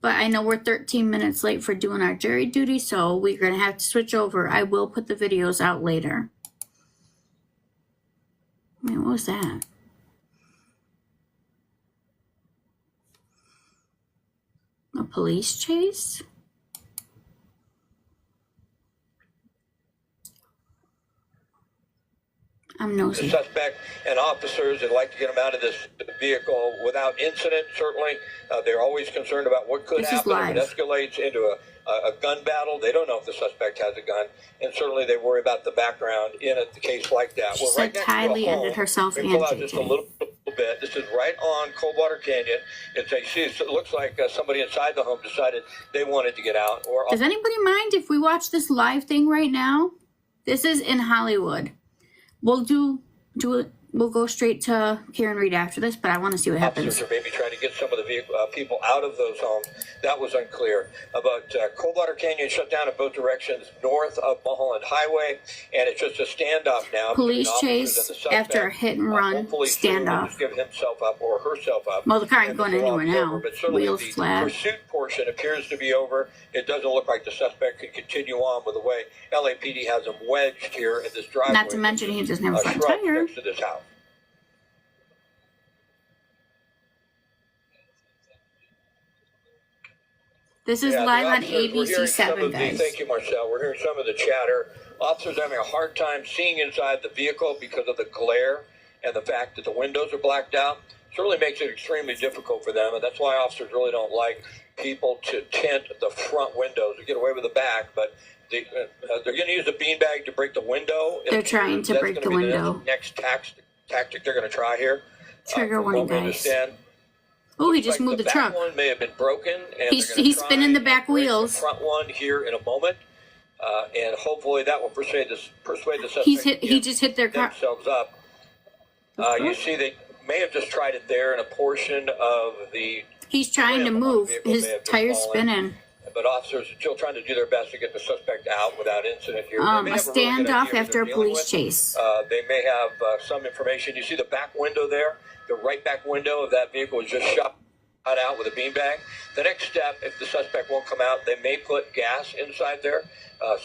But I know we're 13 minutes late for doing our jury duty, so we're going to have to switch over. I will put the videos out later. Wait, what was that? A police chase? I'm nosy. The suspect and officers would like to get him out of this vehicle without incident, certainly. They're always concerned about what could happen if it escalates into a gun battle. They don't know if the suspect has a gun, and certainly they worry about the background in a case like that. She said Tylee ended herself and JJ. Just a little bit. This is right on Coldwater Canyon. It looks like somebody inside the home decided they wanted to get out. Does anybody mind if we watch this live thing right now? This is in Hollywood. We'll do it. We'll go straight to Karen Read after this, but I want to see what happens. Officers are maybe trying to get some of the people out of those homes. That was unclear. But Coldwater Canyon shut down in both directions north of Mulholland Highway, and it's just a standoff now. Police chase after a hit and run standoff. Give himself up or herself up. Well, the car ain't going anywhere now. Wheels flat. The pursuit portion appears to be over. It doesn't look like the suspect could continue on with the way LAPD has him wedged here in this driveway. Not to mention he doesn't have a flat tire. Next to this house. This is live on ABC7, guys. Thank you, Marcel. We're hearing some of the chatter. Officers are having a hard time seeing inside the vehicle because of the glare and the fact that the windows are blacked out. Certainly makes it extremely difficult for them, and that's why officers really don't like people to tint the front windows. They get away with the back, but they're going to use a beanbag to break the window. They're trying to break the window. Next tactic they're going to try here. Trigger warning, guys. Oh, he just moved the truck. One may have been broken. And he's spinning the back wheels. The front one here in a moment, and hopefully that will persuade the suspect. He just hit their car. Themselves up. You see, they may have just tried it there in a portion of the. He's trying to move. His tire's spinning. But officers are still trying to do their best to get the suspect out without incident here. A standoff after a police chase. They may have some information. You see the back window there? The right back window of that vehicle was just shot out with a beanbag. The next step, if the suspect won't come out, they may put gas inside there,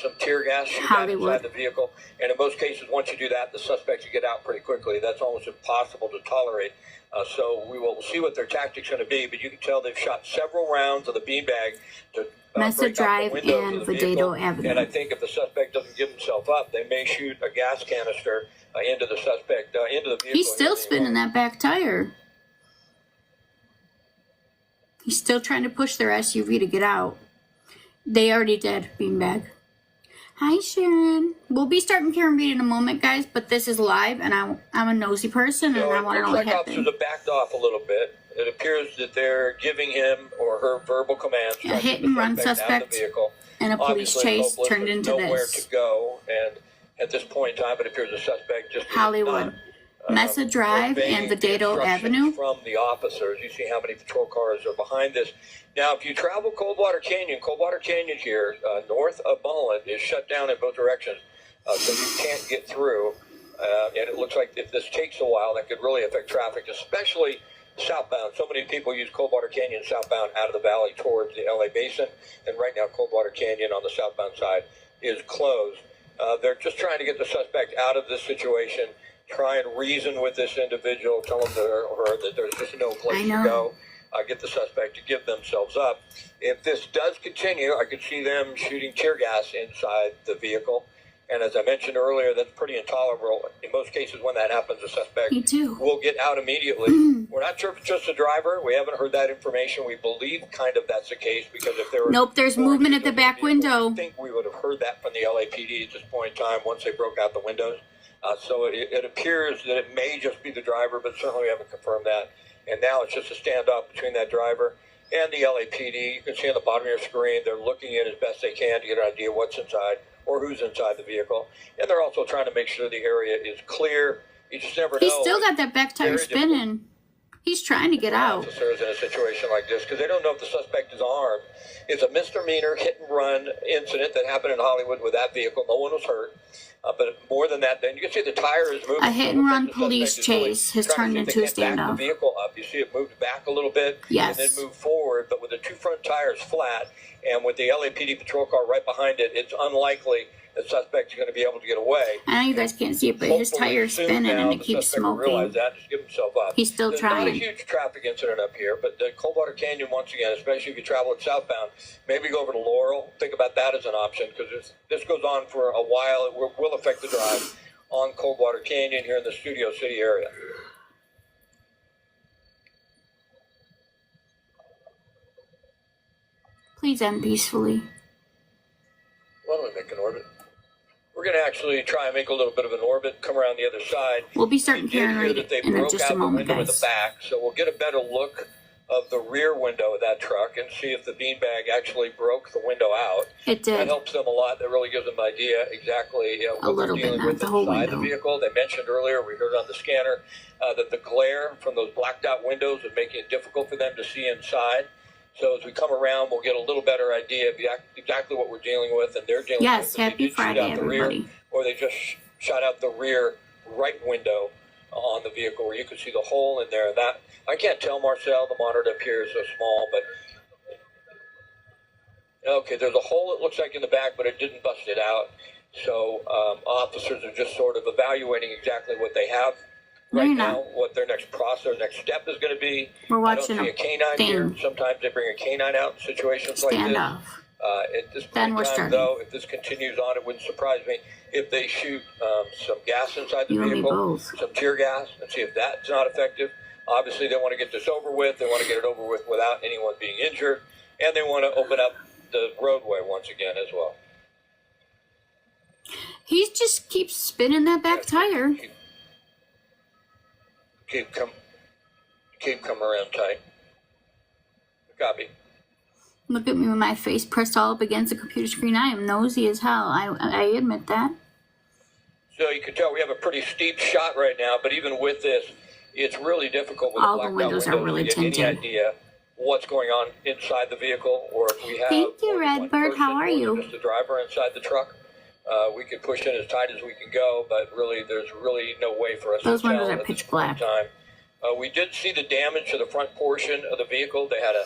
some tear gas inside the vehicle. And in most cases, once you do that, the suspect should get out pretty quickly. That's almost impossible to tolerate. So we will see what their tactics are going to be, but you can tell they've shot several rounds of the beanbag to Mesa Drive and Vadado Avenue. And I think if the suspect doesn't give himself up, they may shoot a gas canister into the suspect, into the vehicle. He's still spinning that back tire. He's still trying to push their SUV to get out. They already did, beanbag. Hi, Sharon. We'll be starting Karen Read in a moment, guys, but this is live, and I'm a nosy person, and I want to know what happened. Officers have backed off a little bit. It appears that they're giving him or her verbal commands. A hit-and-run suspect and a police chase turned into this. Nowhere to go, and at this point in time, it appears the suspect just Hollywood. Mesa Drive and Vadado Avenue. From the officers, you see how many patrol cars are behind this. Now, if you travel Coldwater Canyon here, north of Mulholland, is shut down in both directions, so you can't get through. And it looks like if this takes a while, that could really affect traffic, especially southbound. So many people use Coldwater Canyon southbound out of the valley towards the LA Basin, and right now Coldwater Canyon on the southbound side is closed. They're just trying to get the suspect out of this situation. Try and reason with this individual, tell them or her that there's just no place to go. Get the suspect to give themselves up. If this does continue, I could see them shooting tear gas inside the vehicle. And as I mentioned earlier, that's pretty intolerable. In most cases, when that happens, the suspect will get out immediately. We're not sure if it's just the driver. We haven't heard that information. We believe kind of that's the case because if there was there's movement at the back window. I think we would have heard that from the LAPD at this point in time once they broke out the windows. So it appears that it may just be the driver, but certainly we haven't confirmed that. And now it's just a standoff between that driver and the LAPD. You can see on the bottom of your screen, they're looking at as best they can to get an idea what's inside or who's inside the vehicle. And they're also trying to make sure the area is clear. You just never know. He's still got that back tire spinning. He's trying to get out. Officers in a situation like this because they don't know if the suspect is armed. It's a misdemeanor hit and run incident that happened in Hollywood with that vehicle. No one was hurt. But more than that, then you can see the tire is moving. A hit and run police chase has turned into a standoff. Back the vehicle up. You see it moved back a little bit Yes. and then moved forward. But with the two front tires flat and with the LAPD patrol car right behind it, it's unlikely the suspect is going to be able to get away. I know you guys can't see it, but his tire's spinning and it keeps smoking. Realize that, just give himself up. He's still There's trying. not a huge traffic incident up here, but the Coldwater Canyon, once again, especially if you travel it southbound, maybe go over to Laurel. Think about that as an option because this goes on for a while. It will affect the drive on Coldwater Canyon here in the Studio City area. Please end peacefully. Why don't we make an orbit? We're going to actually try and make a little bit of an orbit, come around the other side. We'll be starting We did Karen hear Reed that they in broke just out a moment, the window in guys. the back, so we'll get a better look of the rear window of that truck and see if the beanbag actually broke the window out. It That did. helps them a lot. That really gives them an idea exactly A what little they're bit, dealing not with the whole inside the window. vehicle. They mentioned earlier, we heard on the scanner, that the glare from those blacked out windows is making it difficult for them to see inside. So as we come around, we'll get a little better idea of exactly what we're dealing with and they're dealing Yes, with. If they happy did shoot Friday, out the rear, everybody. or they just shot out the rear right window on the vehicle where you could see the hole in there. That I can't tell, Marcel. The monitor up here is so small, but okay, there's a hole. It looks like in the back, but it didn't bust it out. So officers are just sort of evaluating exactly what they have No, right you're now, not. what their next process, their next step is going to be. We're I don't watching see a a canine here. thing. Sometimes they bring a canine out in situations like this. Standoff. At this Then point we're in time, starting. though, if this continues on, it wouldn't surprise me if they shoot some gas inside the You and me vehicle, both. some tear gas, and see if that's not effective. Obviously, they want to get this over with. They want to get it over with without anyone being injured, and they want to open up the roadway once again as well. He just keeps spinning that back tire. Keep come around tight. Copy. Look at me with my face pressed all up against the computer screen. I am nosy as hell. I admit that. So you can tell we have a pretty steep shot right now, but even with this, it's really difficult with All the the blacked out windows are windows really to get any tinted. idea what's going on inside the vehicle, or if we have Thank you, more than one Redbird. How person are or you? just the driver inside the truck. We could push in as tight as we can go, but really, there's really no way for us Those to tell windows are at this pitch point in black. time. We did see the damage to the front portion of the vehicle. They had a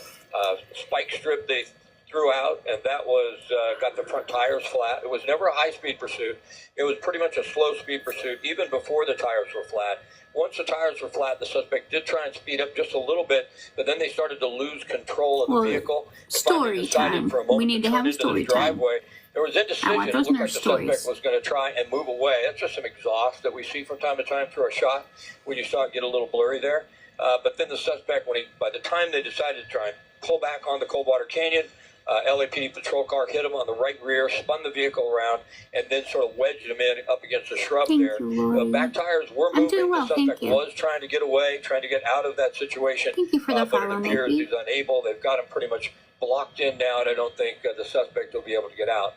spike strip they threw out, and that was got the front tires flat. It was never a high-speed pursuit. It was pretty much a slow-speed pursuit, even before the tires were flat. Once the tires were flat, the suspect did try and speed up just a little bit, but then they started to lose control of Well, the vehicle. story time. We need to have a story time. Driveway. There was indecision. I want It those looked like nurse the stories. suspect was going to try and move away. That's just some exhaust that we see from time to time through a shot when you saw it get a little blurry there. But then the suspect, by the time they decided to try and pull back on the Coldwater Canyon, LAPD patrol car hit him on the right rear, spun the vehicle around, and then sort of wedged him in up against a shrub Thank there. you, Lori. The back tires were I'm moving. doing well, The thank suspect you. was trying to get away, trying to get out of that situation. Thank you for the but follow, it appears Nikki. he's unable. They've got him pretty much blocked in now, and I don't think the suspect will be able to get out.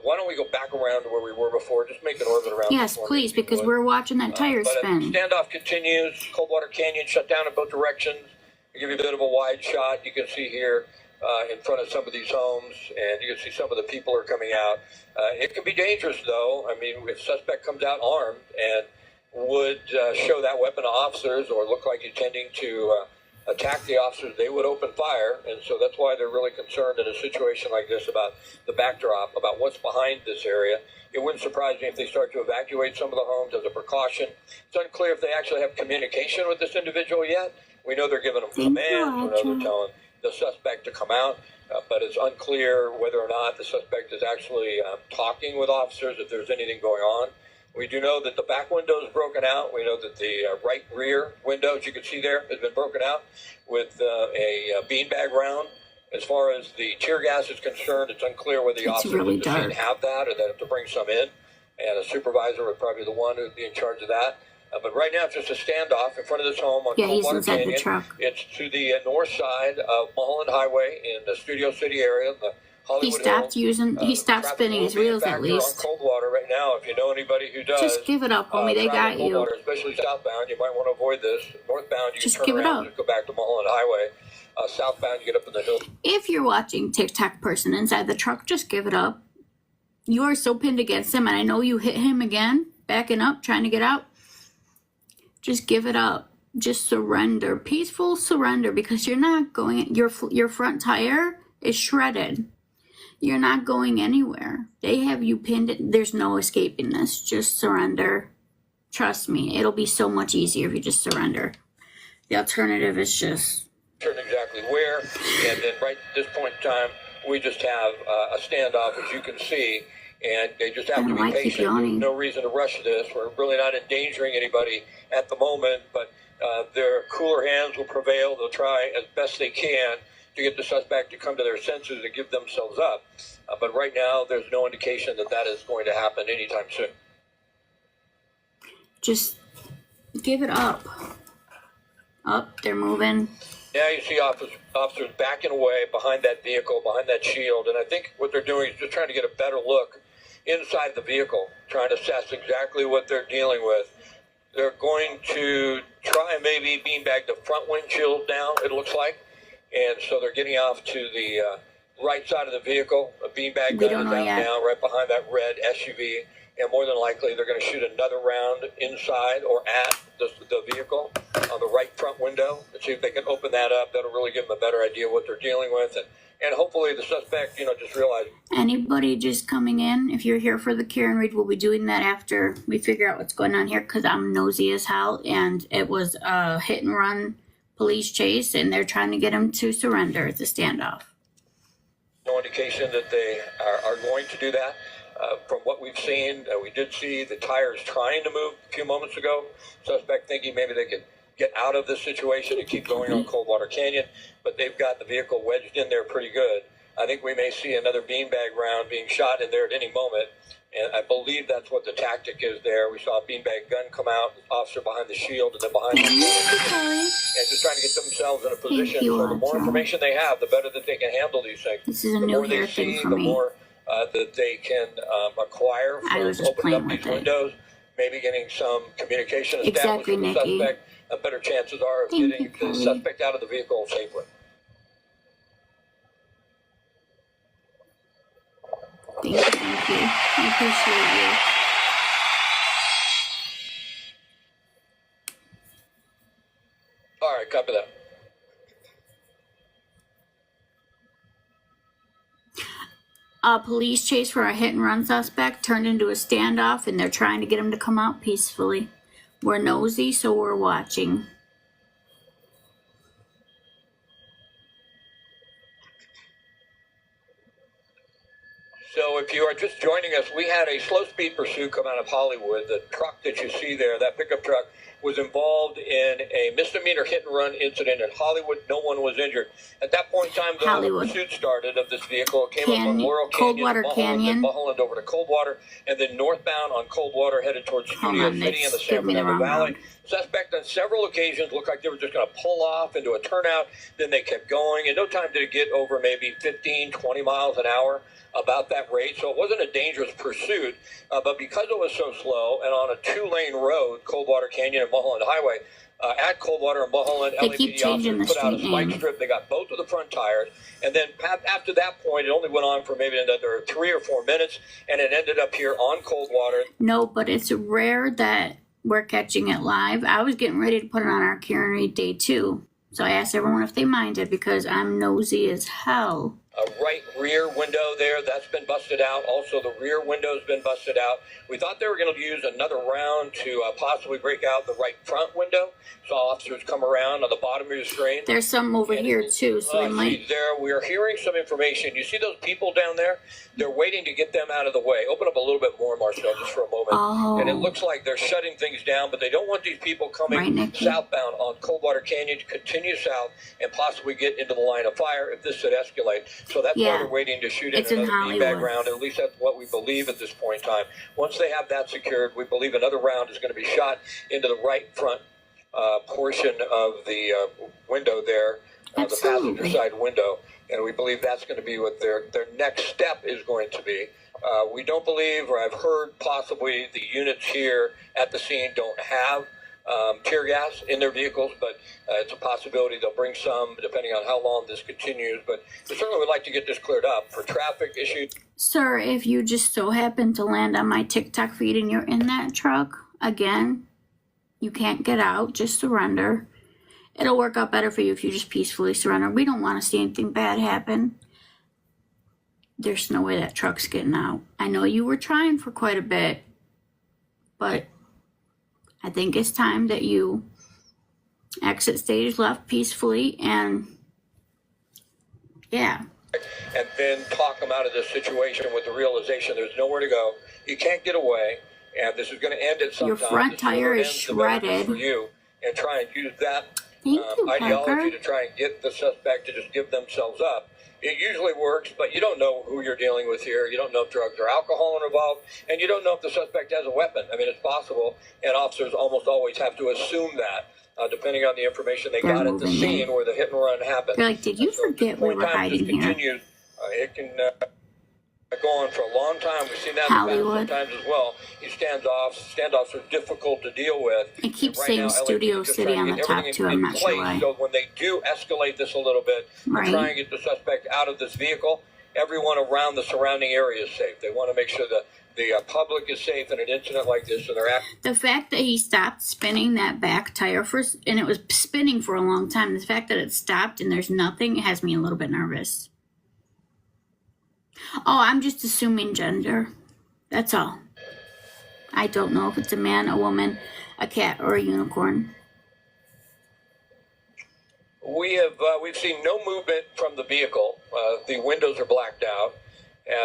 Why don't we go back around to where we were before? Just make an orbit around. Yes, this one, please, if you because would. we're watching that tire But spin. standoff continues. Coldwater Canyon shut down in both directions. I'll give you a bit of a wide shot. You can see here in front of some of these homes, and you can see some of the people are coming out. It can be dangerous, though. I mean, if suspect comes out armed and would show that weapon to officers or look like intending to attack the officers, they would open fire. And so that's why they're really concerned in a situation like this about the backdrop, about what's behind this area. It wouldn't surprise me if they start to evacuate some of the homes as a precaution. It's unclear if they actually have communication with this individual yet. We know they're giving them Thank you, commands. We know they're Roger. telling the suspect to come out, but it's unclear whether or not the suspect is actually talking with officers, if there's anything going on. We do know that the back window is broken out. We know that the right rear window, as you can see there, has been broken out with a beanbag round. As far as the tear gas is concerned, it's unclear whether the It's officers really at the scene dark. have that or they have to bring some in. And a supervisor would probably be the one who would be in charge of that. But right now, it's just a standoff in front of this home on Yeah, he's Coldwater inside the Canyon. truck. It's to the north side of Mulholland Highway in the Studio City area, the Hollywood He stopped Hills. he stopped Traffic spinning will his be a wheels at factor least. on Coldwater right now. If you know anybody who does, Just give it up, homie. They travel got you. Coldwater, especially southbound, you might want to avoid this. Northbound, you Just can give turn it around up. and just go back to Mulholland Highway. Southbound, you get up in the hills. If you're watching TikTok person inside the truck, just give it up. You are so pinned against him, and I know you hit him again, backing up, trying to get out. Just give it up. Just surrender. Peaceful surrender, because you're not going, your front tire is shredded. You're not going anywhere. They have you pinned. There's no escaping this. Just surrender. Trust me, it'll be so much easier if you just surrender. The alternative is just... Turn exactly where, and then right at this point in time, we just have a standoff, as you can see, and they just have to be patient. There's no reason to rush this. We're really not endangering anybody at the moment, but their cooler hands will prevail. They'll try as best they can to get the suspect to come to their senses and give themselves up. But right now, there's no indication that that is going to happen anytime soon. Just give it up. Up, they're moving. Now you see officers backing away behind that vehicle, behind that shield, and I think what they're doing is just trying to get a better look inside the vehicle, trying to assess exactly what they're dealing with. They're going to try and maybe beanbag the front windshield down, it looks like, and so they're getting off to the right side of the vehicle. A beanbag gun is out now, right behind that red SUV, and more than likely they're going to shoot another round inside or at the vehicle on the right front window and see if they can open that up. That'll really give them a better idea of what they're dealing with, and hopefully the suspect, just realize. Anybody just coming in, if you're here for the Karen Read, we'll be doing that after we figure out what's going on here, because I'm nosy as hell, and it was a hit and run police chase, and they're trying to get him to surrender. It's a standoff. No indication that they are going to do that. From what we've seen, we did see the tires trying to move a few moments ago. Suspect thinking maybe they could get out of this situation and keep going on Coldwater Canyon, but they've got the vehicle wedged in there pretty good. I think we may see another beanbag round being shot in there at any moment, and I believe that's what the tactic is there. We saw a beanbag gun come out, officer behind the shield, and then behind the shield, and just trying to get themselves in a position. So the more information they have, the better that they can handle these things. This is a new hair thing for me. The more that they can acquire from opening up these windows, maybe getting some communication established with the suspect, better chances are of getting the suspect out of the vehicle safely. Thank you. I appreciate you. All right, copy that. A police chase for a hit and run suspect turned into a standoff, and they're trying to get him to come out peacefully. We're nosy, so we're watching. So if you are just joining us, we had a slow-speed pursuit come out of Hollywood. The truck that you see there, that pickup truck, was involved in a misdemeanor hit-and-run incident in Hollywood. No one was injured. At that point in time, the pursuit started of this vehicle. It came up on Laurel Canyon, Coldwater Canyon, Mulholland over to Coldwater, and then northbound on Coldwater headed towards Studio City in the San Fernando Valley. Suspect on several occasions looked like they were just going to pull off into a turnout. Then they kept going. In no time did it get over maybe 15, 20 miles an hour, about that rate. So it wasn't a dangerous pursuit, but because it was so slow and on a two-lane road, Coldwater Canyon and Mulholland Highway, at Coldwater and Mulholland, LAPD officers put out a spike strip. They got both of the front tires, and then after that point, it only went on for maybe another 3 or 4 minutes, and it ended up here on Coldwater. No, but it's rare that we're catching it live. I was getting ready to put it on our Karen Read Day 2, so I asked everyone if they minded, because I'm nosy as hell. A right rear window there, that's been busted out. Also, the rear window's been busted out. We thought they were going to use another round to possibly break out the right front window. Saw officers come around on the bottom of your screen. There's some over here, too, so they might... We are hearing some information. You see those people down there? They're waiting to get them out of the way. Open up a little bit more, Marcel, just for a moment. Oh. And it looks like they're shutting things down, but they don't want these people coming southbound on Coldwater Canyon to continue south and possibly get into the line of fire if this should escalate. So that's why they're waiting to shoot in another beanbag round. At least that's what we believe at this point in time. Once they have that secured, we believe another round is going to be shot into the right front portion of the window there the Absolutely. passenger side window, and we believe that's going to be what their next step is going to be. We don't believe, or I've heard possibly the units here at the scene don't have tear gas in their vehicles, but it's a possibility they'll bring some depending on how long this continues. But we certainly would like to get this cleared up for traffic issues. Sir, if you just so happen to land on my TikTok feed and you're in that truck, again, you can't get out, just surrender. It'll work out better for you if you just peacefully surrender. We don't want to see anything bad happen. There's no way that truck's getting out. I know you were trying for quite a bit, but I think it's time that you exit stage left peacefully and yeah. And then talk them out of this situation with the realization there's nowhere to go. You can't get away, and this is going to end at some Your time. front The tire sooner it is ends, the better it is shredded. for you, and try and use that Thank you, ideology Parker. to try and get the suspect to just give themselves up. It usually works, but you don't know who you're dealing with here. You don't know if drugs or alcohol are involved, and you don't know if the suspect has a weapon. I mean, it's possible, and officers almost always have to assume that, depending on the information they They're got at the moving scene in. where the hit and run happened. They're like, did you So at this forget we point were in time, this hiding here? continues. It can go on for a long time. We've seen that Hollywood. sometimes as well. These standoffs are difficult to deal with. I keep And right saying now, Studio LAPD is just City trying on to the get top everything too. in I'm not sure place. why. So when they do escalate this a little bit, Right. try and get the suspect out of this vehicle, everyone around the surrounding area is safe. They want to make sure that the public is safe in an incident like this, and they're The fact that he stopped spinning that back tire and it was spinning for a long time, the fact that it stopped and there's nothing, it has me a little bit nervous. Oh, I'm just assuming gender. That's all. I don't know if it's a man, a woman, a cat, or a unicorn. We've seen no movement from the vehicle. The windows are blacked out.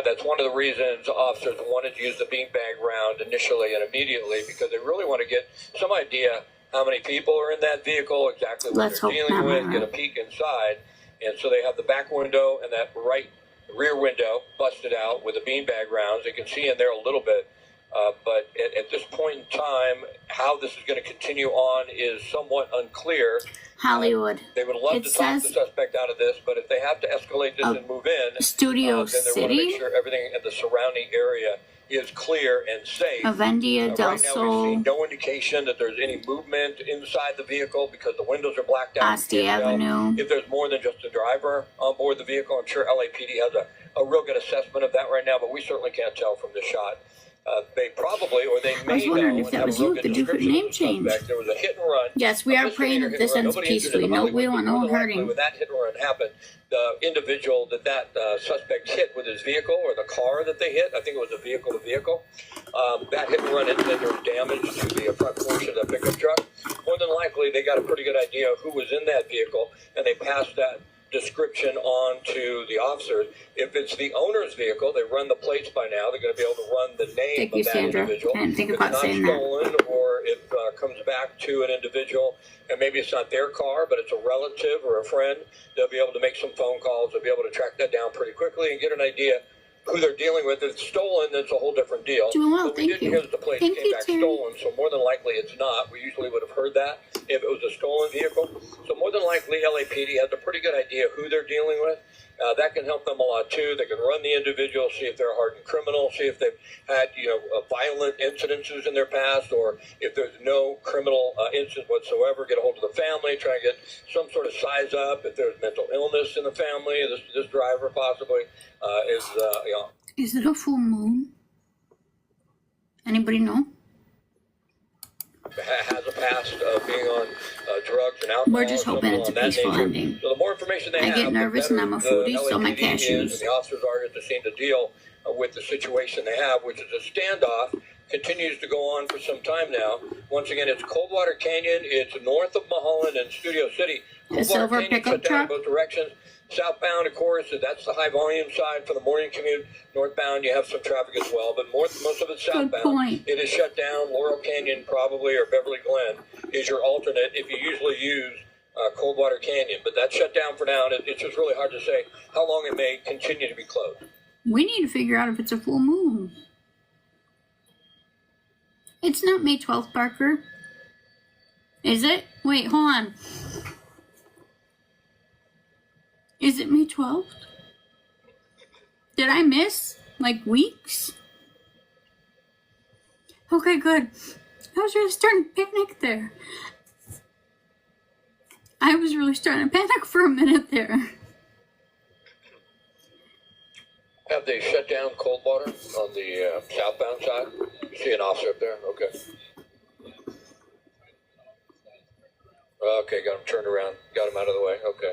That's one of the reasons officers wanted to use the beanbag round initially and immediately, because they really want to get some idea how many people are in that vehicle, exactly what Let's they're hope dealing not, with, huh? get a peek inside. And so they have the back window and that rear window busted out with the beanbag rounds. They can see in there a little bit. But at this point in time, how this is going to continue on is somewhat unclear. Hollywood. They would love It to talk the says suspect out of this, but if they have to escalate this and move in, Studio then they want to make City, sure everything in the surrounding area is clear and safe. Avendia del Right now, we've Sol, seen no indication that there's any movement inside the vehicle because the windows are blacked out. Asti You can't tell Avenue. if there's more than just a driver on board the vehicle. I'm sure LAPD has a real good assessment of that right now, but we certainly can't tell from this shot. They probably, or they may was wondering know if and that have was a real you good with the different description name of the change. suspect. There was a hit and run. Yes, we A are misdemeanor praying that hit this and run. ends Nobody injured in peacefully. the No, public, we but want no more than likely hurting. when that hit and run happened, the individual that suspect hit with his vehicle, or the car that they hit, I think it was a vehicle to vehicle, that hit and run incident, there was damage to the front portion of the pickup truck. More than likely, they got a pretty good idea of who was in that vehicle, and they passed that description on to the officers. If it's the owner's vehicle, they run the plates by now. They're going to be able to run the name Thank of you, that Sandra. individual. I didn't think If about it's not saying that. stolen, or it comes back to an individual, and maybe it's not their car, but it's a relative or a friend, they'll be able to make some phone calls. They'll be able to track that down pretty quickly and get an idea who they're dealing with. If it's stolen, that's a whole different deal. Doing well, But we thank didn't you. hear that the plates Thank came you, back Terry. stolen, so more than likely it's not. We usually would have heard that if it was a stolen vehicle. So more than likely LAPD has a pretty good idea who they're dealing with. That can help them a lot too. They can run the individual, see if they're a hardened criminal, see if they've had violent incidences in their past, or if there's no criminal incident whatsoever. Get a hold of the family, try and get some sort of size up. If there's mental illness in the family, this driver possibly is Is it a full moon? Anybody know? has a past of being on drugs and alcohol. We're just or hoping something it's a on that peaceful nature. ending. So the more information they I have, get the nervous better and I'm a the foodie, so my LAPD is, cashews. and the officers are at the scene to deal with the situation they have, which is a standoff. Continues to go on for some time now. Once again, it's Coldwater Canyon. It's north of Mulholland and Studio City. A silver pickup shut down in truck? both directions. Southbound, of course, that's the high volume side for the morning commute. Northbound, you have some traffic as well, but most of it's southbound. Good point. It is shut down. Laurel Canyon probably, or Beverly Glen is your alternate if you usually use Coldwater Canyon, but that's shut down for now. And it's just really hard to say how long it may continue to be closed. We need to figure out if it's a full moon. It's not May 12th, Parker. Is it? Wait, hold on. Is it May 12th? Did I miss, like, weeks? Okay, good. I was really starting to panic there. I was really starting to panic for a minute there. Have they shut down Coldwater on the southbound side? You see an officer up there? Okay. Okay, got him turned around. Got him out of the way. Okay.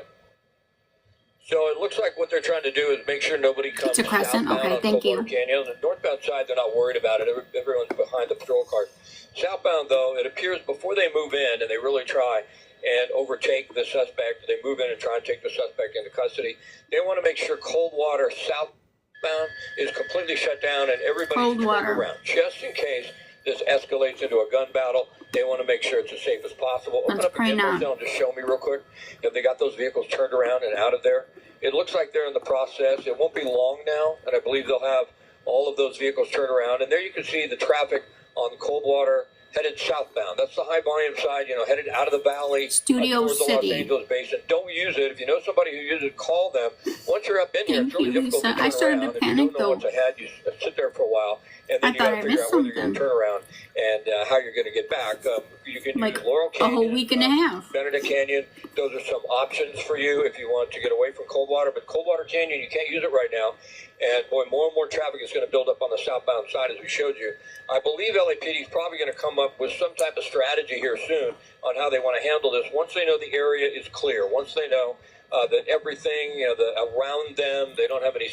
So it looks like what they're trying to do is make sure nobody comes It's a crescent. southbound Okay, on thank Coldwater you. Canyon. On the northbound side, they're not worried about it. Everyone's behind the patrol cars. Southbound, though, it appears before they move in, and they really try and overtake the suspect, they move in and try and take the suspect into custody. They want to make sure Coldwater southbound is completely shut down and everybody's turned around. Just in case this escalates into a gun battle, they want to make sure it's as safe as possible. Open up again, Marcel, and just show me real quick. Have they got those vehicles turned around and out of there? It looks like they're in the process. It won't be long now, and I believe they'll have all of those vehicles turned around. And there you can see the traffic on Coldwater headed southbound. That's the high volume side, headed out of the valley Studio towards the Los City. Angeles basin. Don't use it. If you know somebody who uses it, call them. Once you're up in here, it's really difficult to turn I started around. to panic, if you don't know though. what's ahead, you sit there for a while, and then I you thought got to I figure missed out whether you're going to something. turn around and how you're going to get back. You can Like use Laurel a Canyon, whole week and a half. Benedict Canyon. Those are some options for you if you want to get away from Coldwater. But Coldwater Canyon, you can't use it right now. And boy, more and more traffic is going to build up on the southbound side, as we showed you. I believe LAPD is probably going to come up with some type of strategy here soon on how they want to handle this. Once they know the area is clear, once they know that everything around them, they don't have any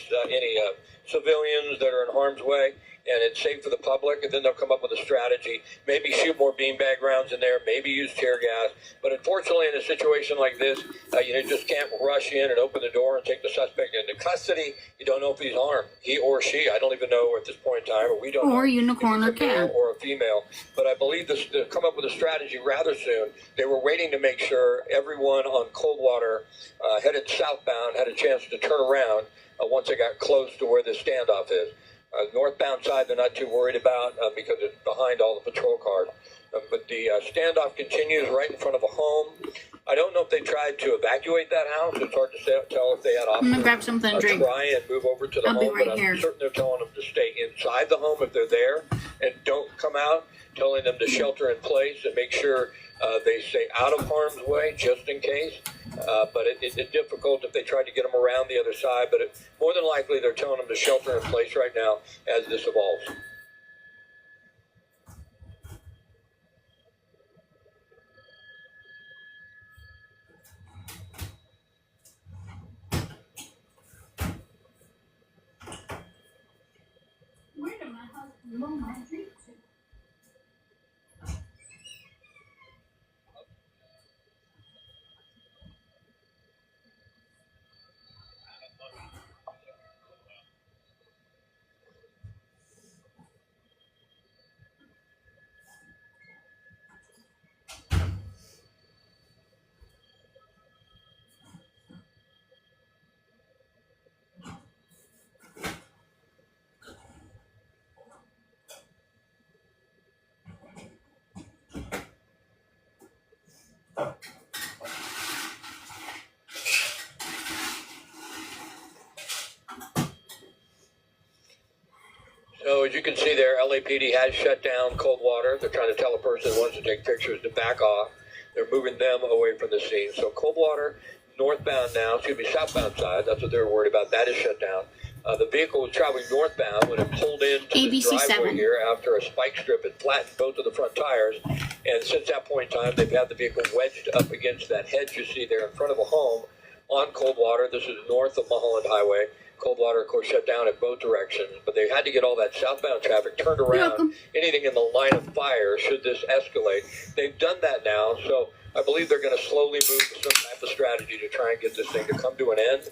civilians that are in harm's way, and it's safe for the public, and then they'll come up with a strategy. Maybe shoot more beanbag rounds in there, maybe use tear gas. But unfortunately, in a situation like this, you just can't rush in and open the door and take the suspect into custody. You don't know if he's armed, he or she. I don't even know at this point in time, or we don't know. Or unicorn or if it's a male cat. or a female. But I believe they'll come up with a strategy rather soon. They were waiting to make sure everyone on Coldwater headed southbound had a chance to turn around once they got close to where the standoff is. Northbound side, they're not too worried about because it's behind all the patrol cars. But the standoff continues right in front of a home. I don't know if they tried to evacuate that house. It's hard to tell if they had I'm gonna officers grab something to drink. try and move over to the I'll be home. right But here. I'm certain they're telling them to stay inside the home if they're there and don't come out, telling them to shelter in place and make sure they stay out of harm's way just in case. But it's difficult if they tried to get them around the other side. But more than likely, they're telling them to shelter in place right now as this evolves. Where did my husband blow my drink to? So as you can see there, LAPD has shut down Coldwater. They're trying to tell a person who wants to take pictures to back off. They're moving them away from the scene. So Coldwater, northbound now, southbound side, that's what they were worried about. That is shut down. The vehicle was traveling northbound when it pulled into the driveway 7. here after a spike strip had flattened both of the front tires. And since that point in time, they've had the vehicle wedged up against that hedge you see there in front of a home on Coldwater. This is north of Mulholland Highway. Coldwater, of course, shut down in both directions, but they had to get all that southbound traffic turned around. Anything in the line of fire should this escalate. They've done that now, so I believe they're going to slowly move to some type of strategy to try and get this thing to come to an end.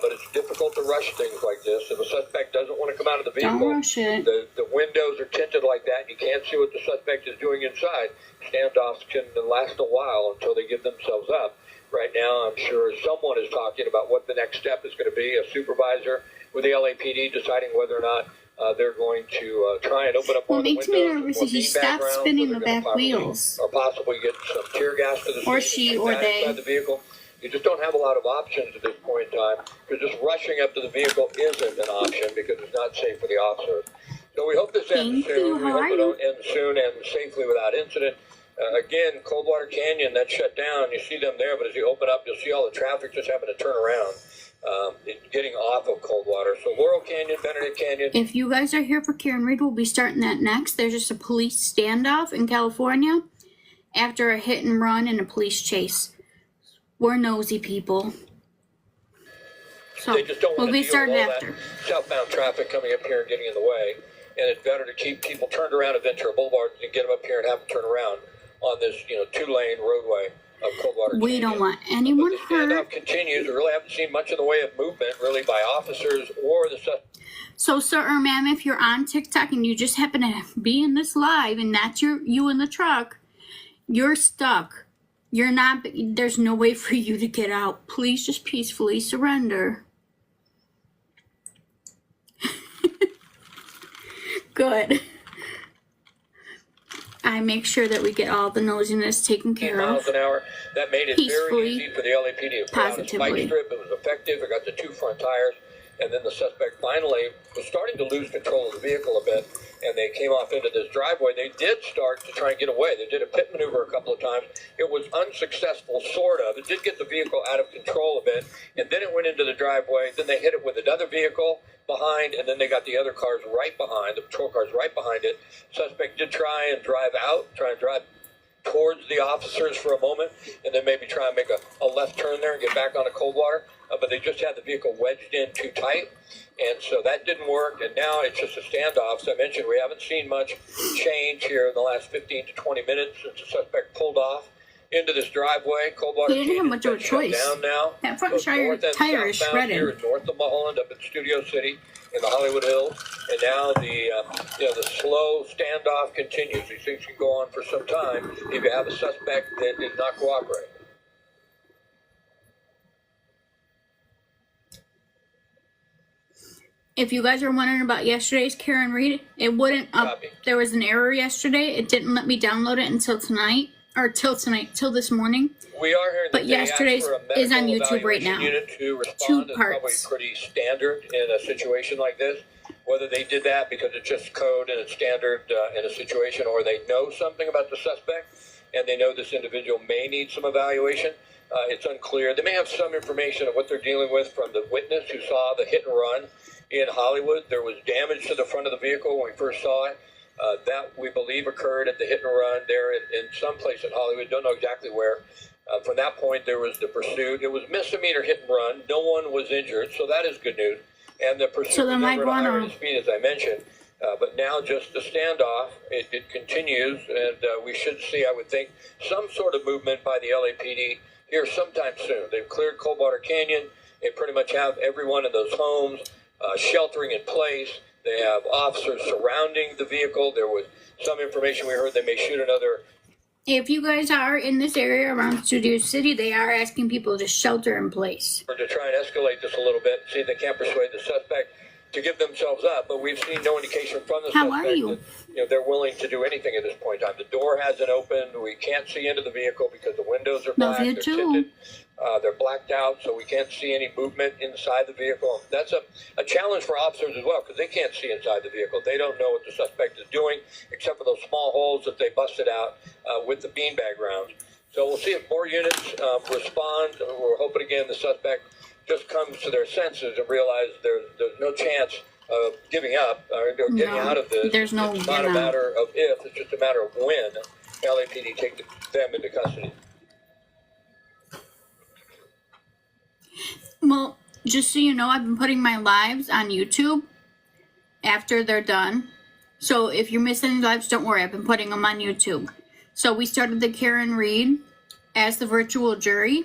But it's difficult to rush things like this. If a suspect doesn't want to come out of the vehicle, Don't rush it. the windows are tinted like that, and you can't see what the suspect is doing inside. Standoffs can last a while until they give themselves up. Right now, I'm sure someone is talking about what the next step is going to be, a supervisor with the LAPD deciding whether or not they're going to try and open up What one of the makes windows. me nervous with is he more beanbag stopped rounds, spinning or the they're gonna back wheels. Or possibly get some tear gas to the Or scene she and shoot or that they. inside the vehicle. You just don't have a lot of options at this point in time, because just rushing up to the vehicle isn't an option because it's not safe for the officers. So we hope this ends Thank you. soon. We How hope are it'll you? end soon and safely without incident. Again, Coldwater Canyon, that's shut down. You see them there, but as you open up, you'll see all the traffic just having to turn around, getting off of Coldwater. So Laurel Canyon, Benedict Canyon. If you guys are here for Karen Reed, we'll be starting that next. There's just a police standoff in California after a hit and run and a police chase. We're nosy people. So They just don't we'll want to be deal with starting all after. that southbound traffic coming up here and getting in the way. And it's better to keep people turned around at Ventura Boulevard than get them up here and have them turn around on this, 2-lane roadway of Coldwater We Canyon. don't want anyone But the standoff hurt. continues. We really haven't seen much in the way of movement, really, by officers or the suspects. So, sir or ma'am, if you're on TikTok and you just happen to be in this live and that's you in the truck, you're stuck. You're not. There's no way for you to get out. Please just peacefully surrender. Good. I make sure that we get all the nosiness taken care miles of. an hour. That made it Peacefully, very easy for the LAPD to put out a spike positively. strip. It was effective. It got the 2 front tires. And then the suspect finally was starting to lose control of the vehicle a bit, and they came off into this driveway. They did start to try and get away. They did a pit maneuver a couple of times. It was unsuccessful, sort of. It did get the vehicle out of control a bit, and then it went into the driveway. Then they hit it with another vehicle behind, and then they got the other cars right behind, the patrol cars right behind it. Suspect did try and drive towards the officers for a moment, and then maybe try and make a left turn there and get back onto Coldwater. But they just had the vehicle wedged in too tight, and so that didn't work. And now it's just a standoff. So I mentioned we haven't seen much change here in the last 15 to 20 minutes since the suspect pulled off into this driveway. Coldwater He didn't have much of a choice. Down now. That front Both north and tire is southbound shredded. here in north of Mulholland, up in Studio City, in the Hollywood Hills, and now the slow standoff continues. These things can go on for some time if you have a suspect that did not cooperate. If you guys are wondering about yesterday's Karen Reed, it wouldn't Copy. there was an error yesterday. It didn't let me download it until till this morning. We are hearing But that they asked yesterday's for a medical is on YouTube right evaluation now. unit to respond. 2 It's parts. probably pretty standard in a situation like this. Whether they did that because it's just code and it's standard in a situation, or they know something about the suspect and they know this individual may need some evaluation, it's unclear. They may have some information of what they're dealing with from the witness who saw the hit and run in Hollywood. There was damage to the front of the vehicle when we first saw it. That we believe occurred at the hit and run there in some place in Hollywood. Don't know exactly where. From that point, there was the pursuit. It was misdemeanor hit and run. No one was injured, so that is good news. And the pursuit So was then over at a higher wanna- rate of speed, as I mentioned. But now just the standoff, it continues, and we should see, I would think, some sort of movement by the LAPD here sometime soon. They've cleared Coldwater Canyon. They pretty much have everyone in those homes sheltering in place. They have officers surrounding the vehicle. There was some information we heard they may shoot another. If you guys are in this area around Studio City, they are asking people to shelter in place. Or to try and escalate this a little bit, see if they can't persuade the suspect to give themselves up. But we've seen no indication from the How suspect are you? that they're willing to do anything at this point in time. The door hasn't opened. We can't see into the vehicle because the windows are Love black. you They're too. tinted. They're blacked out, so we can't see any movement inside the vehicle. That's a challenge for officers as well, because they can't see inside the vehicle. They don't know what the suspect is doing, except for those small holes that they busted out with the beanbag rounds. So we'll see if more units respond. We're hoping, again, the suspect just comes to their senses and realizes there's no chance of giving up or getting No, out of this. there's no It's not a getting out. matter of if, it's just a matter of when LAPD take them into custody. Well, just so you know, I've been putting my lives on YouTube after they're done. So if you're missing any lives, don't worry. I've been putting them on YouTube. So we started the Karen Reed as the virtual jury.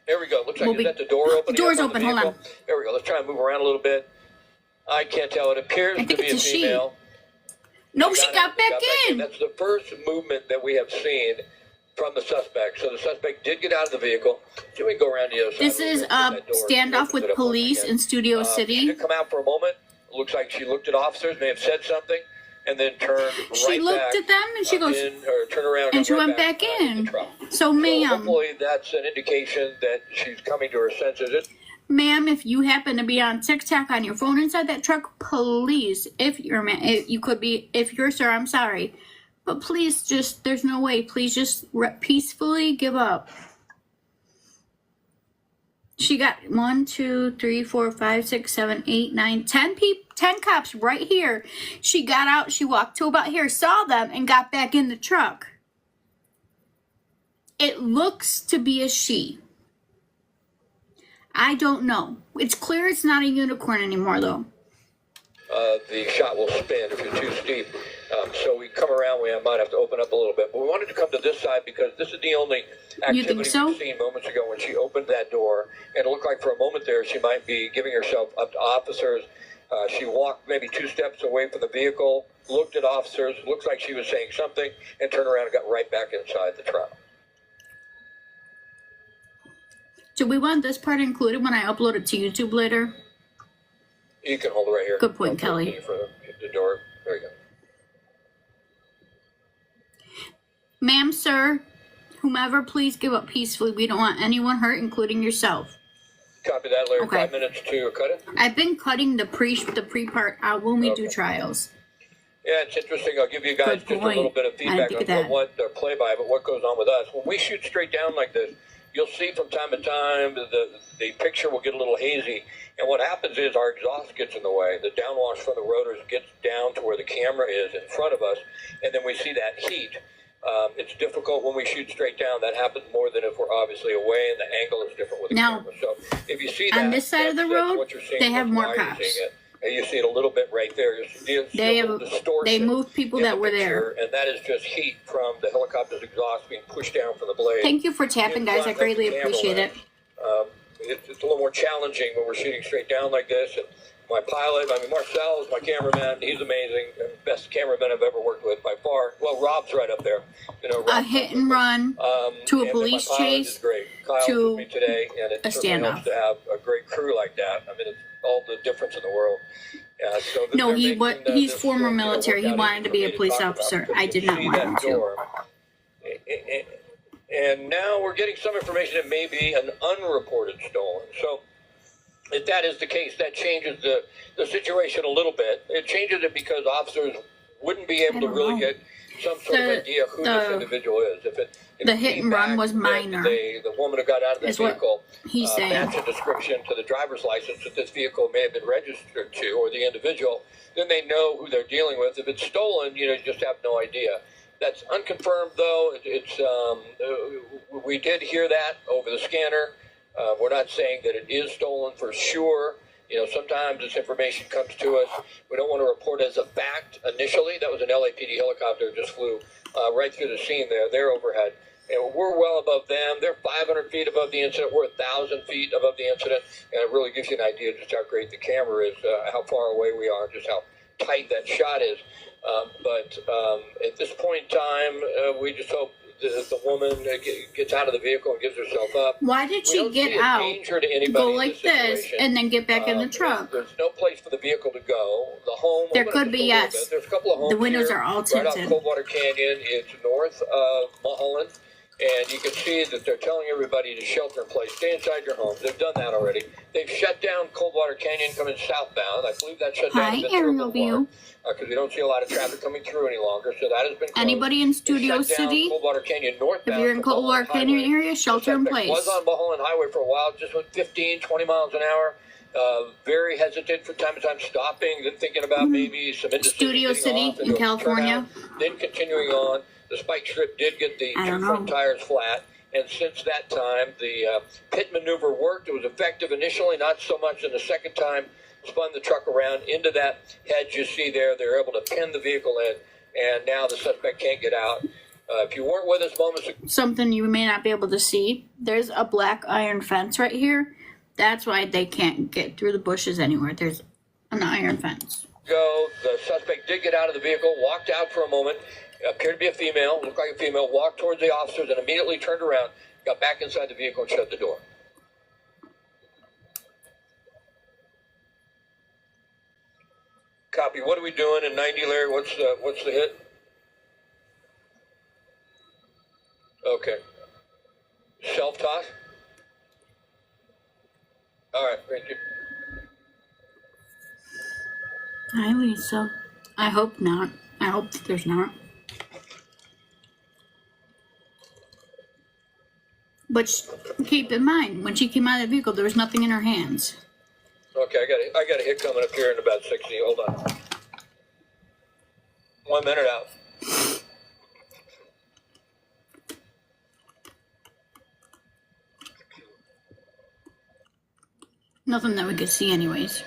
There we go. Looks like We'll is that the door open? The door's open. Hold on. There we go. Let's try and move around a little bit. I can't tell. It appears I to think be it's a a she. female. No, she got back in. That's the first movement that we have seen from the suspect. So the suspect did get out of the vehicle. So we can go around the other side. This is a standoff with police in Studio She City. did come out for a moment. It looks like she looked at officers, may have said something, and then turned She looked back at them and she goes, turn around and she right went back in. the truck. So, ma'am, hopefully that's an indication that she's coming to her senses. ma'am, if you happen to be on TikTok on your phone inside that truck, please, if you're you could be, if you're sir, I'm sorry, but please just, there's no way, please just peacefully give up. She got 1, 2, 3, 4, 5, 6, 7, 8, 9, 10 10 cops right here. She got out, she walked to about here, saw them, and got back in the truck. It looks to be a she. I don't know. It's clear it's not a unicorn anymore, though. The shot will spin if you're too steep. So we come around, we might have to open up a little bit. But we wanted to come to this side because this is the only activity we've seen moments ago when she opened that door. And it looked like for a moment there she might be giving herself up to officers. She walked maybe 2 steps away from the vehicle, looked at officers, looks like she was saying something, and turned around and got right back inside the truck. Do we want this part included when I upload it to YouTube later? You can hold it right here. Good point, Kelly. For the door. There you go. Ma'am, sir, whomever, please give up peacefully. We don't want anyone hurt, including yourself. Copy that, Larry. Okay. 5 minutes to cut it. I've been cutting the pre part out when we do trials. Yeah, it's interesting. I'll give you guys just a little bit of feedback on what their play-by, but what goes on with us. When we shoot straight down like this, you'll see from time to time the picture will get a little hazy. And what happens is our exhaust gets in the way. The downwash from the rotors gets down to where the camera is in front of us, and then we see that heat. It's difficult when we shoot straight down. That happens more than if we're obviously away, and the angle is different with the camera. So if you see that, on this side of the road, they have more cops. And you see it a little bit right there. They moved people that were there. And that is just heat from the helicopter's exhaust being pushed down from the blade. Thank you for tapping, guys. I greatly appreciate it. It's a little more challenging when we're shooting straight down like this. And my pilot, Marcel is my cameraman. He's amazing. Best cameraman I've ever worked with by far. Well, Rob's right up there. A hit and run to a police chase to me today, and it a standoff. To have a great crew like that. It's all the difference in the world. So no, he's former military. He wanted to be a police officer. I did not want him to. And now we're getting some information that may be an unreported stolen. So if that is the case, that changes the situation a little bit. It changes it because officers wouldn't be able to really get some sort of idea who this individual is. If the hit and run was minor. The woman who got out of the vehicle matched a description to the driver's license that this vehicle may have been registered to, or the individual, then they know who they're dealing with. If it's stolen, you just have no idea. That's unconfirmed, though. We did hear that over the scanner. We're not saying that it is stolen for sure. Sometimes this information comes to us. We don't want to report as a fact initially. That was an LAPD helicopter that just flew right through the scene there. They're overhead. And we're well above them. They're 500 feet above the incident. We're 1,000 feet above the incident. And it really gives you an idea just how great the camera is, how far away we are, just how tight that shot is. But at this point in time, we just hope the woman gets out of the vehicle and gives herself up. Why did she get out, go like this, and then get back in the truck? There's no place for the vehicle to go. The home. There could be, yes. There's a couple of homes. The windows are all tinted. Right off Coldwater Canyon. It's north of Mulholland. And you can see that they're telling everybody to shelter in place, stay inside your homes. They've done that already. They've shut down Coldwater Canyon coming southbound. I believe that shut down. Hi, aerial view. Because we don't see a lot of traffic coming through any longer, so that has been closed. Anybody in Studio City? Coldwater Canyon northbound. If you're in Coldwater Canyon area, shelter in place. Was on Mulholland Highway for a while, just went 15, 20 miles an hour. Very hesitant from time to time, stopping, then thinking about maybe some indecision. Studio City in California. Then continuing on. The spike strip did get the 2 front tires flat, and since that time, the pit maneuver worked. It was effective initially, not so much in the second time. Spun the truck around into that hedge you see there. They were able to pin the vehicle in, and now the suspect can't get out. If you weren't with us moments ago, something you may not be able to see, there's a black iron fence right here. That's why they can't get through the bushes anywhere. There's an iron fence. The suspect did get out of the vehicle, walked out for a moment, appeared to be a female, looked like a female, walked towards the officers, and immediately turned around, got back inside the vehicle, and shut the door. Copy. What are we doing in 90, Larry? What's the hit? Okay. Self-toss? All right, thank you. Hi, Lisa. I hope not. I hope that there's not. But keep in mind, when she came out of the vehicle, there was nothing in her hands. Okay, I got a hit coming up here in about 60. Hold on. 1 minute out. Nothing that we could see anyways.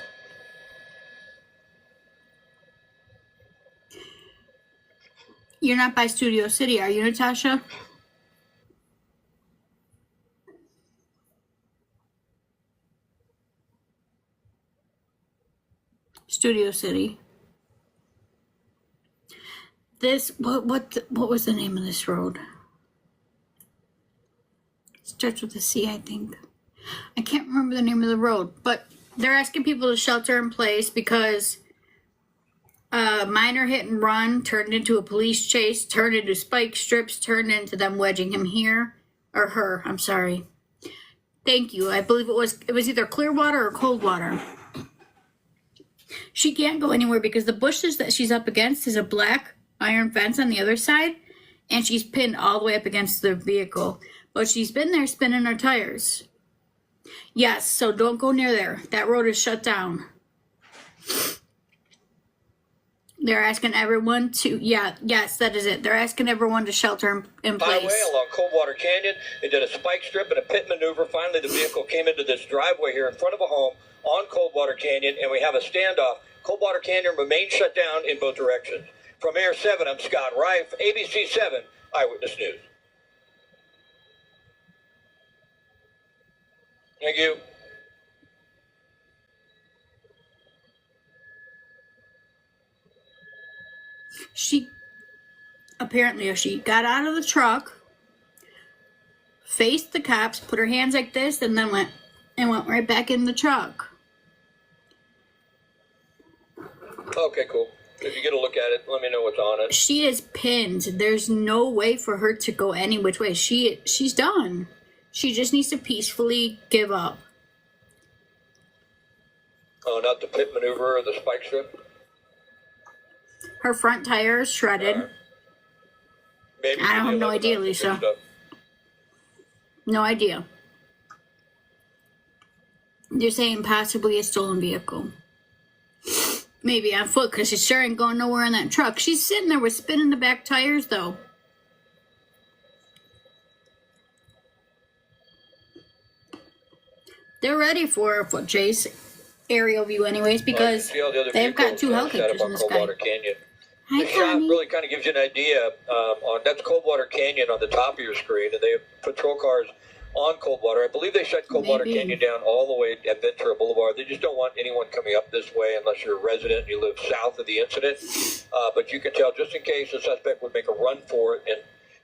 You're not by Studio City, are you, Natasha? Studio City. This, what was the name of this road? Starts with a C, I think. I can't remember the name of the road, but they're asking people to shelter in place because a minor hit and run turned into a police chase, turned into spike strips, turned into them wedging him here, or her, I'm sorry. Thank you. I believe it was either Clearwater or Coldwater. She can't go anywhere because the bushes that she's up against is a black iron fence on the other side, and she's pinned all the way up against the vehicle. But she's been there spinning her tires. Yes, so don't go near there. That road is shut down. They're asking everyone to, yes, that is it. They're asking everyone to shelter in place. Highway along Coldwater Canyon. They did a spike strip and a pit maneuver. Finally, the vehicle came into this driveway here in front of a home on Coldwater Canyon, and we have a standoff. Coldwater Canyon remains shut down in both directions. From Air 7, I'm Scott Reif, ABC 7 Eyewitness News. Thank you. She got out of the truck, faced the cops, put her hands like this, and then went right back in the truck. Okay, cool. If you get a look at it, let me know what's on it. She is pinned. There's no way for her to go any which way. She's done. She just needs to peacefully give up. Oh, not the pit maneuver or the spike strip? Her front tire is shredded. Maybe I don't have no idea, Lisa. No idea. You're saying possibly a stolen vehicle. Maybe on foot, because she sure ain't going nowhere in that truck. She's sitting there with spinning the back tires, though. They're ready for a foot chase aerial view anyways, because they've got two helicopters in the sky. The shot really kind of gives you an idea. That's Coldwater Canyon on the top of your screen, and they have patrol cars on Coldwater. I believe they shut Coldwater Canyon down all the way at Ventura Boulevard. They just don't want anyone coming up this way unless you're a resident and you live south of the incident. But you can tell, just in case the suspect would make a run for it and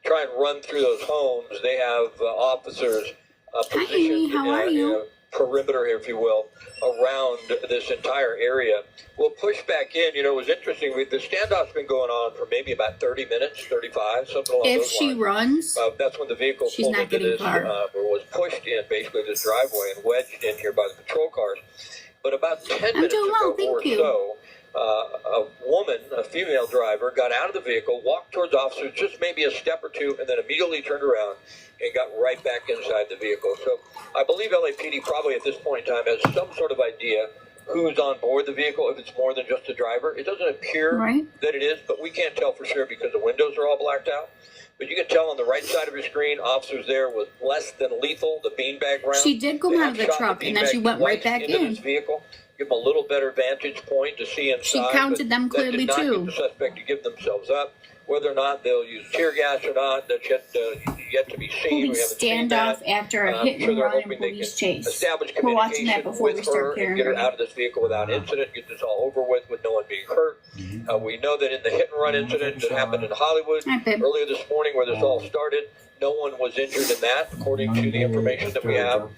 try and run through those homes, they have officers positioned in a perimeter, if you will, around this entire area. We'll push back in. You know, it was interesting. The standoff's been going on for maybe about 30 minutes, 35, something along those lines. If she runs, that's when the vehicle pulled into this, or was pushed in, basically, this driveway and wedged in here by the patrol cars. But about 10 minutes ago or so, a woman, a female driver, got out of the vehicle, walked towards officers just maybe a step or two, and then immediately turned around and got right back inside the vehicle. So I believe LAPD probably at this point in time has some sort of idea who's on board the vehicle, if it's more than just a driver. It doesn't appear that it is, but we can't tell for sure because the windows are all blacked out. But you can tell on the right side of your screen, officers there with less than lethal, the beanbag round. She did go out of the truck, and then she went right back into this vehicle. Give them a little better vantage point to see inside. She counted them clearly, too. That did not too. get the suspect to give themselves up. Whether or not they'll use tear gas or not, that's yet to be seen. Holding We haven't seen that. standoff after a hit Sure and they're run and hoping they police can chase. establish We're watching that communication before we with start her and Karen get her reading. out of this vehicle without incident, get this all over with no one being hurt. We know that in the hit and run incident that happened in Hollywood Hi, babe. earlier this morning where this all started, no one was injured in that, according to the information that we have.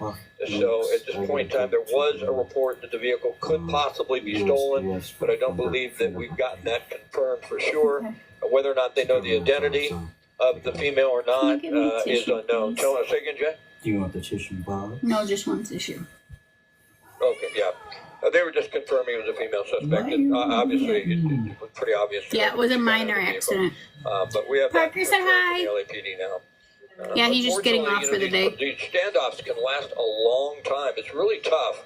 So at this point in time, there was a report that the vehicle could possibly be stolen, but I don't believe that we've gotten that confirmed for sure. Whether or not they know the identity of the female or not Can you give me is tissue, unknown. please? Tell us again, Jay? Do you want the tissue box? No, just one tissue. Okay, yeah. They were just confirming it was a female suspect. And, obviously, it was pretty obvious. Yeah, it was a She's got out of minor the vehicle. accident. But we have Parker said hi. the LAPD now. Yeah, he's just getting off for the day. These standoffs can last a long time. It's really tough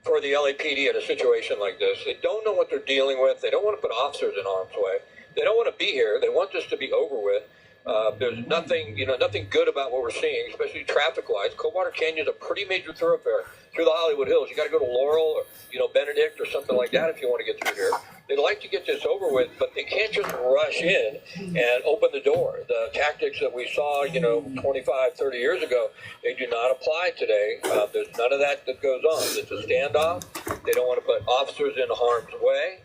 for the LAPD in a situation like this. They don't know what they're dealing with. They don't want to put officers in harm's way. They don't want to be here. They want this to be over with. There's nothing, nothing good about what we're seeing, especially traffic-wise. Coldwater Canyon is a pretty major thoroughfare through the Hollywood Hills. You got to go to Laurel or, Benedict or something like that if you want to get through here. They'd like to get this over with, but they can't just rush in and open the door. The tactics that we saw, 25, 30 years ago, they do not apply today. There's none of that goes on. It's a standoff. They don't want to put officers in harm's way.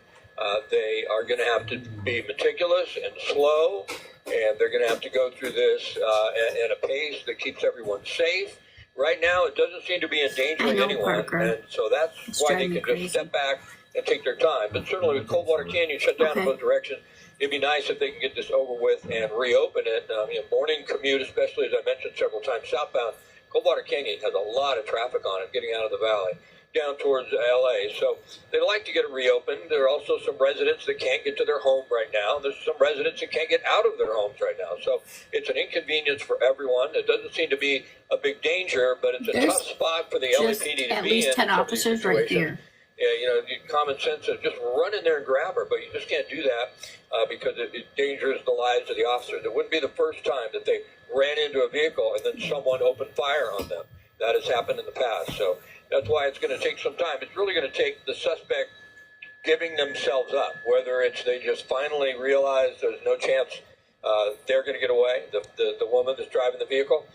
They are going to have to be meticulous and slow, and they're going to have to go through this at a pace that keeps everyone safe. Right now, it doesn't seem to be endangering anyone, Parker. and so that's why they can just step back and take their time. But certainly with Coldwater Canyon shut down in both directions, it'd be nice if they can get this over with and reopen it. Morning commute, especially as I mentioned several times, southbound, Coldwater Canyon has a lot of traffic on it getting out of the valley down towards LA. So they'd like to get it reopened. There are also some residents that can't get to their home right now. There's some residents that can't get out of their homes right now. So it's an inconvenience for everyone. It doesn't seem to be a big danger, but it's a tough spot for the LAPD to at be least in. 10 officers right there. Yeah, common sense is just run in there and grab her, but you just can't do that because it endangers the lives of the officers. It wouldn't be the first time that they ran into a vehicle and then someone opened fire on them. That has happened in the past. So that's why it's going to take some time. It's really going to take the suspect giving themselves up, whether it's they just finally realize there's no chance they're going to get away, the woman that's driving the vehicle,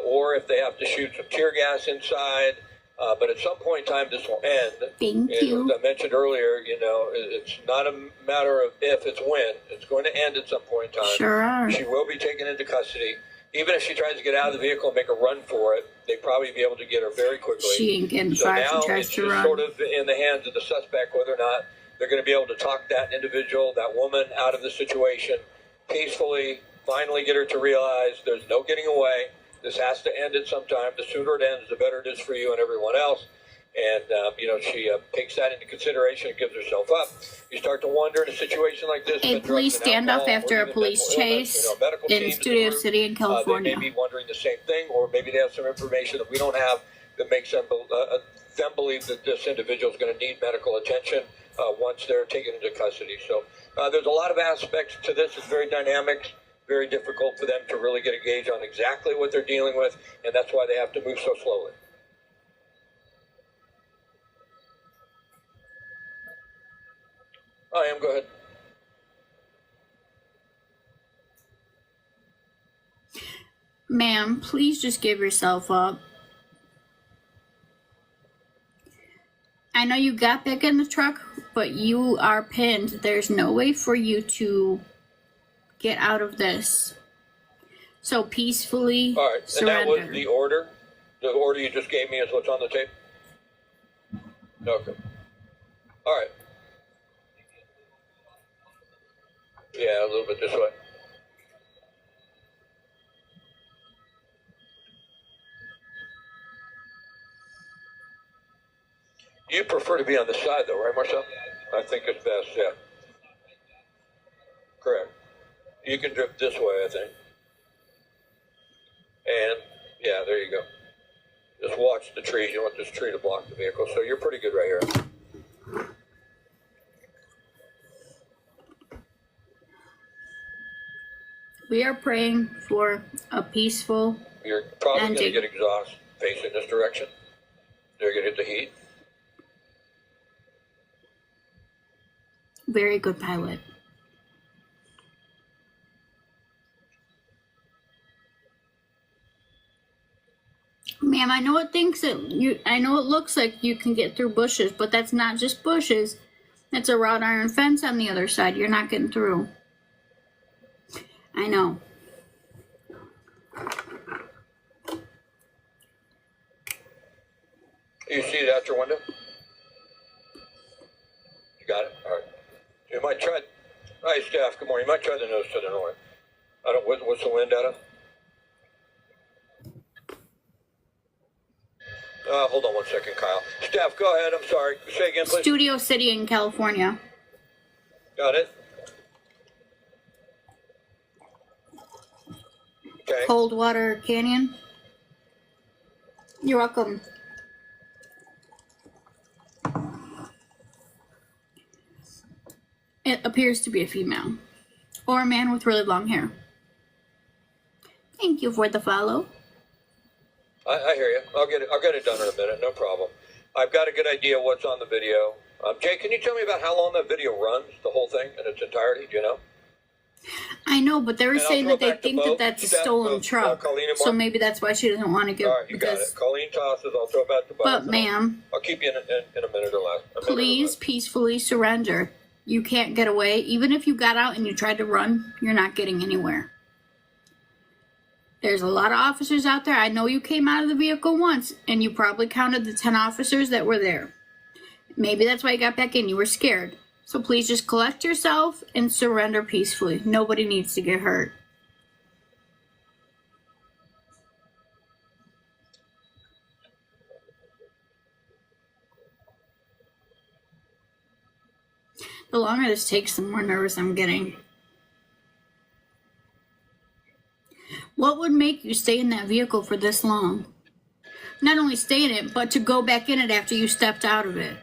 or if they have to shoot some tear gas inside. But at some point in time, this will end. Thank you. As I mentioned earlier, it's not a matter of if, it's when. It's going to end at some point in time. Sure are. She will be taken into custody. Even if she tries to get out of the vehicle and make a run for it, they'd probably be able to get her very quickly. She ain't getting So far if now she tries it's to just run. sort of in the hands of the suspect whether or not they're going to be able to talk that individual, that woman, out of the situation peacefully, finally get her to realize there's no getting away. This has to end at some time. The sooner it ends, the better it is for you and everyone else. And, she takes that into consideration and gives herself up. You start to wonder in a situation like this. A police standoff after a police chase in Studio City in California. They may be wondering the same thing, or maybe they have some information that we don't have that makes them believe that this individual is going to need medical attention once they're taken into custody. So there's a lot of aspects to this. It's very dynamic, very difficult for them to really get a gauge on exactly what they're dealing with, and that's why they have to move so slowly. I am. Go ahead. Ma'am, please just give yourself up. I know you got back in the truck, but you are pinned. There's no way for you to get out of this. So peacefully All right. surrender. And that was the order? The order you just gave me is what's on the tape? Okay. All right. Yeah, a little bit this way. You prefer to be on the side, though, right, Marcel? I think it's best, yeah. Correct. You can drift this way, I think. And, yeah, there you go. Just watch the trees. You don't want this tree to block the vehicle, so you're pretty good right here. We are praying for a peaceful You're probably going to ending. get exhaust facing this direction. They're going to hit the heat. Very good pilot. Ma'am, I know it thinks that I know it looks like you can get through bushes, but that's not just bushes. That's a wrought iron fence on the other side. You're not getting through. I know. You see it out your window? You got it? All right. You might try. Hi, staff. Good morning. You might try the nose to the north. I don't. What's the wind out of? Hold on one second, Kyle. Staff, go ahead. I'm sorry. Say again, please. Studio City in California. Got it. Okay. Coldwater Canyon. You're welcome. It appears to be a female or a man with really long hair. Thank you for the follow. I hear you. I'll get it done in a minute. No problem. I've got a good idea what's on the video. Jay, can you tell me about how long that video runs, the whole thing in its entirety? Do you know? I know, but they were saying that they think that that's a stolen truck. Colleen and So Mark? maybe that's why she doesn't want to give. All right, you got it. Colleen tosses. I'll throw it back to Bob. But ma'am, I'll keep you in a minute or less. please peacefully surrender. You can't get away. Even if you got out and you tried to run, you're not getting anywhere. There's a lot of officers out there. I know you came out of the vehicle once, and you probably counted the 10 officers that were there. Maybe that's why you got back in. You were scared. So please just collect yourself and surrender peacefully. Nobody needs to get hurt. The longer this takes, the more nervous I'm getting. What would make you stay in that vehicle for this long? Not only stay in it, but to go back in it after you stepped out of it.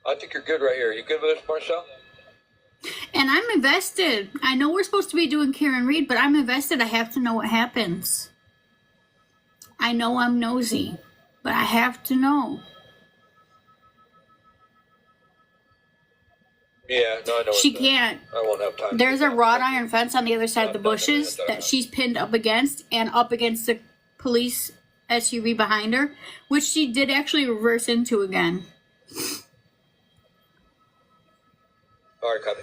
I think you're good right here. You good with this, Marcel? And I'm invested. I know we're supposed to be doing Karen Read, but I'm invested. I have to know what happens. I know I'm nosy, but I have to know. Yeah, no, I know. She can't. I won't have time. There's a wrought iron fence on the other side of the bushes that she's pinned up against and up against the police SUV behind her, which she did actually reverse into again. All right, copy.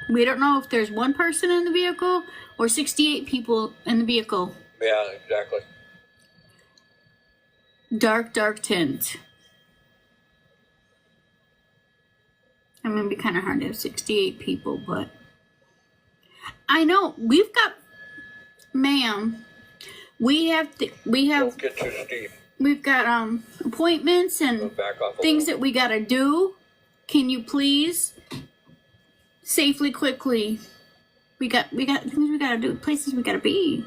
We don't know if there's one person in the vehicle or 68 people in the vehicle. Yeah, exactly. Dark tint. I mean, it'd be kind of hard to have 68 people, but I know we've got, ma'am, Don't get too steep. we've got appointments and Back off a things little. that we gotta do. Can you please safely, quickly? We got things we gotta do, places we gotta be.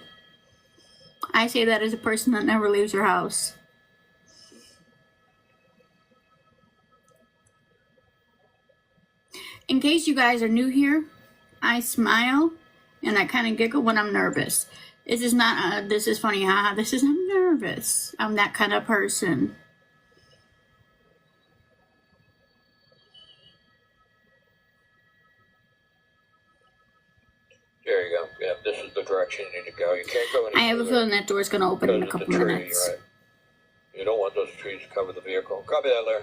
I say that as a person that never leaves her house. In case you guys are new here, I smile and I kind of giggle when I'm nervous. This is not, this is funny, haha. This is, I'm nervous. I'm that kind of person. There you go. Yeah, this is the direction you need to go. You can't go any I have a further feeling that door's going to open in a because of couple the tree, minutes. right? You don't want those trees to cover the vehicle. Copy that, Larry.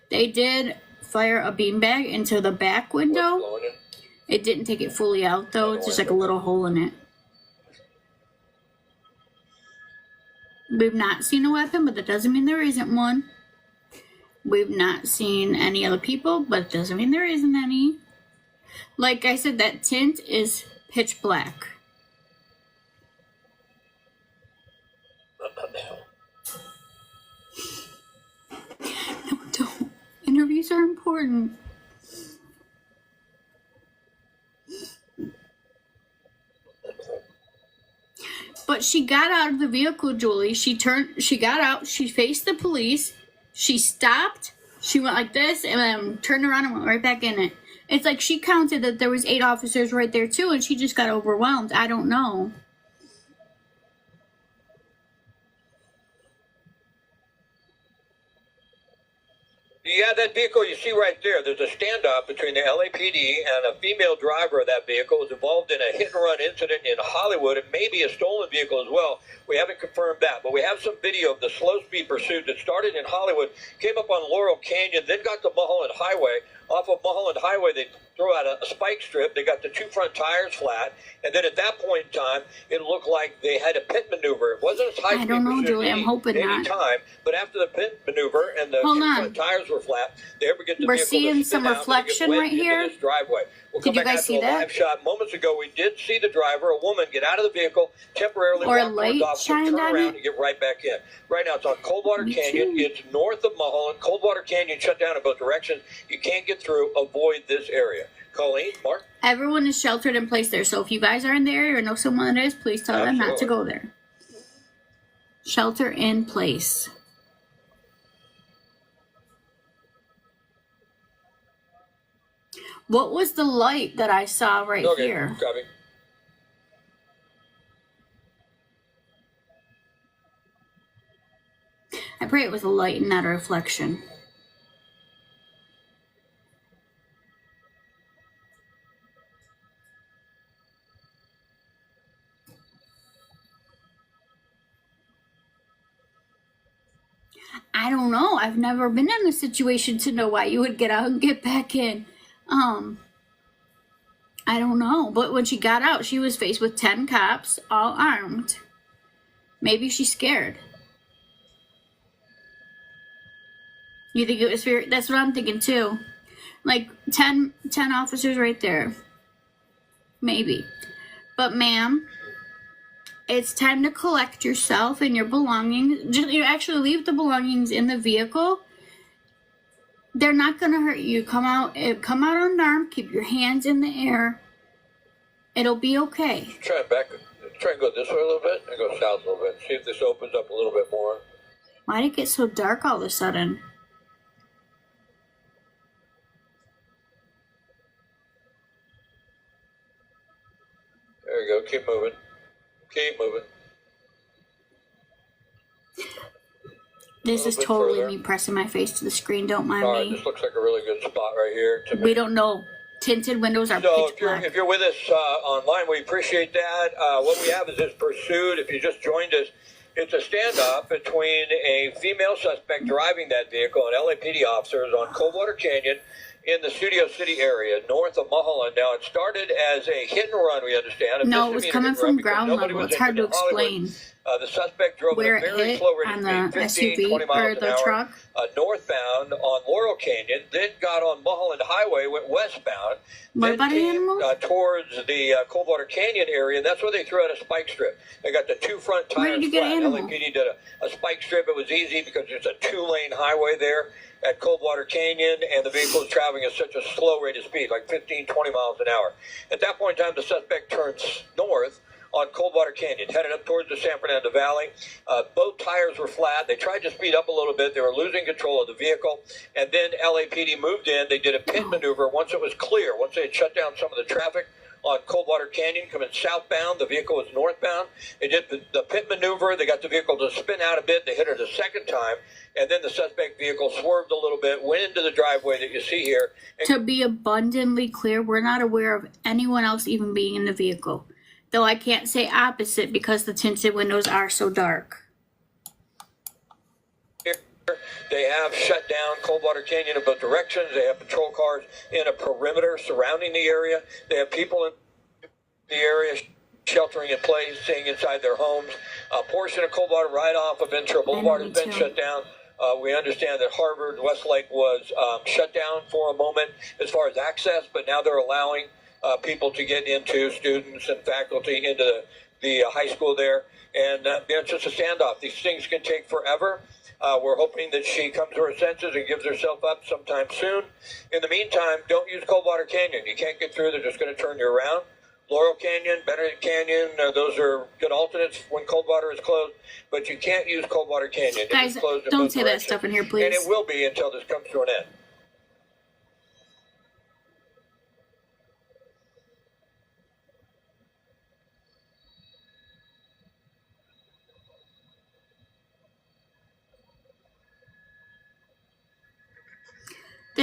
They did fire a beanbag into the back window. What's blowing in? It didn't take it fully out though. It's just like a little hole in it. We've not seen a weapon, but that doesn't mean there isn't one. We've not seen any other people, but it doesn't mean there isn't any. Like I said, that tint is pitch black. No, don't. Interviews are important. But she got out of the vehicle, Julie. She got out, she faced the police, she stopped, she went like this, and then turned around and went right back in it. It's like she counted that there was 8 officers right there too, and she just got overwhelmed. I don't know. Yeah, that vehicle you see right there, there's a standoff between the LAPD and a female driver of that vehicle was involved in a hit-and-run incident in Hollywood, and maybe a stolen vehicle as well. We haven't confirmed that, but we have some video of the slow-speed pursuit that started in Hollywood, came up on Laurel Canyon, then got to Mulholland Highway. Off of Mulholland Highway, they throw out a spike strip. They got the two front tires flat, and then at that point in time, it looked like they had a pit maneuver. It wasn't as high speed. I don't know, Julie. I'm hoping not. Time, but after the pit maneuver and the two front tires were flat, they ever get the We're vehicle seeing to some spin out reflection and right here. this driveway. We'll Did come you back guys see to a that? live shot. Moments ago, we did see the driver, a woman, get out of the vehicle, temporarily Or a walk towards light the officer, shined turn on around, it? and get right back in. Right now, it's on Coldwater Me Canyon. too. It's north of Mulholland. Coldwater Canyon shut down in both directions. You can't get through. Avoid this area. Colleen, Mark? Everyone is sheltered in place there. So if you guys are in the area or know someone that is, please tell them not to Absolutely. go there. Shelter in place. What was the light that I saw right Okay, here? copy. I pray it was a light and not a reflection. I don't know. I've never been in a situation to know why you would get out and get back in. I don't know. But when she got out, she was faced with 10 cops, all armed. Maybe she's scared. You think it was fear? That's what I'm thinking too. Like 10 officers right there. Maybe. But ma'am, it's time to collect yourself and your belongings. You actually leave the belongings in the vehicle. They're not gonna hurt you. Come out unarmed. Keep your hands in the air. It'll be okay. Try and go this way a little bit and go south a little bit. See if this opens up a little bit more. Why did it get so dark all of a sudden? There you go. Keep moving. Keep moving. This is bit totally further. me pressing my face to the screen. Don't mind All right, me. this looks like a really good spot right here. To We don't know. Tinted windows are So pitch black. if you're with us online, we appreciate that. What we have is this pursuit. If you just joined us, it's a standoff between a female suspect driving that vehicle and LAPD officers on Coldwater Canyon in the Studio City area, north of Mulholland. Now, it started as a hit and run, we understand. A No, it was misdemeanor coming hit and run from because ground nobody level. was It's hard to injured in Hollywood. explain. The suspect drove Where at a it very hit slow rate on of the speed, 15, SUV 20 miles or an the hour, truck. Northbound on Laurel Canyon, then got on Mulholland Highway, went westbound, What then about came animals? towards the Coldwater Canyon area, and that's where they threw out a spike strip. They got the two front Where tires did you get flat. animals? LAPD did a spike strip. It was easy because there's a two-lane highway there at Coldwater Canyon, and the vehicle is traveling at such a slow rate of speed, like 15, 20 miles an hour. At that point in time, the suspect turns north on Coldwater Canyon, headed up towards the San Fernando Valley. Both tires were flat. They tried to speed up a little bit. They were losing control of the vehicle. And then LAPD moved in. They did a pit maneuver once it was clear, once they had shut down some of the traffic on Coldwater Canyon coming southbound. The vehicle was northbound. They did the pit maneuver. They got the vehicle to spin out a bit. They hit it a second time. And then the suspect vehicle swerved a little bit, went into the driveway that you see here. To be abundantly clear, we're not aware of anyone else even being in the vehicle. Though I can't say opposite because the tinted windows are so dark. They have shut down Coldwater Canyon in both directions. They have patrol cars in a perimeter surrounding the area. They have people in the area sheltering in place, staying inside their homes. A portion of Coldwater right off of Ventura Boulevard has been shut down. We understand that Harvard Westlake was shut down for a moment as far as access, but now they're allowing people to get into, students and faculty, into the high school there. And it's just a standoff. These things can take forever. We're hoping that she comes to her senses and gives herself up sometime soon. In the meantime, don't use Coldwater Canyon. You can't get through. They're just going to turn you around. Laurel Canyon, Benedict Canyon, those are good alternates when Coldwater is closed, but you can't use Coldwater Canyon. It Guys, is closed in don't both say that directions. stuff in here, please. And it will be until this comes to an end.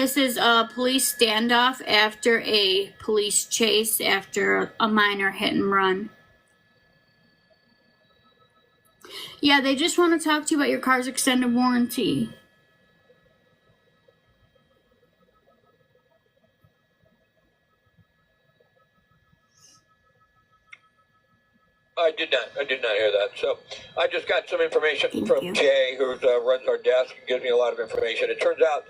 This is a police standoff after a police chase after a minor hit and run. Yeah, they just want to talk to you about your car's extended warranty. I did not hear that. So I just got some information Thank from you. Jay, who runs our desk and gives me a lot of information. It turns out,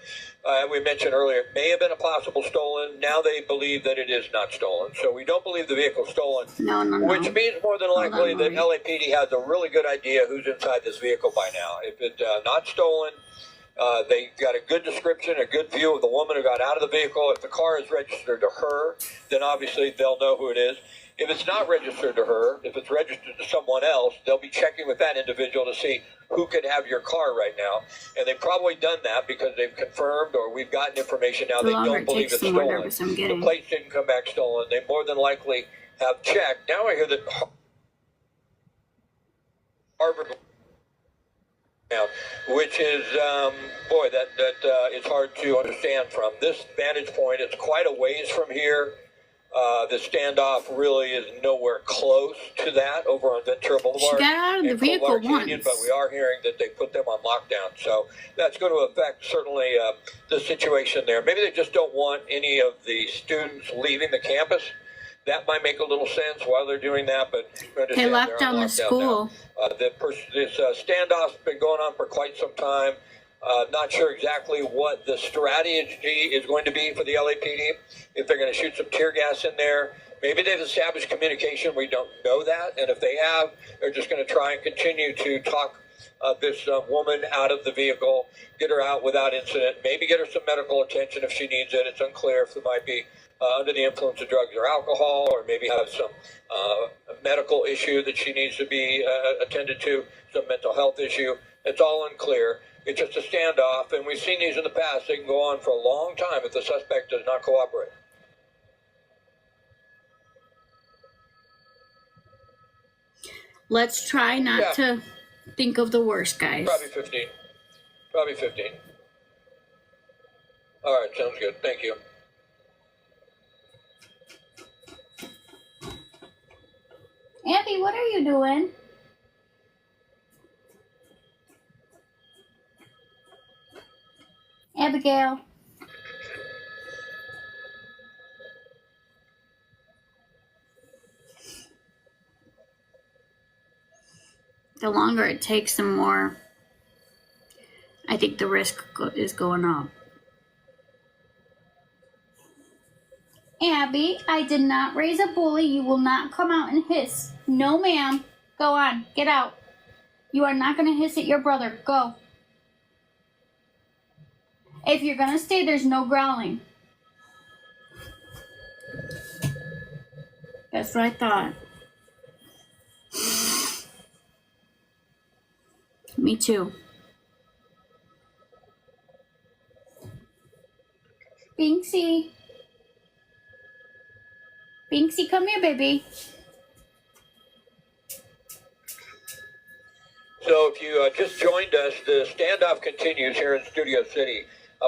we mentioned earlier, it may have been a possible stolen. Now they believe that it is not stolen. So we don't believe the vehicle's stolen. No. Which means more than Hold likely on, that Lori. LAPD has a really good idea who's inside this vehicle by now. If it's not stolen, they got a good description, a good view of the woman who got out of the vehicle. If the car is registered to her, then obviously they'll know who it is. If it's not registered to her, if it's registered to someone else, they'll be checking with that individual to see who could have your car right now. And they've probably done that because they've confirmed, or we've gotten information now The they longer don't it believe takes, it's the more stolen. nervous I'm The getting. plates didn't come back stolen. They more than likely have checked. Now I hear that Harvard, which is, boy, that is hard to understand from this vantage point. It's quite a ways from here. The standoff really is nowhere close to that over on Ventura Boulevard. She got out of the and vehicle Cold Water Canyon, once. but we are hearing that they put them on lockdown. So that's going to affect certainly the situation there. Maybe they just don't want any of the students leaving the campus. That might make a little sense while they're doing that, but They locked down the school. This standoff's been going on for quite some time. Not sure exactly what the strategy is going to be for the LAPD. If they're going to shoot some tear gas in there, maybe they've established communication. We don't know that, and if they have, they're just going to try and continue to talk this woman out of the vehicle, get her out without incident, maybe get her some medical attention if she needs it. It's unclear if it might be under the influence of drugs or alcohol, or maybe have some medical issue that she needs to be attended to, some mental health issue. It's all unclear. It's just a standoff, and we've seen these in the past. They can go on for a long time if the suspect does not cooperate. Let's try not to think of the worst, guys. Probably 15. Probably 15. All right, sounds good. Thank you. Abby, what are you doing? Abigail. The longer it takes, the more I think the risk is going up. Abby, I did not raise a bully. You will not come out and hiss. No, ma'am. Go on. Get out. You are not going to hiss at your brother. Go. If you're going to stay, there's no growling. That's what I thought. Me too. Binksy. Binksy, come here, baby. So if you just joined us, the standoff continues here in Studio City.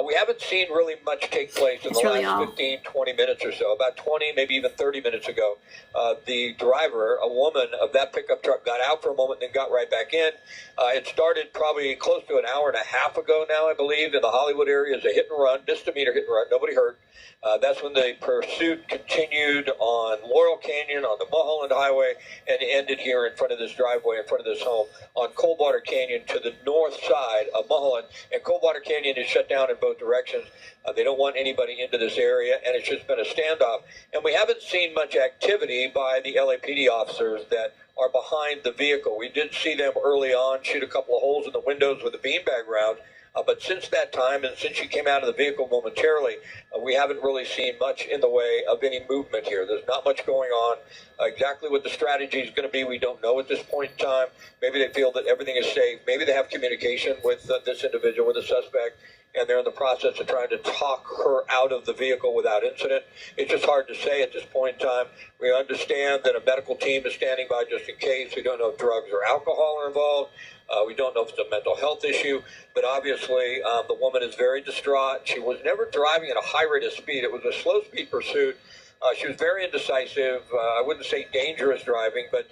We haven't seen really much take place in It's the really last all. 15, 20 minutes or so. About 20, maybe even 30 minutes ago, the driver, a woman of that pickup truck, got out for a moment and then got right back in. It started probably close to an hour and a half ago now, I believe, in the Hollywood area as a hit and run, misdemeanor hit and run, nobody hurt. That's when the pursuit continued on Laurel Canyon, on the Mulholland Highway, and ended here in front of this driveway, in front of this home, on Coldwater Canyon to the north side of Mulholland. And Coldwater Canyon is shut down in both directions. They don't want anybody into this area, and it's just been a standoff. And we haven't seen much activity by the LAPD officers that are behind the vehicle. We did see them early on shoot a couple of holes in the windows with a beanbag round. But since that time, and since she came out of the vehicle momentarily, we haven't really seen much in the way of any movement here. There's not much going on. Exactly what the strategy is going to be, we don't know at this point in time. Maybe they feel that everything is safe. Maybe they have communication with this individual, with the suspect, and they're in the process of trying to talk her out of the vehicle without incident. It's just hard to say at this point in time. We understand that a medical team is standing by just in case. We don't know if drugs or alcohol are involved. We don't know if it's a mental health issue, but obviously the woman is very distraught. She was never driving at a high rate of speed. It was a slow speed pursuit. She was very indecisive. I wouldn't say dangerous driving, but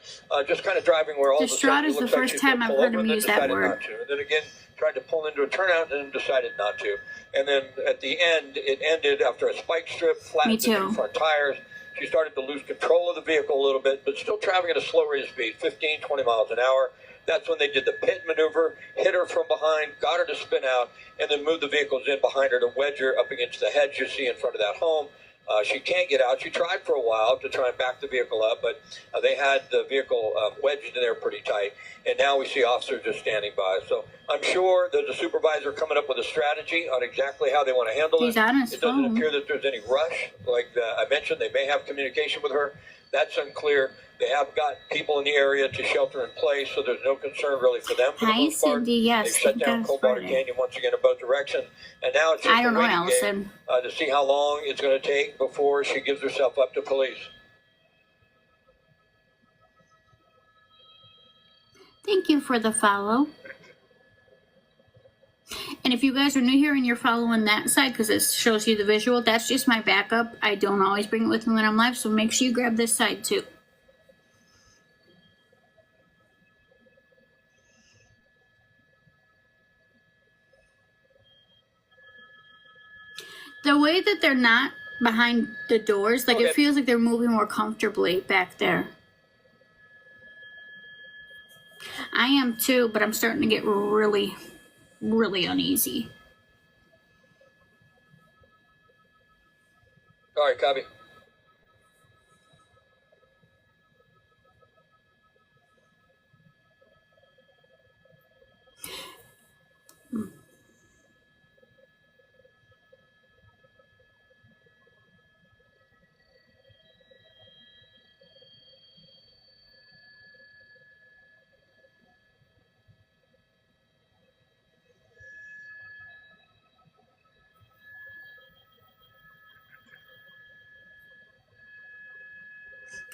just kind of driving where all distraught of a sudden is it looks the like first she's time going to I've pull heard over him and then use that decided word. not to. And then again, tried to pull into a turnout and then decided not to. And then at the end, it ended after a spike strip, flattened the two front tires. She started to lose control of the vehicle a little bit, but still traveling at a slow rate of speed, 15, 20 miles an hour. That's when they did the pit maneuver, hit her from behind, got her to spin out, and then moved the vehicles in behind her to wedge her up against the hedge you see in front of that home. She can't get out. She tried for a while to try and back the vehicle up, but they had the vehicle wedged in there pretty tight. And now we see officers just standing by. So I'm sure there's a supervisor coming up with a strategy on exactly how they want to handle He's it. on his It doesn't phone. appear that there's any rush. Like I mentioned, they may have communication with her. That's unclear. They have got people in the area to shelter in place, so there's no concern really for them. For the Hi, most part. Cindy. Yes, They've shut thank down God Coldwater Friday. Canyon once again in both directions, and now it's just I don't a know, waiting Allison. game to see how long it's going to take before she gives herself up to police. Thank you for the follow. And if you guys are new here and you're following that side because it shows you the visual, that's just my backup. I don't always bring it with me when I'm live, so make sure you grab this side too. The way that they're not behind the doors, like Okay. it feels like they're moving more comfortably back there. I am too, but I'm starting to get really, really uneasy. All right, copy.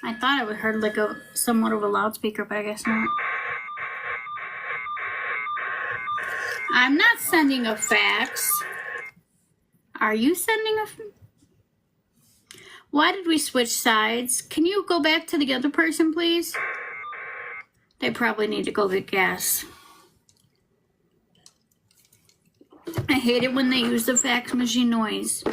I thought I would heard like a somewhat of a loudspeaker, but I guess not. I'm not sending a fax. Are you sending a? Why did we switch sides? Can you go back to the other person, please? They probably need to go get gas. I hate it when they use the fax machine noise.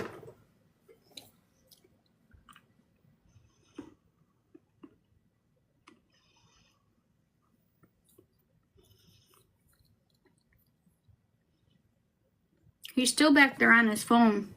He's still back there on his phone.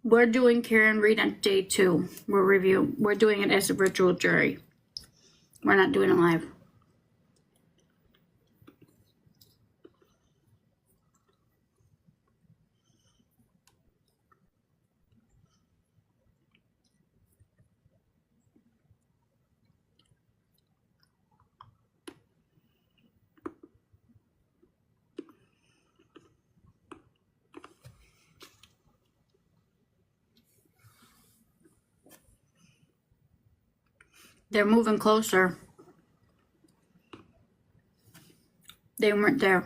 We're doing Karen Read on day 2. We're doing it as a virtual jury. We're not doing it live. They're moving closer. They weren't there.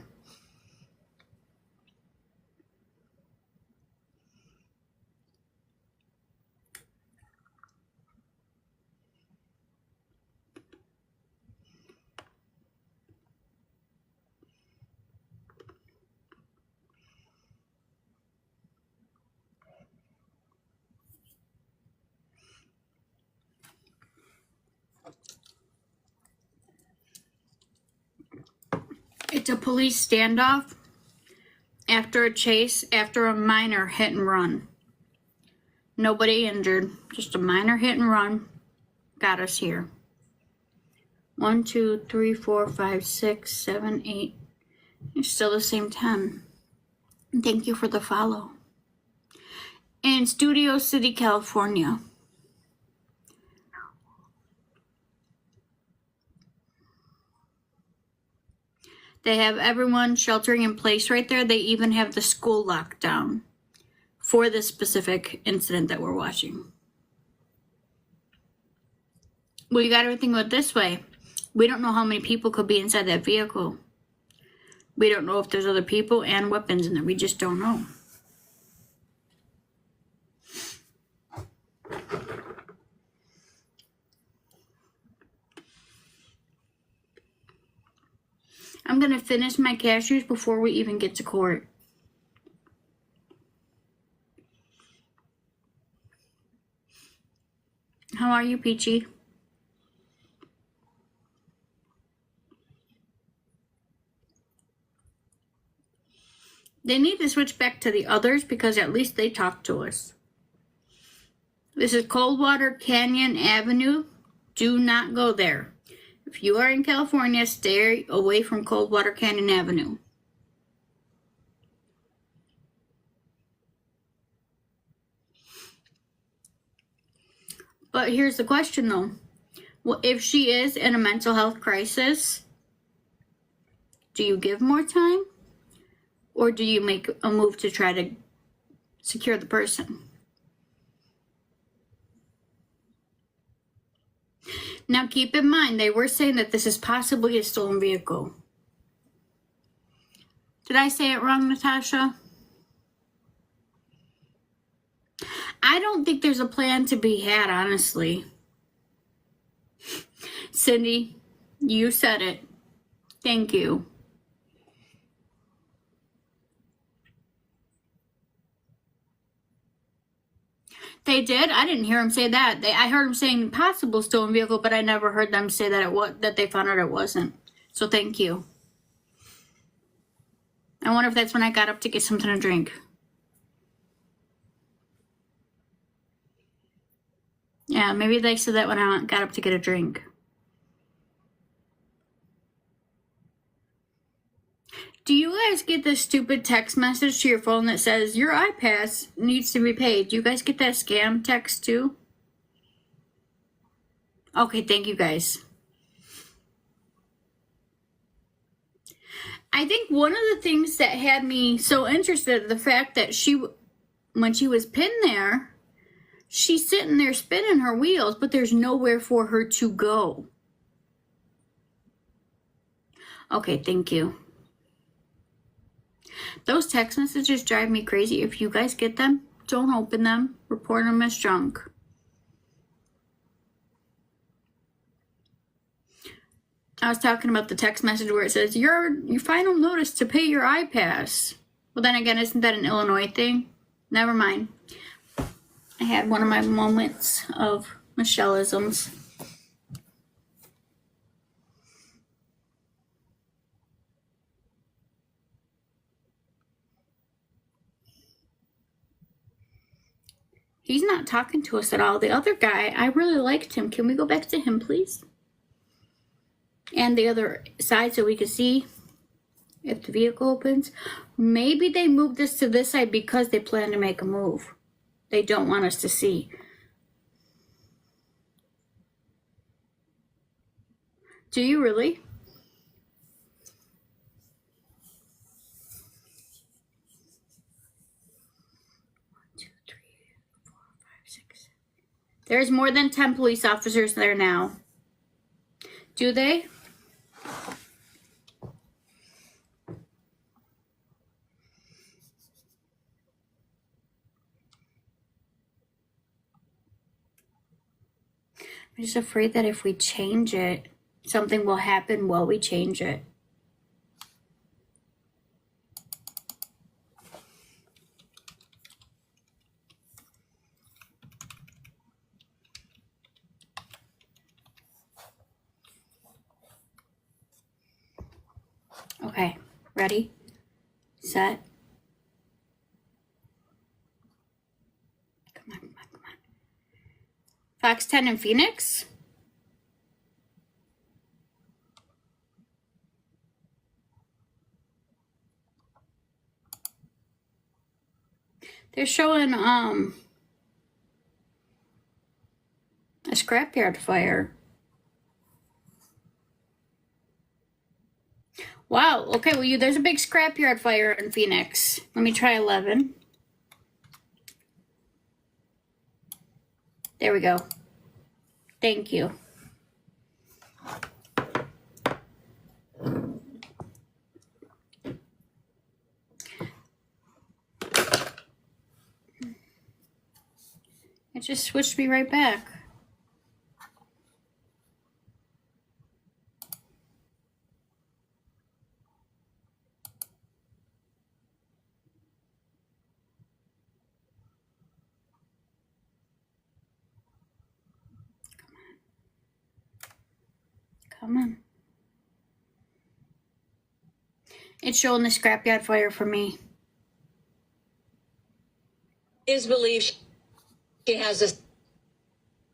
It's a police standoff after a chase after a minor hit and run. Nobody injured, just a minor hit and run got us here. 1, 2, 3, 4, 5, 6, 7, 8. It's still the same 10. Thank you for the follow. In Studio City, California. They have everyone sheltering in place right there. They even have the school locked down for this specific incident that we're watching. Well, you got to think about it this way. We don't know how many people could be inside that vehicle. We don't know if there's other people and weapons in there. We just don't know. I'm going to finish my cashews before we even get to court. How are you, Peachy? They need to switch back to the others because at least they talk to us. This is Coldwater Canyon Avenue. Do not go there. If you are in California, stay away from Coldwater Canyon Avenue. But here's the question though. Well, if she is in a mental health crisis, do you give more time? Or do you make a move to try to secure the person? Now keep in mind, they were saying that this is possibly a stolen vehicle. Did I say it wrong, Natasha? I don't think there's a plan to be had, honestly. Cindy, you said it. Thank you. They did? I didn't hear him say that. I heard him saying possible stolen vehicle, but I never heard them say that they found out it wasn't. So thank you. I wonder if that's when I got up to get something to drink. Yeah, maybe they said that when I got up to get a drink. Do you guys get this stupid text message to your phone that says your iPass needs to be paid? Do you guys get that scam text too? Okay, thank you guys. I think one of the things that had me so interested, the fact that when she was pinned there, she's sitting there spinning her wheels, but there's nowhere for her to go. Okay, thank you. Those text messages drive me crazy. If you guys get them, don't open them. Report them as junk. I was talking about the text message where it says, your final notice to pay your iPass. Well, then again, isn't that an Illinois thing? Never mind. I had one of my moments of Michelleisms. He's not talking to us at all. The other guy, I really liked him. Can we go back to him, please? And the other side so we can see if the vehicle opens. Maybe they moved this to this side because they plan to make a move. They don't want us to see. Do you really? There's more than 10 police officers there now. Do they? I'm just afraid that if we change it, something will happen while we change it. Okay, ready, set. Come on, come on, come on. Fox 10 in Phoenix? They're showing a scrapyard fire. Wow, okay, well, there's a big scrapyard fire in Phoenix. Let me try 11. There we go. Thank you. It just switched me right back. Come on. It's showing the scrapyard fire for me. Is believed she has a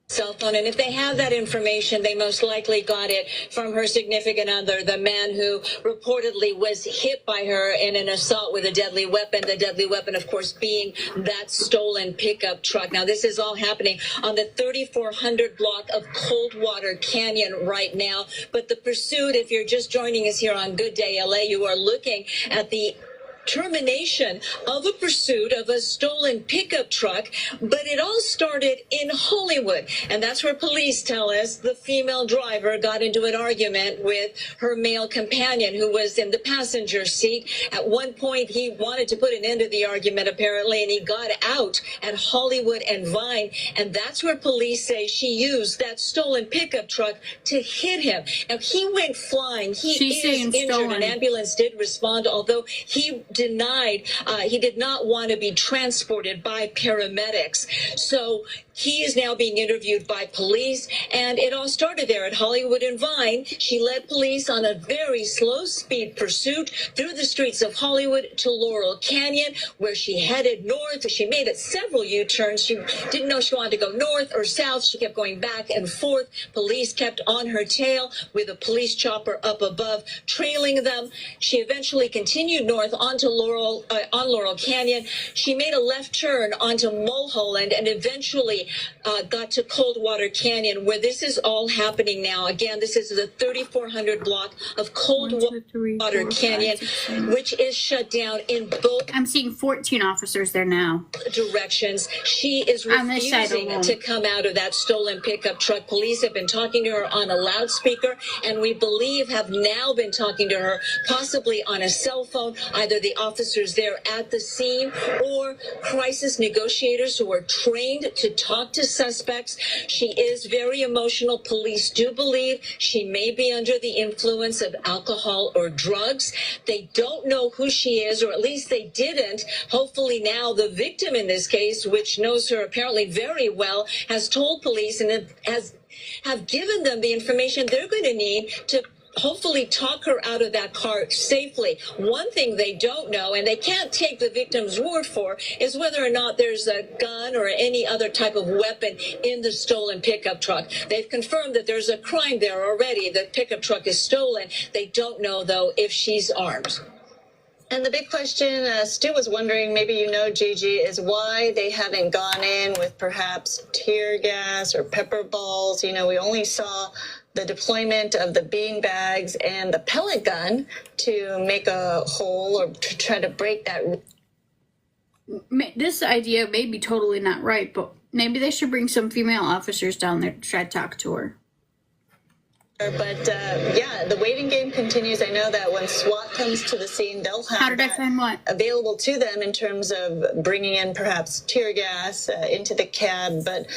cell phone, and if they have that information, they most likely got it from her significant other, the man who reportedly was hit by her in an assault with a deadly weapon. The deadly weapon, of course, being that stolen pickup truck. Now, this is all happening on the 3400 block of Coldwater Canyon right now. But the pursuit, if you're just joining us here on Good Day LA, you are looking at the termination of a pursuit of a stolen pickup truck, but it all started in Hollywood, and that's where police tell us the female driver got into an argument with her male companion who was in the passenger seat. At one point, he wanted to put an end to the argument, apparently, and he got out at Hollywood and Vine, and that's where police say she used that stolen pickup truck to hit him. Now, he went flying. He is injured. Stolen. An ambulance did respond, although he denied he did not want to be transported by paramedics. So he is now being interviewed by police, and it all started there at Hollywood and Vine. She led police on a very slow speed pursuit through the streets of Hollywood to Laurel Canyon, where she headed north. She made it several U-turns. She didn't know she wanted to go north or south. She kept going back and forth. Police kept on her tail with a police chopper up above, trailing them. She eventually continued north onto Laurel Canyon. She made a left turn onto Mulholland and eventually got to Coldwater Canyon, where this is all happening now. Again, this is the 3400 block of Coldwater Canyon, which is shut down in both. I'm seeing 14 officers there now. Directions. She is refusing to come out of that stolen pickup truck. Police have been talking to her on a loudspeaker, and we believe have now been talking to her possibly on a cell phone, either the officers there at the scene or crisis negotiators who are trained to talk to suspects. She is very emotional. Police do believe she may be under the influence of alcohol or drugs. They don't know who she is, or at least they didn't. Hopefully now the victim in this case, which knows her apparently very well, has told police and have given them the information they're going to need to hopefully talk her out of that car safely. One thing they don't know, and they can't take the victim's word for, is whether or not there's a gun or any other type of weapon in the stolen pickup truck. They've confirmed that there's a crime there already. The pickup truck is stolen. They don't know, though, if she's armed. And the big question, Stu was wondering, maybe you know, Gigi, is why they haven't gone in with perhaps tear gas or pepper balls. You know, we only saw the deployment of the bean bags and the pellet gun to make a hole or to try to break that. This idea may be totally not right, but maybe they should bring some female officers down there to try to talk to her. But yeah, the waiting game continues. I know that when SWAT comes to the scene, they'll have that available to them in terms of bringing in perhaps tear gas into the cab. But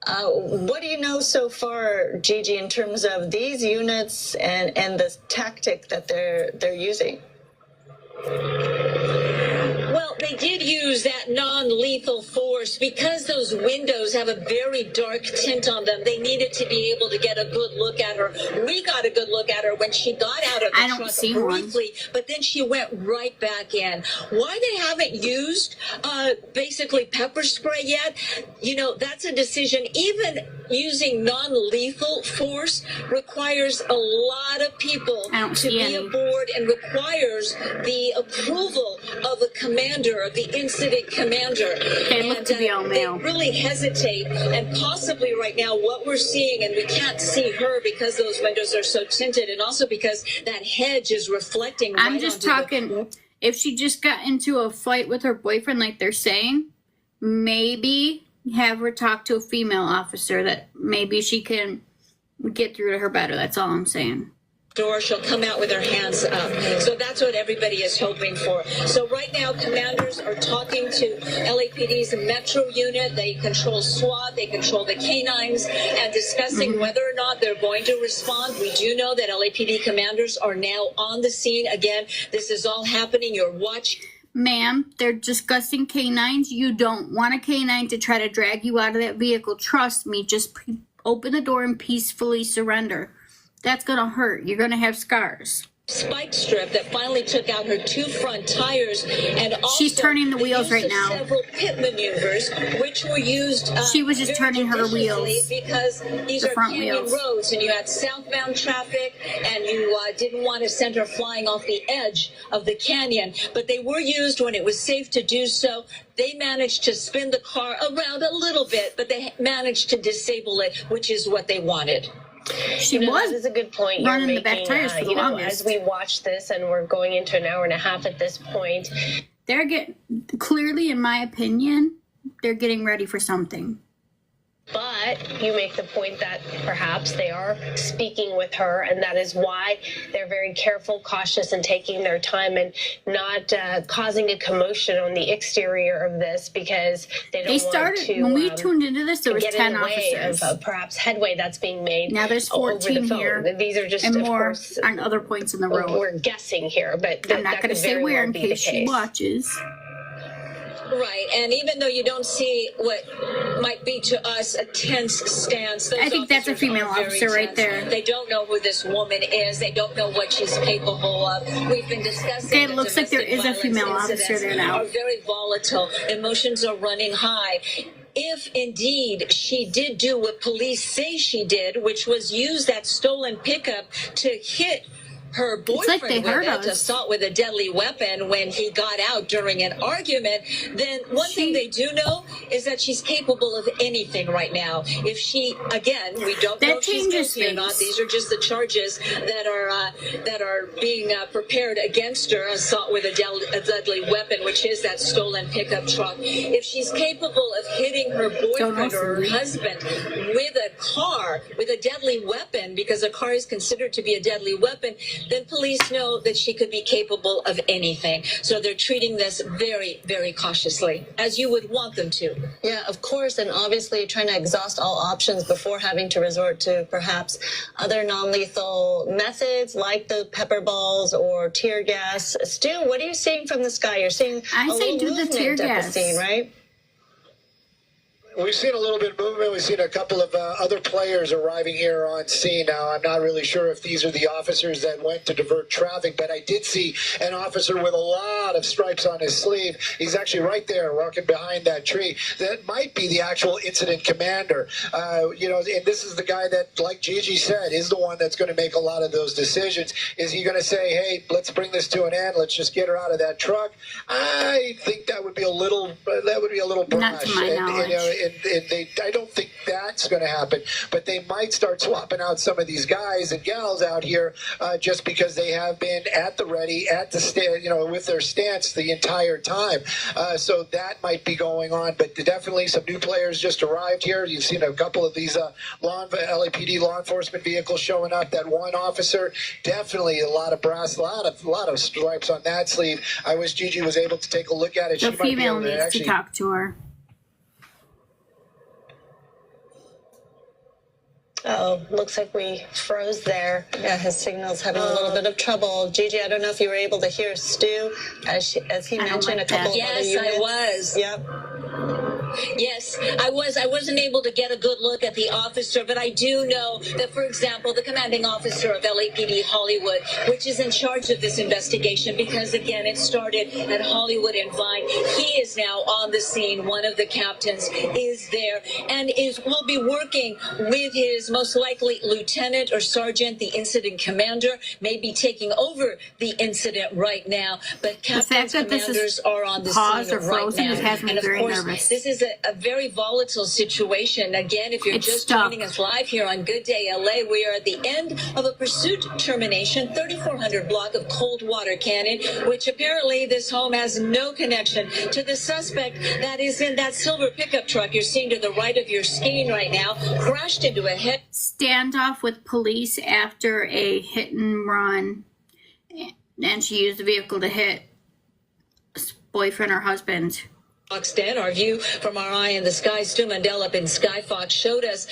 what do you know so far, Gigi, in terms of these units and the tactic that they're using? Well, they did use that non-lethal force because those windows have a very dark tint on them. They needed to be able to get a good look at her. We got a good look at her when she got out of the truck briefly, but then she went right back in. Why they haven't used basically pepper spray yet, you know, that's a decision. Even using non-lethal force requires a lot of people to be aboard and requires the approval of a commander her, the incident commander. They look to be all male. They really hesitate, and possibly right now what we're seeing, and we can't see her because those windows are so tinted, and also because that hedge is reflecting right I'm just onto talking, if she just got into a fight with her boyfriend like they're saying, maybe have her talk to a female officer that maybe she can get through to her better. That's all I'm saying. door, she'll come out with her hands up. So that's what everybody is hoping for. So right now, commanders are talking to LAPD's Metro unit. They control SWAT, they control the canines, and discussing whether or not they're going to respond. We do know that LAPD commanders are now on the scene. Again, this is all happening. You're watching. Ma'am, they're discussing canines. You don't want a canine to try to drag you out of that vehicle. Trust me, just open the door and peacefully surrender. That's going to hurt. You're going to have scars. Spike strip that finally took out her two front tires, and also she's turning the wheels right now. Several pit maneuvers, which were used. She was just turning her wheels because these are canyon roads, and you had southbound traffic, and you didn't want to send her flying off the edge of the canyon. But they were used when it was safe to do so. They managed to spin the car around a little bit, but they managed to disable it, which is what they wanted. She was that is a good point running you're the back making, tires for the longest. as we watch this, and we're going into an hour and a half at this point. They're clearly, in my opinion, they're getting ready for something. But you make the point that perhaps they are speaking with her, and that is why they're very careful, cautious, and taking their time and not causing a commotion on the exterior of this, because they don't want to. When we tuned into this, there was 10 officers. Of perhaps headway that's being made. Now there's 14 here. These are just, and of more course, on other points in the road. We're guessing here, but I'm not going to say where in case she watches. Right, and even though you don't see what might be to us a tense stance, I think that's a female officer right there. They don't know who this woman is. They don't know what she's capable of. We've been discussing. Okay, it looks like there is a female officer there now. Are very volatile. Emotions are running high. If indeed she did do what police say she did, which was use that stolen pickup to hit her boyfriend with it, assault with a deadly weapon when he got out during an argument, then one thing they do know is that she's capable of anything right now. If she, again, we don't know if she's guilty or not. These are just the charges that are being prepared against her: assault with a deadly weapon, which is that stolen pickup truck. If she's capable of hitting her boyfriend or her husband with a car, with a deadly weapon, because a car is considered to be a deadly weapon, then police know that she could be capable of anything. So they're treating this very, very cautiously, as you would want them to. Yeah, of course, and obviously trying to exhaust all options before having to resort to perhaps other non-lethal methods like the pepper balls or tear gas. Stu, what are you seeing from the sky? You're seeing a little movement at the scene, right? We've seen a little bit of movement. We've seen a couple of other players arriving here on scene. Now, I'm not really sure if these are the officers that went to divert traffic, but I did see an officer with a lot of stripes on his sleeve. He's actually right there, walking behind that tree. That might be the actual incident commander. And this is the guy that, like Gigi said, is the one that's going to make a lot of those decisions. Is he going to say, hey, let's bring this to an end. Let's just get her out of that truck? I think that would be a little brash. Not to my knowledge. I don't think that's going to happen, but they might start swapping out some of these guys and gals out here just because they have been at the ready, at the stand, with their stance the entire time. So that might be going on, but definitely some new players just arrived here. You've seen a couple of these LAPD law enforcement vehicles showing up. That one officer, definitely a lot of brass, a lot of stripes on that sleeve. I wish Gigi was able to take a look at it. The female needs to talk to her. Looks like we froze there. Yeah, his signal's having a little bit of trouble. Gigi, I don't know if you were able to hear Stu as he mentioned a couple of other units. Yes, I was. Yep. Yes, I was. I wasn't able to get a good look at the officer, but I do know that, for example, the commanding officer of LAPD Hollywood, which is in charge of this investigation, because again, it started at Hollywood and Vine. He is now on the scene. One of the captains is there and will be working with his most likely lieutenant or sergeant, the incident commander, may be taking over the incident right now. But captains, commanders are on the scene right now. And of course, this is a very volatile situation. Again, if you're just joining us live here on Good Day LA, we are at the end of a pursuit termination, 3400 block of Coldwater Canyon, which apparently this home has no connection to the suspect that is in that silver pickup truck you're seeing to the right of your screen right now, crashed into a head standoff with police after a hit and run, and she used the vehicle to hit boyfriend or husband. Fox 10, our view from our eye in the sky, Stu Mandel up in Sky Fox showed us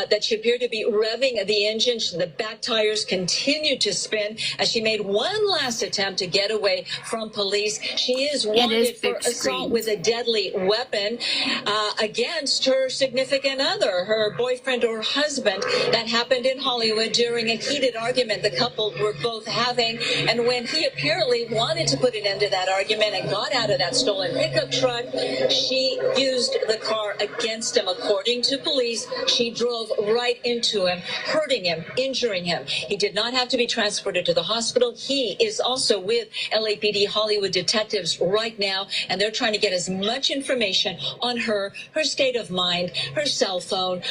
that she appeared to be revving the engine. The back tires continued to spin as she made one last attempt to get away from police. She is wanted for assault with a deadly weapon against her significant other, her boyfriend or husband. That happened in Hollywood during a heated argument the couple were both having. And when he apparently wanted to put an end to that argument and got out of that stolen pickup truck, she used the car against him. According to police, she drove right into him, hurting him, injuring him. He did not have to be transported to the hospital. He is also with LAPD Hollywood detectives right now, and they're trying to get as much information on her state of mind, her cell phone,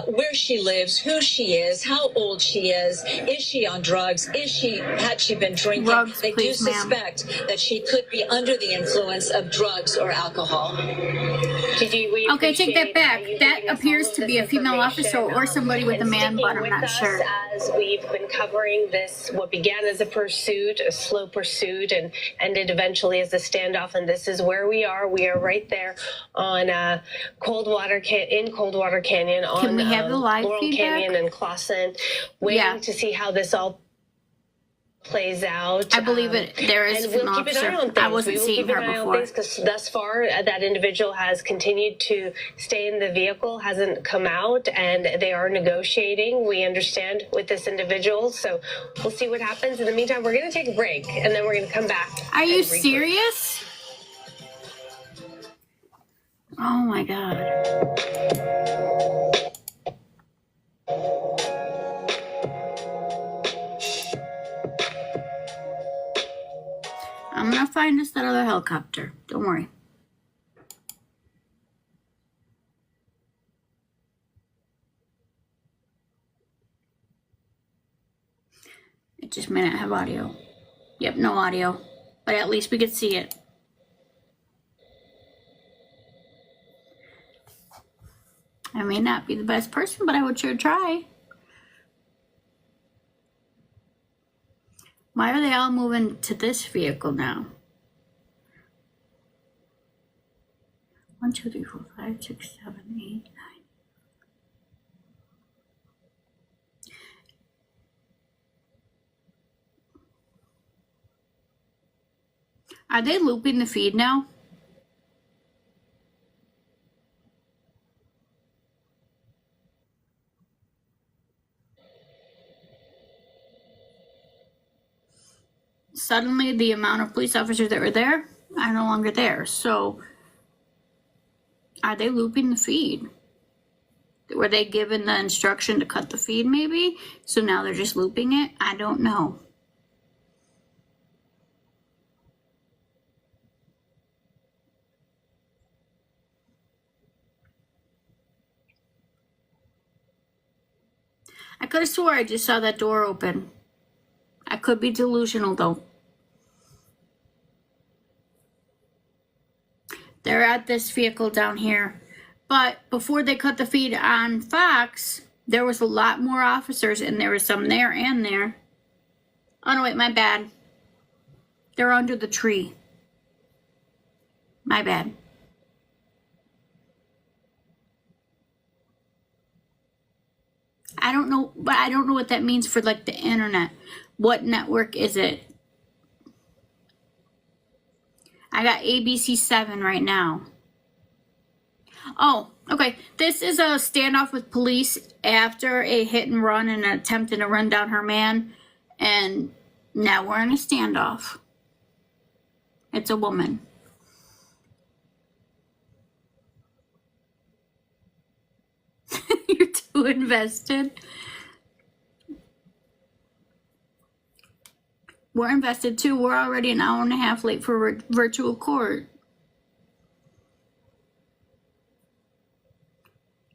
where she lives, who she is, how old she is she on drugs, had she been drinking? Drugs, they please, do suspect that she could be under the influence of drugs or alcohol. Okay, take that back. That appears to be a female officer or somebody with a man bun. I'm not sure. As we've been covering this, what began as a pursuit, a slow pursuit, and ended eventually as a standoff, and this is where we are. We are right there on Coldwater Canyon on Can we have the live Laurel feedback? Canyon and Clawson, waiting to see how this all plays out. I believe it. There is and an we'll keep officer. an eye on things. I wasn't seeing her before. Because thus far, that individual has continued to stay in the vehicle, hasn't come out, and they are negotiating. We understand with this individual, so we'll see what happens. In the meantime, we're going to take a break, and then we're going to come back. Are you serious? Oh my God. I'm gonna find us that other helicopter. Don't worry. It just may not have audio. Yep, no audio. But at least we could see it. I may not be the best person, but I would sure try. Why are they all moving to this vehicle now? 1, 2, 3, 4, 5, 6, 7, 8, 9. Are they looping the feed now? Suddenly, the amount of police officers that were there are no longer there. So, are they looping the feed? Were they given the instruction to cut the feed, maybe? So now they're just looping it? I don't know. I could have swore I just saw that door open. I could be delusional, though. They're at this vehicle down here. But before they cut the feed on Fox, there was a lot more officers, and there was some there and there. Oh, no, wait, my bad. They're under the tree. My bad. I don't know, but I don't know what that means for, like, the internet. What network is it? I got ABC 7 right now. Oh, okay. This is a standoff with police after a hit and run and attempting to run down her man. And now we're in a standoff. It's a woman. You're too invested. We're invested too. We're already an hour and a half late for virtual court.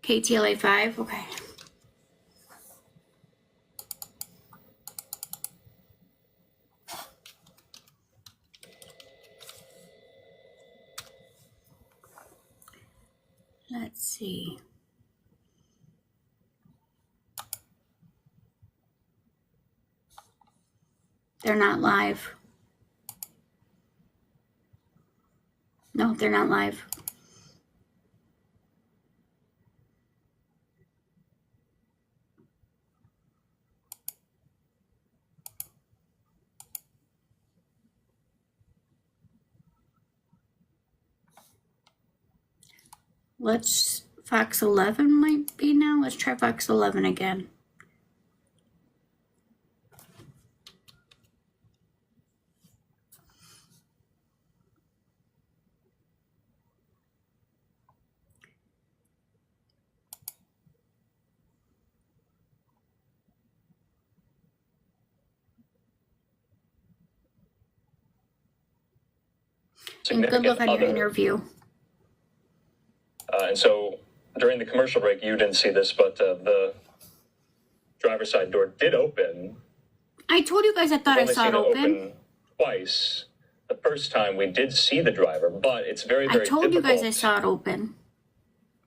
KTLA 5, okay. Let's see. They're not live. No, they're not live. Let's, Fox 11 might be now. Let's try Fox 11 again. And good luck on your interview. And so during the commercial break, you didn't see this, but the driver's side door did open. I told you guys I thought I saw it open twice. The first time we did see the driver, but it's very, very difficult. I told you guys I saw it open.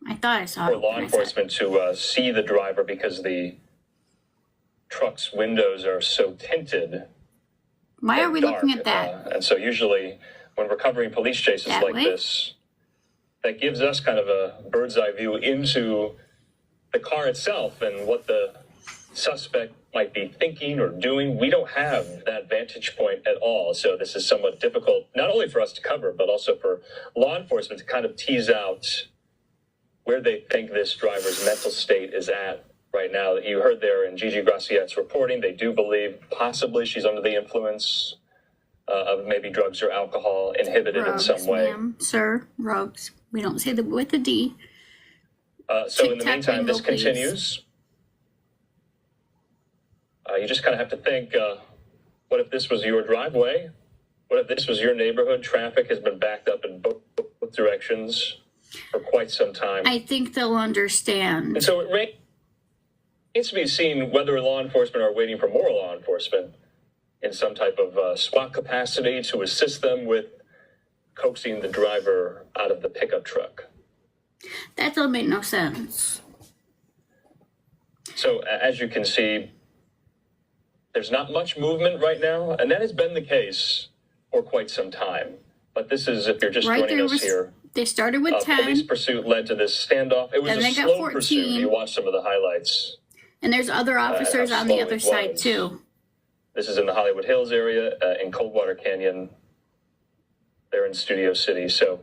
I thought I saw it open. For law enforcement to see the driver because the truck's windows are so tinted. Why are we dark. looking at that? And so usually when we're covering police chases that like way? this, that gives us kind of a bird's eye view into the car itself and what the suspect might be thinking or doing. We don't have that vantage point at all. So this is somewhat difficult, not only for us to cover, but also for law enforcement to kind of tease out where they think this driver's mental state is at right now. You heard there in Gigi Graciette's reporting, they do believe possibly she's under the influence of maybe drugs or alcohol, inhibited Rugs, in some way. Ma'am, sir, rugs. We don't say the with a D. So in the Tic-tac meantime, this bingo, please. continues. You just kind of have to think, what if this was your driveway? What if this was your neighborhood? Traffic has been backed up in both directions for quite some time. I think they'll understand. And so it remains to be seen whether law enforcement are waiting for more law enforcement in some type of SWAT capacity to assist them with coaxing the driver out of the pickup truck. That don't make no sense. So as you can see, there's not much movement right now, and that has been the case for quite some time. But this is, if you're just joining us here, they started with 10. Police pursuit led to this standoff. It was Then a they got slow 14. pursuit. You watch some of the highlights. And there's other officers how on the slow other it side was. too. This is in the Hollywood Hills area, in Coldwater Canyon. They're in Studio City, so.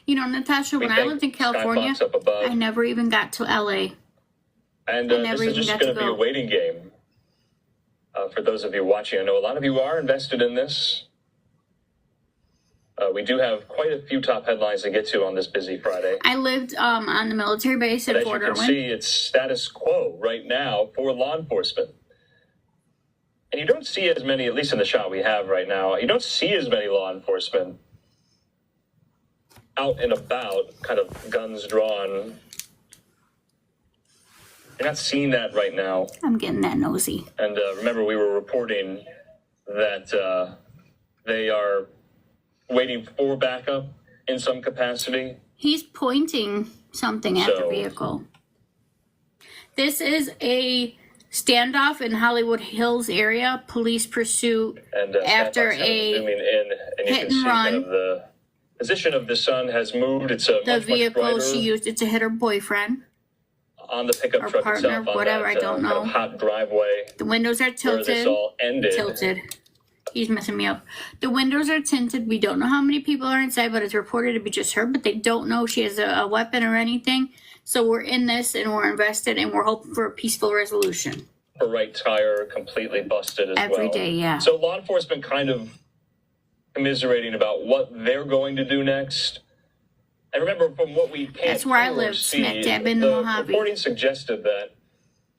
You know, Natasha, when I lived in California, Skyfox up above. I never even got to LA. And I this never is even just got going to to be a go. waiting game for those of you watching. I know a lot of you are invested in this. We do have quite a few top headlines to get to on this busy Friday. I lived on the military base in But as Fort you can Irwin. see, it's status quo right now for law enforcement. And you don't see as many, at least in the shot we have right now, you don't see as many law enforcement out and about, kind of guns drawn. You're not seeing that right now. I'm getting that nosy. And remember, we were reporting that they are waiting for backup in some capacity. He's pointing something at the vehicle. This is a standoff in Hollywood Hills area. Police pursuit And after Skyfox kind of a zooming in, and you hit can and see run. kind of the position of the sun has moved. It's a the much vehicle brighter she used it to hit her boyfriend. on the pickup or truck partner, itself, on whatever, that I don't kind of know. hot driveway The windows are where this tilted. all ended. Tilted. He's messing me up. The windows are tinted. We don't know how many people are inside, but it's reported to be just her. But they don't know she has a weapon or anything. So we're in this and we're invested and we're hoping for a peaceful resolution. Her right tire completely busted as well. Every day, yeah. So law enforcement kind of commiserating about what they're going to do next. And remember, from what we can't That's where I hear or live, see, smack dab in the Mojave. reporting suggested that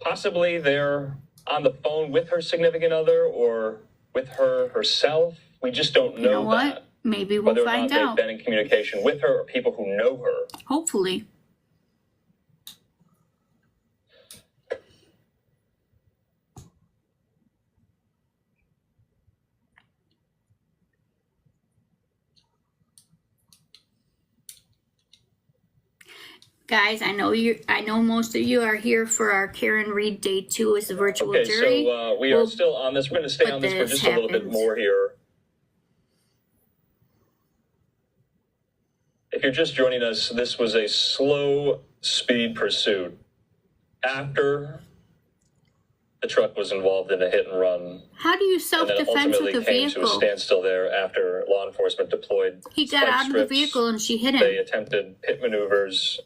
possibly they're on the phone with her significant other or with her herself. We just don't know, You know what? that. Maybe we'll Whether or find not out. they've been in communication with her or people who know her. Hopefully. Guys, I know most of you are here for our Karen Reed Day 2 as a virtual Okay, jury. so we are still on this. We're going to stay on this for just a little bit more here. If you're just joining us, this was a slow speed pursuit after the truck was involved in a hit and run. How do you And then self-defense with ultimately a came to a vehicle? standstill there after law enforcement deployed He got spike out of the strips. vehicle and she hit They him. attempted pit maneuvers.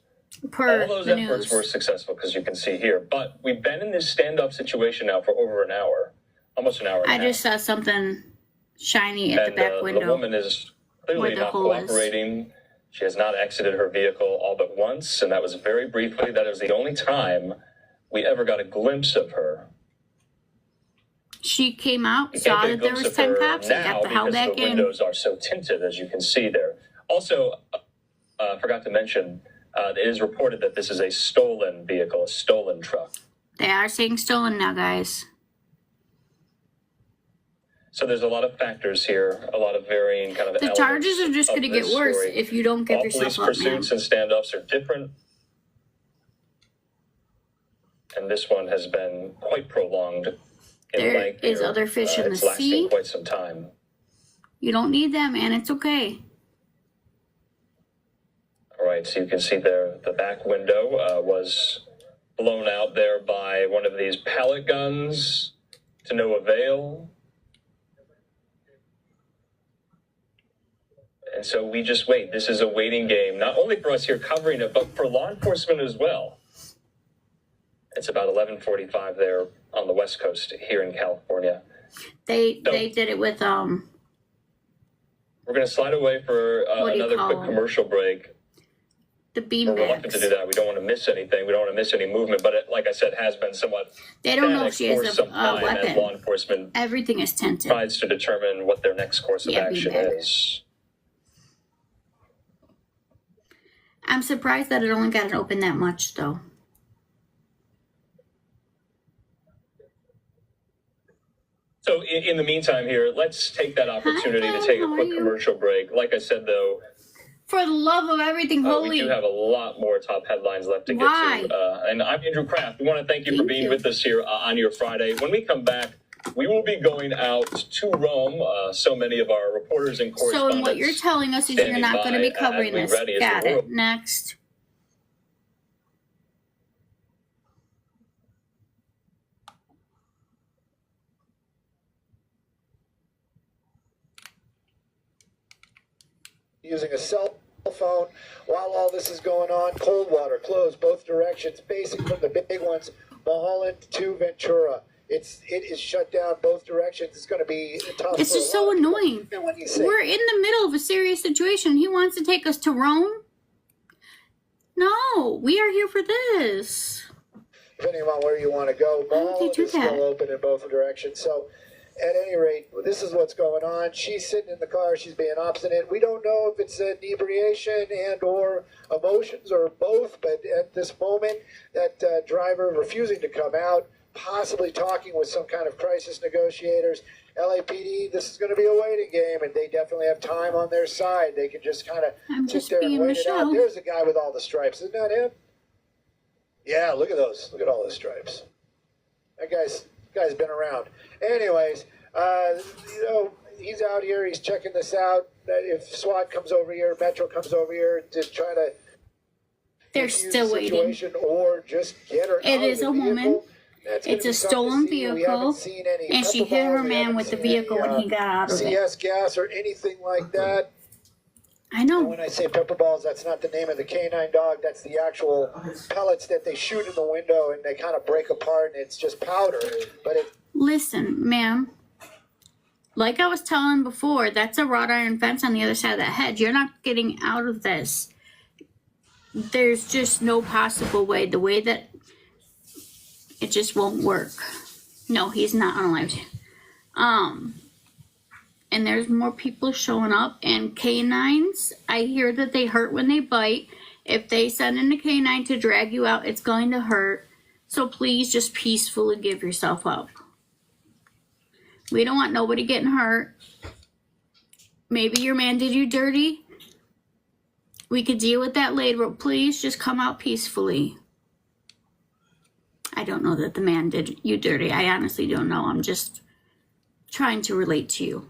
Per All those the efforts news. were successful, because you can see here. But we've been in this standoff situation now for over an hour, almost an hour and a I half. just saw something shiny at the back The window. woman is clearly Where the not hole is. cooperating. She has not exited her vehicle all but once, and that was very briefly. That is the only time we ever got a glimpse of her. She came out, You saw can't get a that there glimpse was of 10 her cops, and now got the hell because back the in. windows are so tinted, as you can see there. Also, forgot to mention, it is reported that this is a stolen vehicle, a stolen truck. They are saying stolen now, guys. So there's a lot of factors here, a lot of varying kind of The elements charges are just of going to get this worse story. if you don't give All yourself police up, man. pursuits and standoffs are different. And this one has been quite prolonged in There length is here. other fish in the It's lasting sea. quite some time. You don't need that, man. It's okay. All right, so you can see there the back window was blown out there by one of these pellet guns to no avail. And so we just wait. This is a waiting game, not only for us here covering it, but for law enforcement as well. It's about 11:45 there on the West Coast here in California. They did it with We're going to slide away for What do you another call quick them? commercial break. the We're reluctant to do beanbags. that. We don't want to miss anything. We don't want to miss any movement. But it, like I said, has been somewhat They don't know if static she has for some a time as law weapon. enforcement Everything is tinted. tries to determine what their next course of Yeah, action beanbag. is. I'm surprised that it only got open that much, though. So in the meantime here, let's take that opportunity to Bob. take a How are quick you? commercial break. Like I said, though, For the love of everything we holy. do have a lot more top headlines left to Why? get to. And I'm Andrew Kraft. We want to thank you for Thank being you. with us here on your Friday. When we come back, we will be going out to Rome. So many of our reporters and So correspondents. what you're telling us is you're standing not going to by be covering as we this. ready as Got the it. world. Next. Using a cell phone while all this is going on. Coldwater closed both directions, facing from the big ones, Mulholland to Ventura. It is shut down both directions. It's going to be tough. This for is a so lot of people. annoying. And when you say, We're in the middle of a serious situation. He wants to take us to Rome? No, we are here for this. depending on where you want to go, Why would they Mulholland do is that? still open in both directions. So, at any rate, this is what's going on. She's sitting in the car. She's being obstinate. We don't know if it's inebriation and or emotions or both. But at this moment, that driver refusing to come out, possibly talking with some kind of crisis negotiators. LAPD, this is going to be a waiting game, and they definitely have time on their side. They can just kind of I'm sit just there and being wait it out. Michelle. There's a guy with all the stripes. Isn't that him? Yeah, look at those. Look at all those stripes. That guy's been around. Anyways, he's out here. He's checking this out. If SWAT comes over here, Metro comes over here to try to They're defuse still the waiting. situation or just get her It out is of a the woman. vehicle. That's gonna It's be a tough to stolen see. We haven't vehicle, seen any and she pepper hit her balls. We man haven't with the seen vehicle any, when he got out of it. CS gas or anything like that. I And know. when I say pepper balls, that's not the name of the canine dog. That's the actual pellets that they shoot in the window and they kind of break apart, and it's just powder. But it, Listen, ma'am. Like I was telling before, that's a wrought iron fence on the other side of that hedge. You're not getting out of this. There's just no possible way. The way that it just won't work. No, he's not unalived. And there's more people showing up, and canines, I hear that they hurt when they bite. If they send in a canine to drag you out, it's going to hurt. So please just peacefully give yourself up. We don't want nobody getting hurt. Maybe your man did you dirty. We could deal with that later, but please just come out peacefully. I don't know that the man did you dirty. I honestly don't know. I'm just trying to relate to you.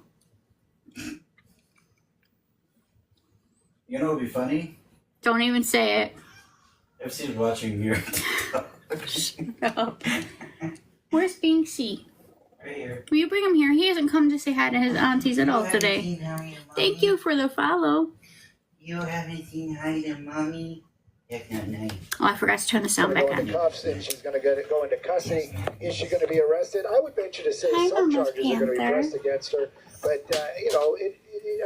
You know what would be funny? Don't even say it. If she's watching your Where's Binksy? right here. Will you bring him here? He hasn't come to say hi to his aunties at all today. Thank you for the follow. You haven't seen hi to mommy? That's not nice. Oh, I forgot to turn the sound going back to go into on. cuffs, and she's going to go into custody. Is she going to be arrested? I would venture to say Hi, some Mama's charges are going to be Panther. pressed against her. But, you know, and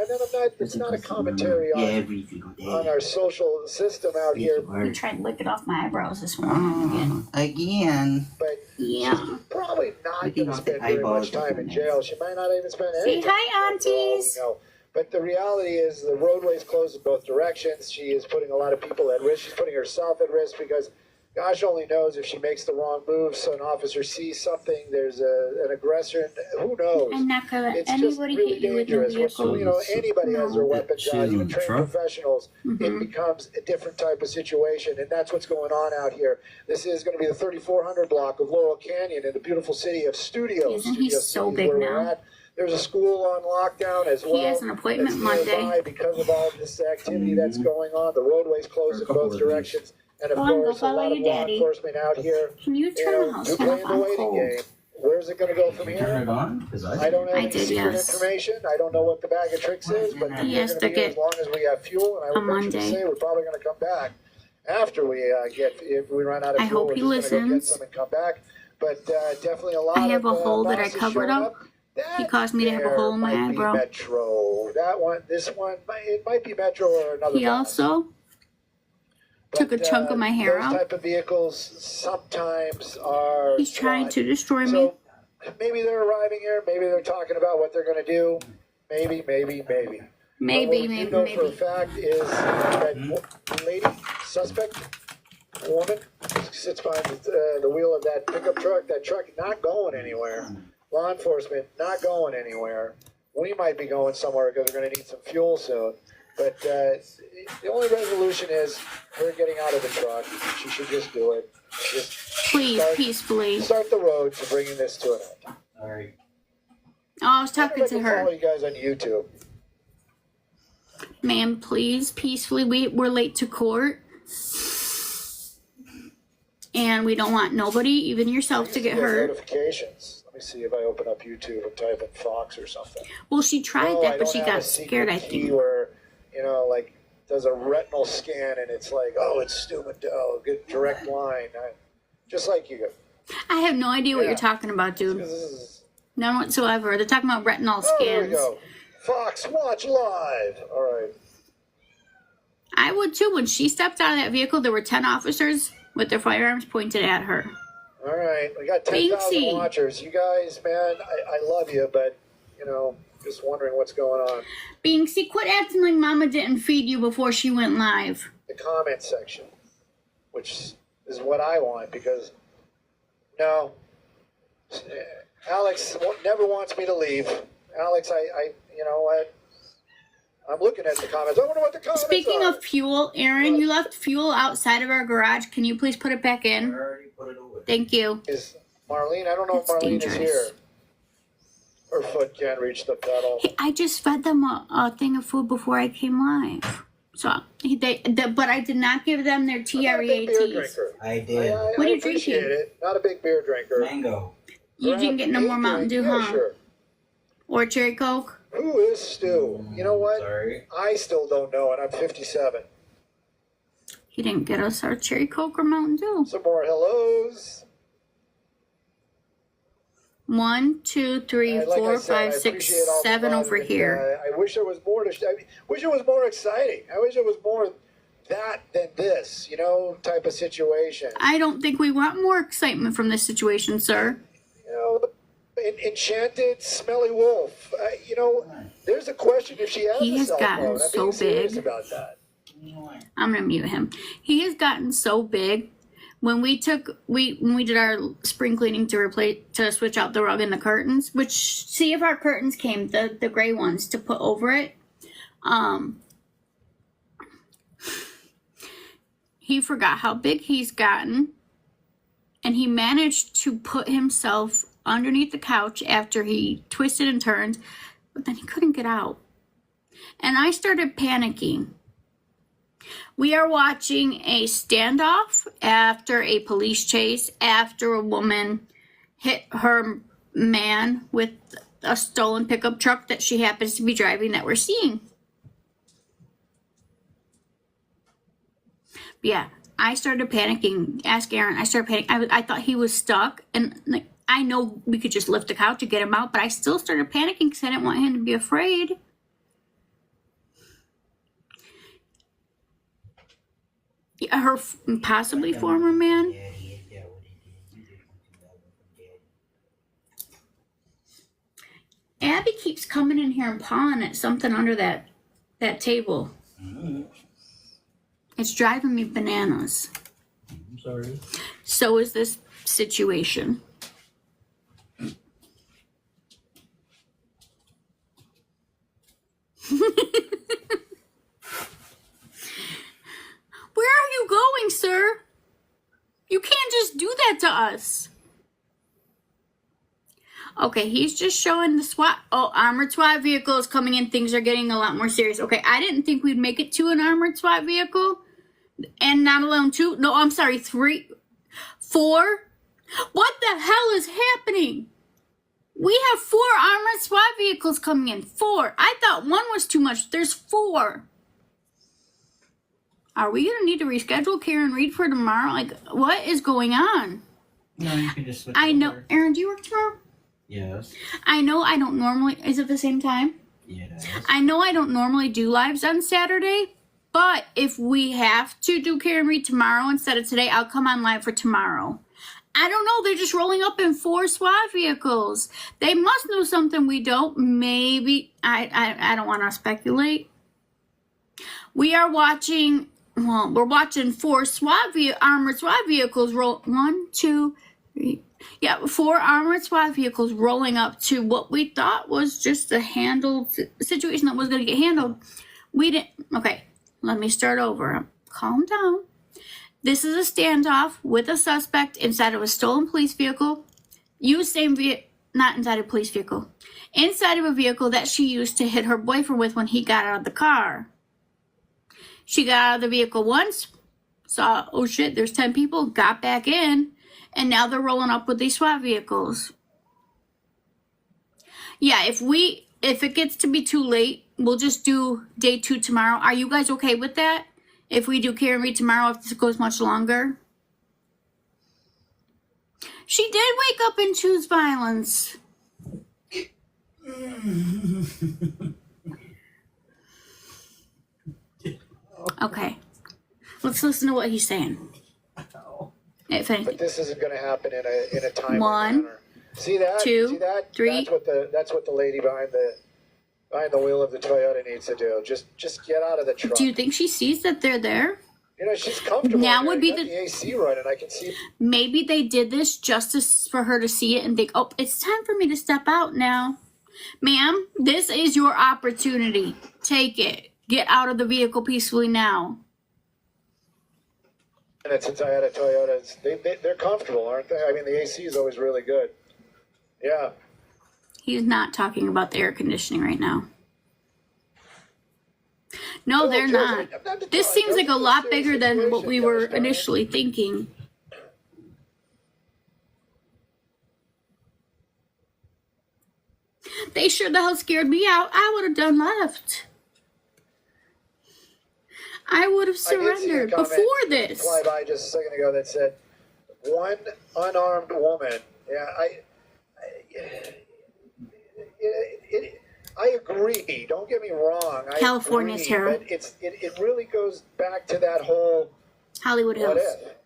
then it's not a commentary Yeah, on, every single day. on our social system out here. He tried licking off my eyebrows this morning again. Again. But Yeah. probably not Licking going to off the spend very much eyeballs time in from jail. She might not even spend any Say time. hi, in jail, for all we aunties. know. But the reality is the roadway's closed in both directions. She is putting a lot of people at risk. She's putting herself at risk because gosh only knows if she makes the wrong move, so an officer sees something, there's an aggressor, who knows? I'm not gonna let It's just anybody really hit you with no dangerous. When, vehicle. you know, anybody has their weapons She's out, in even the trained truck? professionals, Mm-hmm. it becomes a different type of situation, and that's what's going on out here. This is going to be the 3400 block of Laurel Canyon in the beautiful city of Studios. Isn't he Studio so City is big where we're now? at. There's a school on lockdown as well. He has an appointment that's nearby Monday. because of all this activity that's going on. The roadway's closed in both directions. And of Go on, go course, a follow lot of your law daddy. enforcement out here. Can you turn the house you're fan playing up? the I'm waiting cold. game. Where's it going to go from Turn here? it on? Because I don't have I any did, secret yes. information. I don't know what the bag of tricks is, but He we're has going to to be here get as long as we have fuel. And I on would venture to Monday. say we're probably going to come back after we if we run out of I fuel. hope We're he just going to go get listens. some and come back. But definitely a lot I have a of hole that I bosses covered showing up. That He caused me to have a there hole in my might be eyebrow. Metro. That one, this one, it might be Metro or another. He boss. also took a chunk of my hair those out. type of vehicles sometimes are. He's trying flawed. to destroy me. So maybe they're arriving here. Maybe they're talking about what they're going to do. Maybe. Maybe, But what we do know for a maybe. fact is that lady, suspect, woman, sits behind the wheel of that pickup truck. That truck not going anywhere. Law enforcement not going anywhere. We might be going somewhere because we're going to need some fuel soon. But the only resolution is her getting out of the truck. She should just do it. Just Please, peacefully. start the road to bringing this to an end. Sorry. Oh, I was I talking to follow her. you guys on YouTube. Ma'am, please, peacefully. We're late to court. And we don't want nobody, even yourself, to get hurt. Notifications. Let me see if I open up YouTube and type in Fox or something. Well, she tried No, I that, but don't she have a got secret scared, I key think. Where, you know, like, does a retinal scan and it's like, oh, it's Stu Mandel, good direct line. Just like you. I have no idea what Yeah. you're talking about, dude. This is, None whatsoever. They're talking about retinal oh, there we scans. go. Fox, watch live. All right. I would too. When she stepped out of that vehicle, there were 10 officers with their firearms pointed at her. All right. We got 10,000 Binksy. watchers. You guys, man, I love you, but, you know, just wondering what's going on. Binksy, quit acting like Mama didn't feed you before she went live. The comment section, which is what I want because, no, Alex never wants me to leave. Alex, I you know what? I'm looking at the comments. I wonder what the comments Speaking are. of fuel, Aaron, you left fuel outside of our garage. Can you please put it back I in? already put it away. Thank you. Is Marlene? I don't know That's if Marlene dangerous. is here. Her foot can't reach the pedal. Hey, I just fed them a thing of food before I came live. So but I did not give them their I'm not a big beer TREATs. drinker. I did. What are you appreciate drinking? it. Not a big beer drinker. Mango. You didn't get no more Mountain Dew, yeah, huh? Sure. Or cherry Coke? Who is Stu? You know what? Sorry. I still don't know, and I'm 57. He didn't get us our cherry Coke or Mountain Dew. Some more hellos. 1, 2, 3, Like I 4, said, 5, I 6, appreciate all the 7 fun, over and, here. I wish there was more to. I wish it was more exciting. I wish it was more that than this, type of situation. I don't think we want more excitement from this situation, sir. Enchanted, smelly wolf. There's a question if she has He a has cell gotten phone. I'm so being serious big. about that. I'm gonna mute him. He has gotten so big. When we did our spring cleaning to switch out the rug and the curtains, which see if our curtains came, the gray ones to put over it. He forgot how big he's gotten, and he managed to put himself underneath the couch after he twisted and turned, but then he couldn't get out. And I started panicking. We are watching a standoff after a police chase after a woman hit her man with a stolen pickup truck that she happens to be driving that we're seeing. Yeah, I started panicking. Ask Aaron. I started panicking. I thought he was stuck, and I know we could just lift the couch to get him out, but I still started panicking because I didn't want him to be afraid. Her possibly former man. Abby keeps coming in here and pawing at something under that table. It's driving me bananas. I'm sorry. So is this situation. Where are you going, sir? You can't just do that to us. Okay, he's just showing the SWAT. Oh, armored SWAT vehicle is coming in. Things are getting a lot more serious. Okay, I didn't think we'd make it to an armored SWAT vehicle. And not alone 2. No, I'm sorry, 3. 4. What the hell is happening? We have 4 armored SWAT vehicles coming in. 4. I thought 1 was too much. There's 4. Are we going to need to reschedule Karen Reed for tomorrow? Like, what is going on? No, you can just switch I know. over. Aaron, do you work tomorrow? Yes. I know I don't normally. Is it the same time? Yes. I know I don't normally do lives on Saturday, but if we have to do Karen Reed tomorrow instead of today, I'll come on live for tomorrow. I don't know. They're just rolling up in 4 SWAT vehicles. They must know something we don't. Maybe. I don't want to speculate. We are watching. Well, we're watching 4 armored SWAT vehicles roll. 1, 2, 3. Yeah, 4 armored SWAT vehicles rolling up to what we thought was just a handled situation that was going to get handled. We didn't. Okay, let me start over. Calm down. This is a standoff with a suspect inside of a stolen police vehicle. Used same vehicle, not inside a police vehicle. Inside of a vehicle that she used to hit her boyfriend with when he got out of the car. She got out of the vehicle once, saw, oh shit, there's 10 people, got back in, and now they're rolling up with these SWAT vehicles. Yeah, if it gets to be too late, we'll just do day 2 tomorrow. Are you guys okay with that? If we do Karen Reed tomorrow, if this goes much longer? She did wake up and choose violence. Okay. Let's listen to what he's saying. If anything. But this isn't going to happen in a timely 1, manner. See that? 2, See that? 3. That's what the lady behind the wheel of the Toyota needs to do. Just get out of the truck. Do you think she sees that they're there? She's comfortable. Now there. would be Got the AC running. I can see. Maybe they did this just for her to see it and think, oh, it's time for me to step out now. Ma'am, this is your opportunity. Take it. Get out of the vehicle peacefully now. And since I had a Toyota, they're comfortable, aren't they? I mean, the AC is always really good. Yeah. He's not talking about the air conditioning right now. No, they're not. This seems like a lot bigger than what we were initially thinking. They sure the hell scared me out. I would have done left. I would have surrendered before this. Fly by just a second ago that said, one unarmed woman. Yeah, I agree. Don't get me wrong. California's terror. But it really goes back to that whole Hollywood Hills. What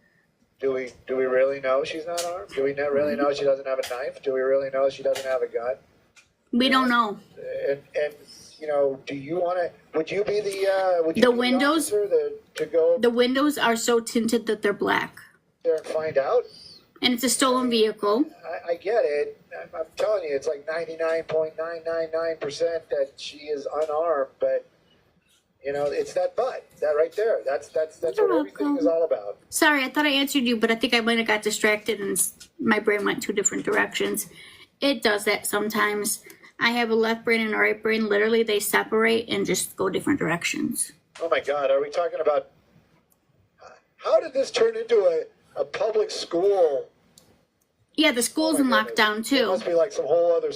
if? Do we really know she's not armed? Do we really know she doesn't have a knife? Do we really know she doesn't have a gun? We don't know. And you know, do you want to? Would you be the? Would you the be windows? The officer to go? The windows are so tinted that they're black. There and find out. And it's a stolen vehicle. I get it. I'm telling you, it's like 99.999% that she is unarmed. But you know, it's that butt, that right there. That's what everything is all about. Sorry, I thought I answered you, but I think I might have got distracted and my brain went two different directions. It does that sometimes. I have a left brain and a right brain. Literally, they separate and just go different directions. Oh my God, are we talking about? How did this turn into a public school? Yeah, the school's in lockdown too. It must be like some whole other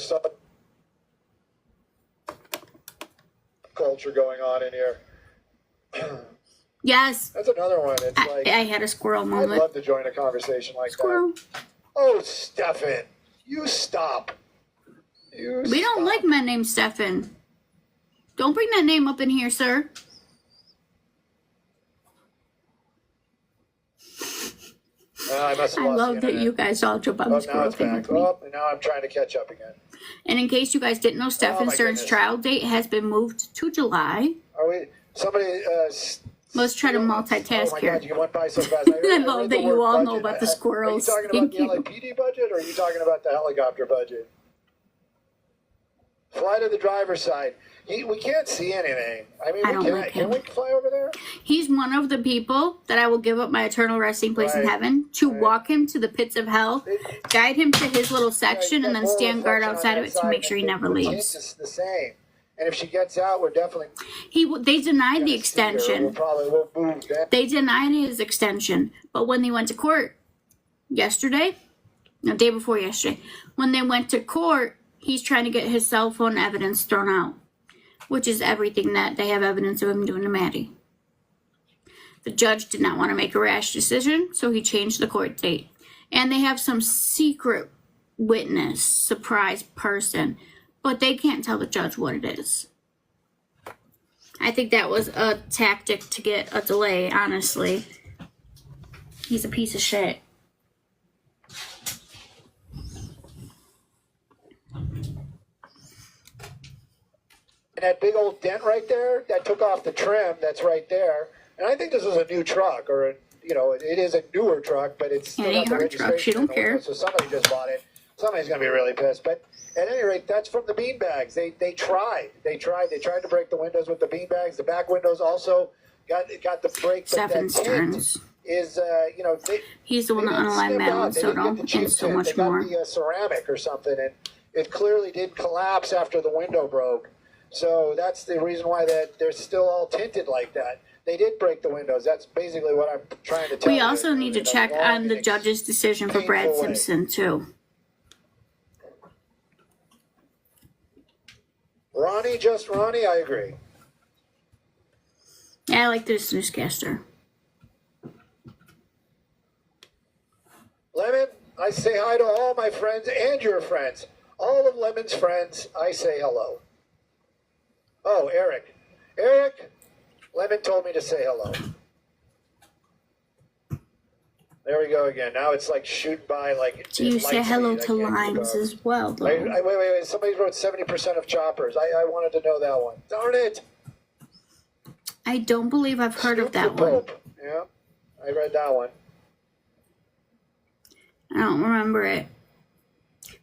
culture going on in here. Yes. That's another one. It's I had a squirrel moment. I'd love to join a conversation like Squirrel. that. Oh, Stefan, you stop. We don't like men named Stefan. Don't bring that name up in here, sir. I love that you guys all jump on the squirrel thing with me. Now I'm trying to catch up again. And in case you guys didn't know, Stefan Stern's trial date has been moved to July. Are we? Somebody. Let's try to multitask oh my here. God, you went by so fast. I love that you all know about the squirrels. Are you talking about the LAPD budget, or are you talking about the helicopter budget? Fly to the driver's side. We can't see anything. I mean, can we fly over there? He's one of the people that I will give up my eternal resting place in heaven to walk him to the pits of hell, guide him to his little section, and then stand guard outside of it to make sure he never leaves. It's the same. And if she gets out, we're definitely... They denied the extension. We'll move then. They denied his extension. But when they went to court yesterday, no, day before yesterday, when they went to court, he's trying to get his cell phone evidence thrown out, which is everything that they have evidence of him doing to Maddie. The judge did not want to make a rash decision, so he changed the court date. And they have some secret witness, surprise person, but they can't tell the judge what it is. I think that was a tactic to get a delay, honestly. He's a piece of shit. And that big old dent right there, that took off the trim, that's right there. And I think this is a new truck, or, it is a newer truck, but it's still not the registration. She don't care. So somebody just bought it. Somebody's going to be really pissed. But at any rate, that's from the beanbags. They tried. They tried to break the windows with the beanbags. The back windows also got the break. Stefan Stearns. Is, he's the one that unaligned Madeline Soto and so much more. They got the ceramic or something, and it clearly did collapse after the window broke. So that's the reason why they're still all tinted like that. They did break the windows. That's basically what I'm trying to tell you. We also need to check on the judge's decision for Brad Simpson, too. Ronnie, I agree. Yeah, I like this newscaster. Lemon, I say hi to all my friends and your friends. All of Lemon's friends, I say hello. Oh, Eric. Lemon told me to say hello. There we go again. Now it's like shooting by like... Do you say hello to Limes as well, though? Wait. Somebody wrote 70% of choppers. I wanted to know that one. Darn it. I don't believe I've heard of that one. Yeah, I read that one. I don't remember it.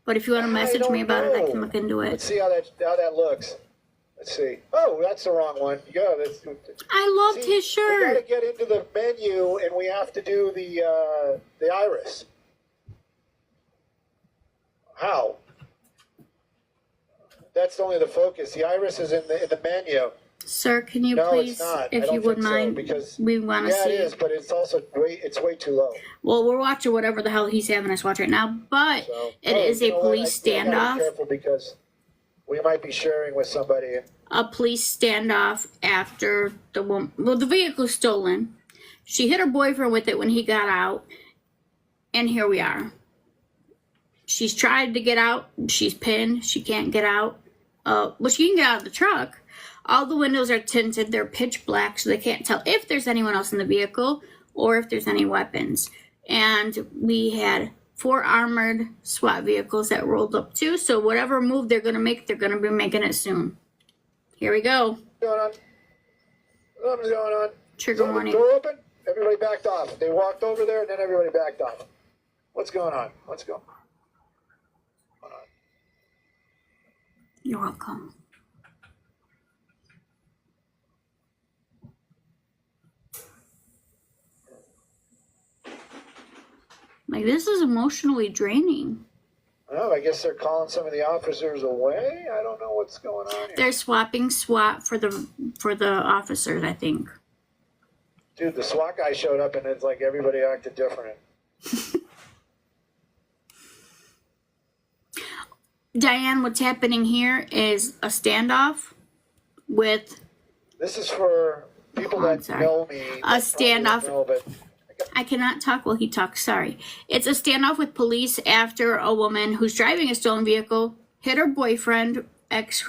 But if you want to message me about it, I can look into it. Let's see how that looks. Let's see. Oh, that's the wrong one. Yeah, I loved his shirt. We got to get into the menu, and we have to do the iris. How? That's only the focus. The iris is in the menu. Sir, can you No, please, it's not. I if don't you would think so, mind, because we want to yeah, see. it is, but it's also way too low. Well, we're watching whatever the hell he's having us watch right now, but So it is a police I gotta standoff. be careful because we might be sharing with somebody. A police standoff after the woman. Well, the vehicle's stolen. She hit her boyfriend with it when he got out, and here we are. She's tried to get out. She's pinned. She can't get out. Well, she can get out of the truck. All the windows are tinted. They're pitch black, so they can't tell if there's anyone else in the vehicle or if there's any weapons. And we had 4 armored SWAT vehicles that rolled up too. So whatever move they're going to make, they're going to be making it soon. Here we go. What's going on? Something's going on. Trigger warning. Door open. Everybody backed off. They walked over there, and then everybody backed off. What's going on? What's going on? You're welcome. Like, this is emotionally draining. Oh, I guess they're calling some of the officers away. I don't know what's going on here. They're swapping SWAT for the officers, I think. Dude, the SWAT guy showed up, and it's like everybody acted different. Diane, what's happening here is a standoff with... This is for people that know me. A standoff. Know, but I cannot talk while he talks, sorry. It's a standoff with police after a woman who's driving a stolen vehicle hit her boyfriend,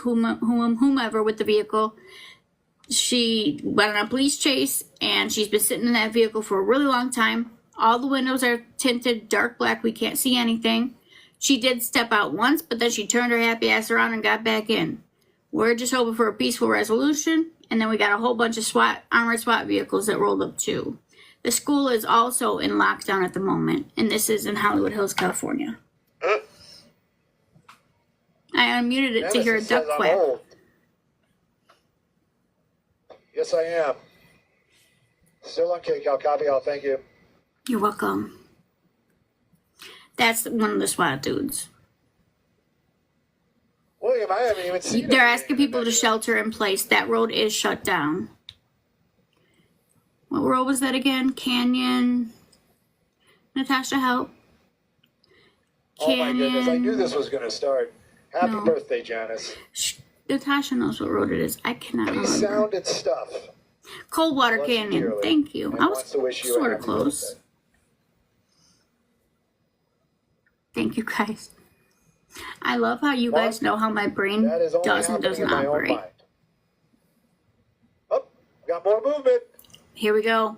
whomever with the vehicle. She went on a police chase, and she's been sitting in that vehicle for a really long time. All the windows are tinted dark black. We can't see anything. She did step out once, but then she turned her happy ass around and got back in. We're just hoping for a peaceful resolution. And then we got a whole bunch of armored SWAT vehicles that rolled up too. The school is also in lockdown at the moment, and this is in Hollywood Hills, California. I unmuted it to hear a duck quack. Yes, I am. Still on K-Cal. Copy all. Thank you. You're welcome. That's one of the SWAT dudes. William, I haven't even seen They're asking people to shelter in place. That road is shut down. What road was that again? Canyon. Natasha, help. Canyon. Oh my goodness, I knew this was going to start. Happy birthday, Janice. Natasha knows what road it is. I cannot remember. Sounded stuff. Coldwater Canyon. Dearly. Thank you. I was sort of close. Birthday. Thank you, guys. I love how you guys know how my brain does and does not operate. Oh, got more movement. Here we go.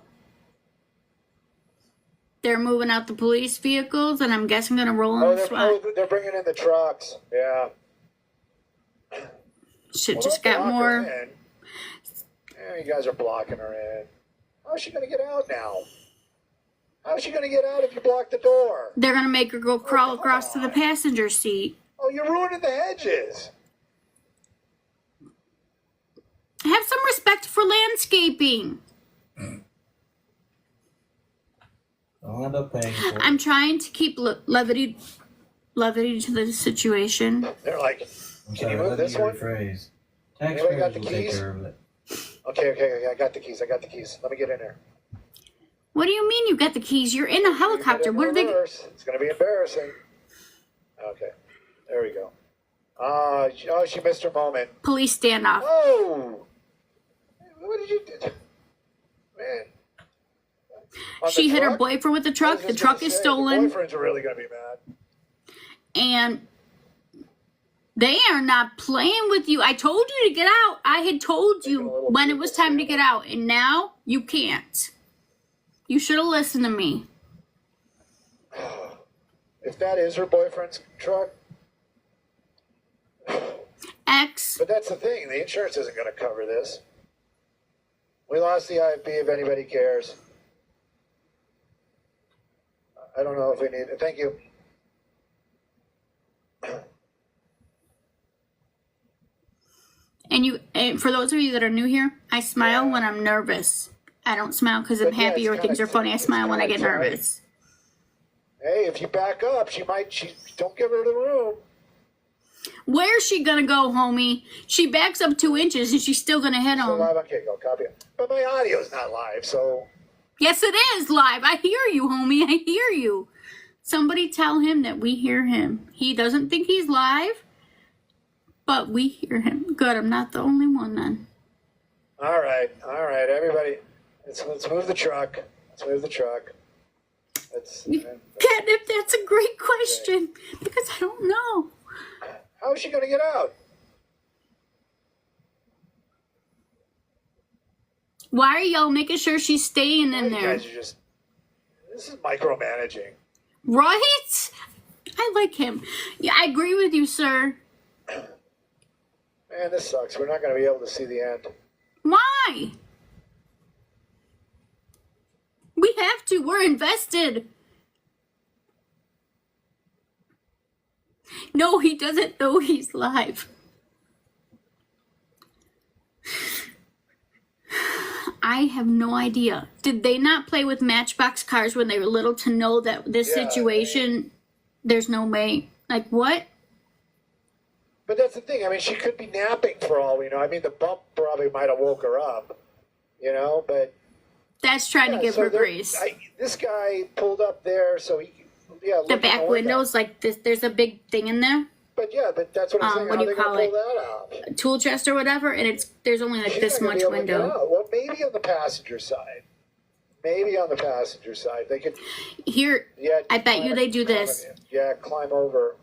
They're moving out the police vehicles, and I'm guessing going to roll in the SWAT. They're bringing in the trucks. Yeah. Shit just got more. Yeah, you guys are blocking her in. How's she going to get out now? How's she going to get out if you block the door? They're going to make her go crawl across to the passenger seat. Oh, you're ruining the hedges. Have some respect for landscaping. I'll end up paying for it. I'm trying to keep levity to the situation. They're like, I'm can sorry, you move this one? rephrase. Anybody got Taxpayers the will take keys? care of it. Okay, I got the keys. Let me get in there. What do you mean you got the keys? You're in a helicopter. What are they? It's going to be embarrassing. Okay, there we go. Oh, she missed her moment. Police standoff. Oh! What did you do? Man. She hit her boyfriend with the truck. The truck is stolen. Your boyfriends are really going to be mad. And they are not playing with you. I told you to get out. I had told you when it was time to get out. And now you can't. You should have listened to me. If that is her boyfriend's truck. But that's the thing. The insurance isn't going to cover this. We lost the IFB if anybody cares. I don't know if we need it. Thank you. And for those of you that are new here, I smile when I'm nervous. I don't smile because I'm happy or things are funny. I smile when I get nervous. Hey, if you back up, she don't give her the room. Where's she gonna go, homie? She backs up 2 inches and she's still gonna hit So him. live on Keiko, copy it. But my audio's not live, so Yes, it is live. I hear you, homie. I hear you. Somebody tell him that we hear him. He doesn't think he's live, but we hear him. Good, I'm not the only one then. all right, everybody. Let's move the truck. Let's move the truck. Catnip, that's a great question because I don't know. How is she going to get out? Why are y'all making sure she's staying in You there? guys are just. This is micromanaging. Right? I like him. Yeah, I agree with you, sir. Man, this sucks. We're not going to be able to see the end. Why? We have to. We're invested. No, he doesn't know he's live. I have no idea. Did they not play with Matchbox cars when they were little to know that this situation, there's no way? Like, what? But that's the thing. I mean, she could be napping for all we know. I mean, the bump probably might have woke her up, but... That's trying to give her grace. This guy pulled up there, so he... Yeah, the back windows, like this, there's a big thing in there. But that's what I'm saying. What do you call it? A tool chest or whatever, and there's only like this much window. Well, maybe on the passenger side. They could. Here, I bet you they do this. Yeah, climb over.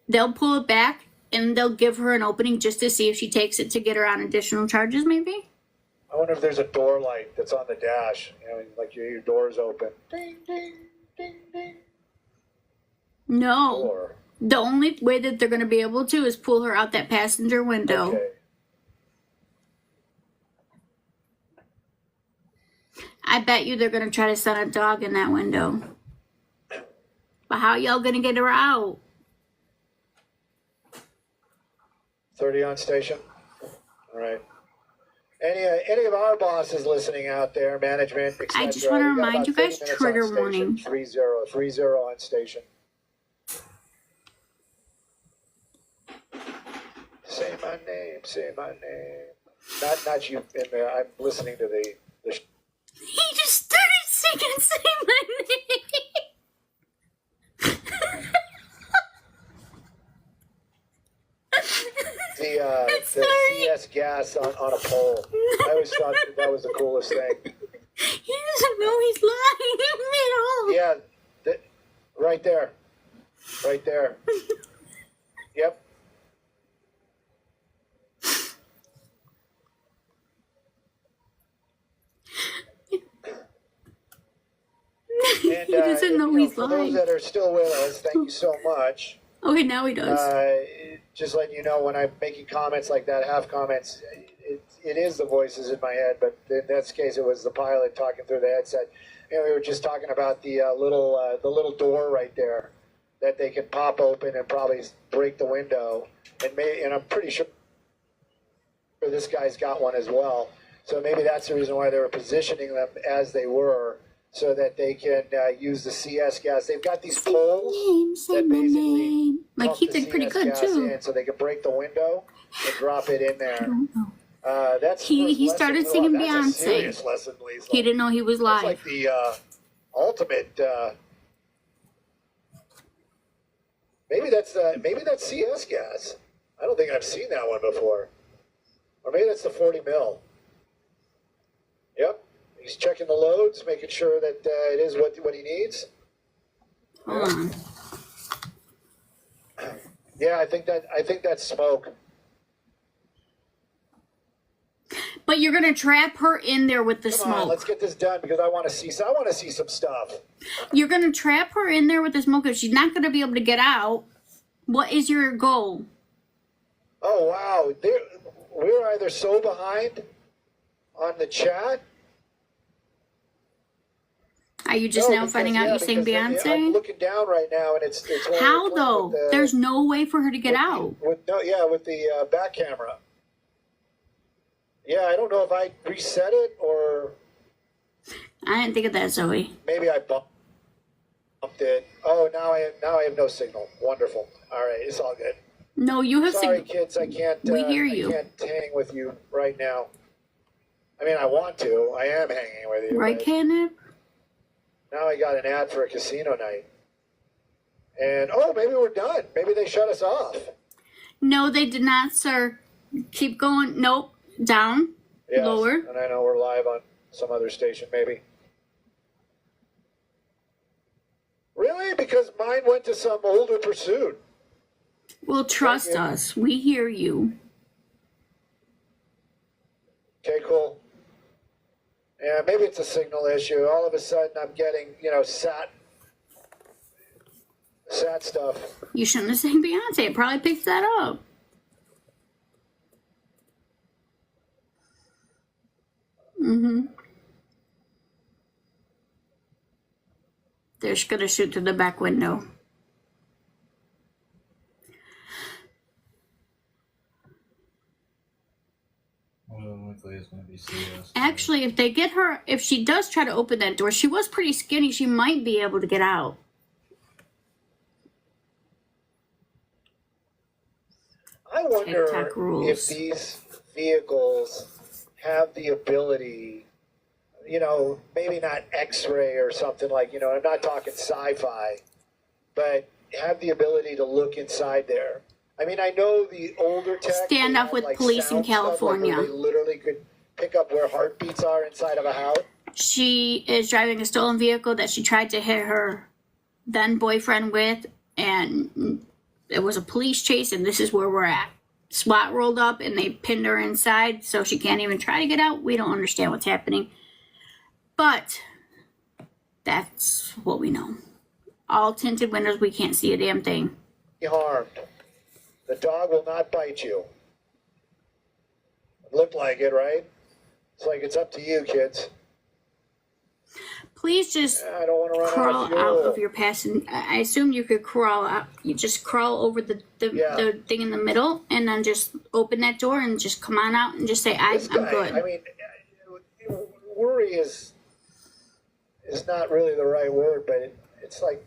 They'll pull it back, and they'll give her an opening just to see if she takes it to get her on additional charges, maybe? I wonder if there's a door light that's on the dash. Like your door's open. Ding, ding, ding, ding. No. Door. The only way that they're going to be able to is pull her out that passenger window. Okay. I bet you they're going to try to send a dog in that window. But how y'all going to get her out? 30 on station. All right. Any of our bosses listening out there, management, etc. I just want to remind you guys, trigger warning. 30 on station. Say my name. Not you in there. I'm listening to the He just started singing Say My Name. the CS gas on a pole. I always thought that was the coolest thing. He doesn't know he's lying at all. Yeah, right there. Yep. And, he doesn't know he's for lying. those that are still with us, thank you so much. Okay, now he does. Just letting you know, when I'm making comments like that, half comments, it is the voices in my head, but in this case, it was the pilot talking through the headset. We were just talking about the little door right there that they can pop open and probably break the window, and I'm pretty sure this guy's got one as well. So maybe that's the reason why they were positioning them as they were, so that they can use the CS gas. They've got these poles that basically like he did pretty good too. So they can break the window and drop it in there. I don't know. That's He started singing Beyonce. A serious lesson, Lisa. He didn't know he was live. That's like the ultimate. Maybe that's CS gas. I don't think I've seen that one before. Or maybe that's the 40 mil. Yep. He's checking the loads, making sure that it is what he needs. Hold on. Yeah, I think that's smoke. But you're gonna trap her in there with the Come smoke. on, let's get this done because I want to see some stuff. You're gonna trap her in there with the smoke because she's not gonna be able to get out. What is your goal? Oh wow, we're either so behind on the chat. Are you just now finding out you sing Beyonce? I'm looking down right now, and it's how though? There's no way for her to get out. With the back camera. Yeah, I don't know if I reset it or. I didn't think of that, Zoe. Maybe I bumped it. Oh, now I have no signal. Wonderful. All right, it's all good. No, you have Sorry, to. kids, I can't. We hear you. I can't hang with you right now. I mean, I want to. I am hanging with you. Right, but Canib? now I got an ad for a casino night. And, maybe we're done. Maybe they shut us off. No, they did not, sir. Keep going. Nope. Down. Yes, Lower. and I know we're live on some other station, maybe. Really? Because mine went to some older pursuit. Well, trust us. We hear you. Okay, cool. Yeah, maybe it's a signal issue. All of a sudden, I'm getting, sat stuff. You shouldn't have sang Beyonce. It probably picked that up. They're just gonna shoot through the back window. It's gonna be CS. Actually, if they get her, if she does try to open that door, she was pretty skinny. She might be able to get out. I wonder TikTok rules. if these vehicles have the ability, maybe not X-ray or something like, I'm not talking sci-fi, but have the ability to look inside there. I mean, I know the older tech. Stand up with police in California. They literally could pick up where heartbeats are inside of a house. She is driving a stolen vehicle that she tried to hit her then boyfriend with, and it was a police chase, and this is where we're at. SWAT rolled up and they pinned her inside, so she can't even try to get out. We don't understand what's happening, but that's what we know. All tinted windows, we can't see a damn thing. Be harmed. The dog will not bite you. It looked like it, right? It's like it's up to you, kids. Please just I don't want to run crawl out of fuel. out of your passenger. I assume you could crawl out. You just crawl over the thing in the middle, and then just open that door and just come on out and just say, I'm good. I mean, worry is not really the right word, but it's like.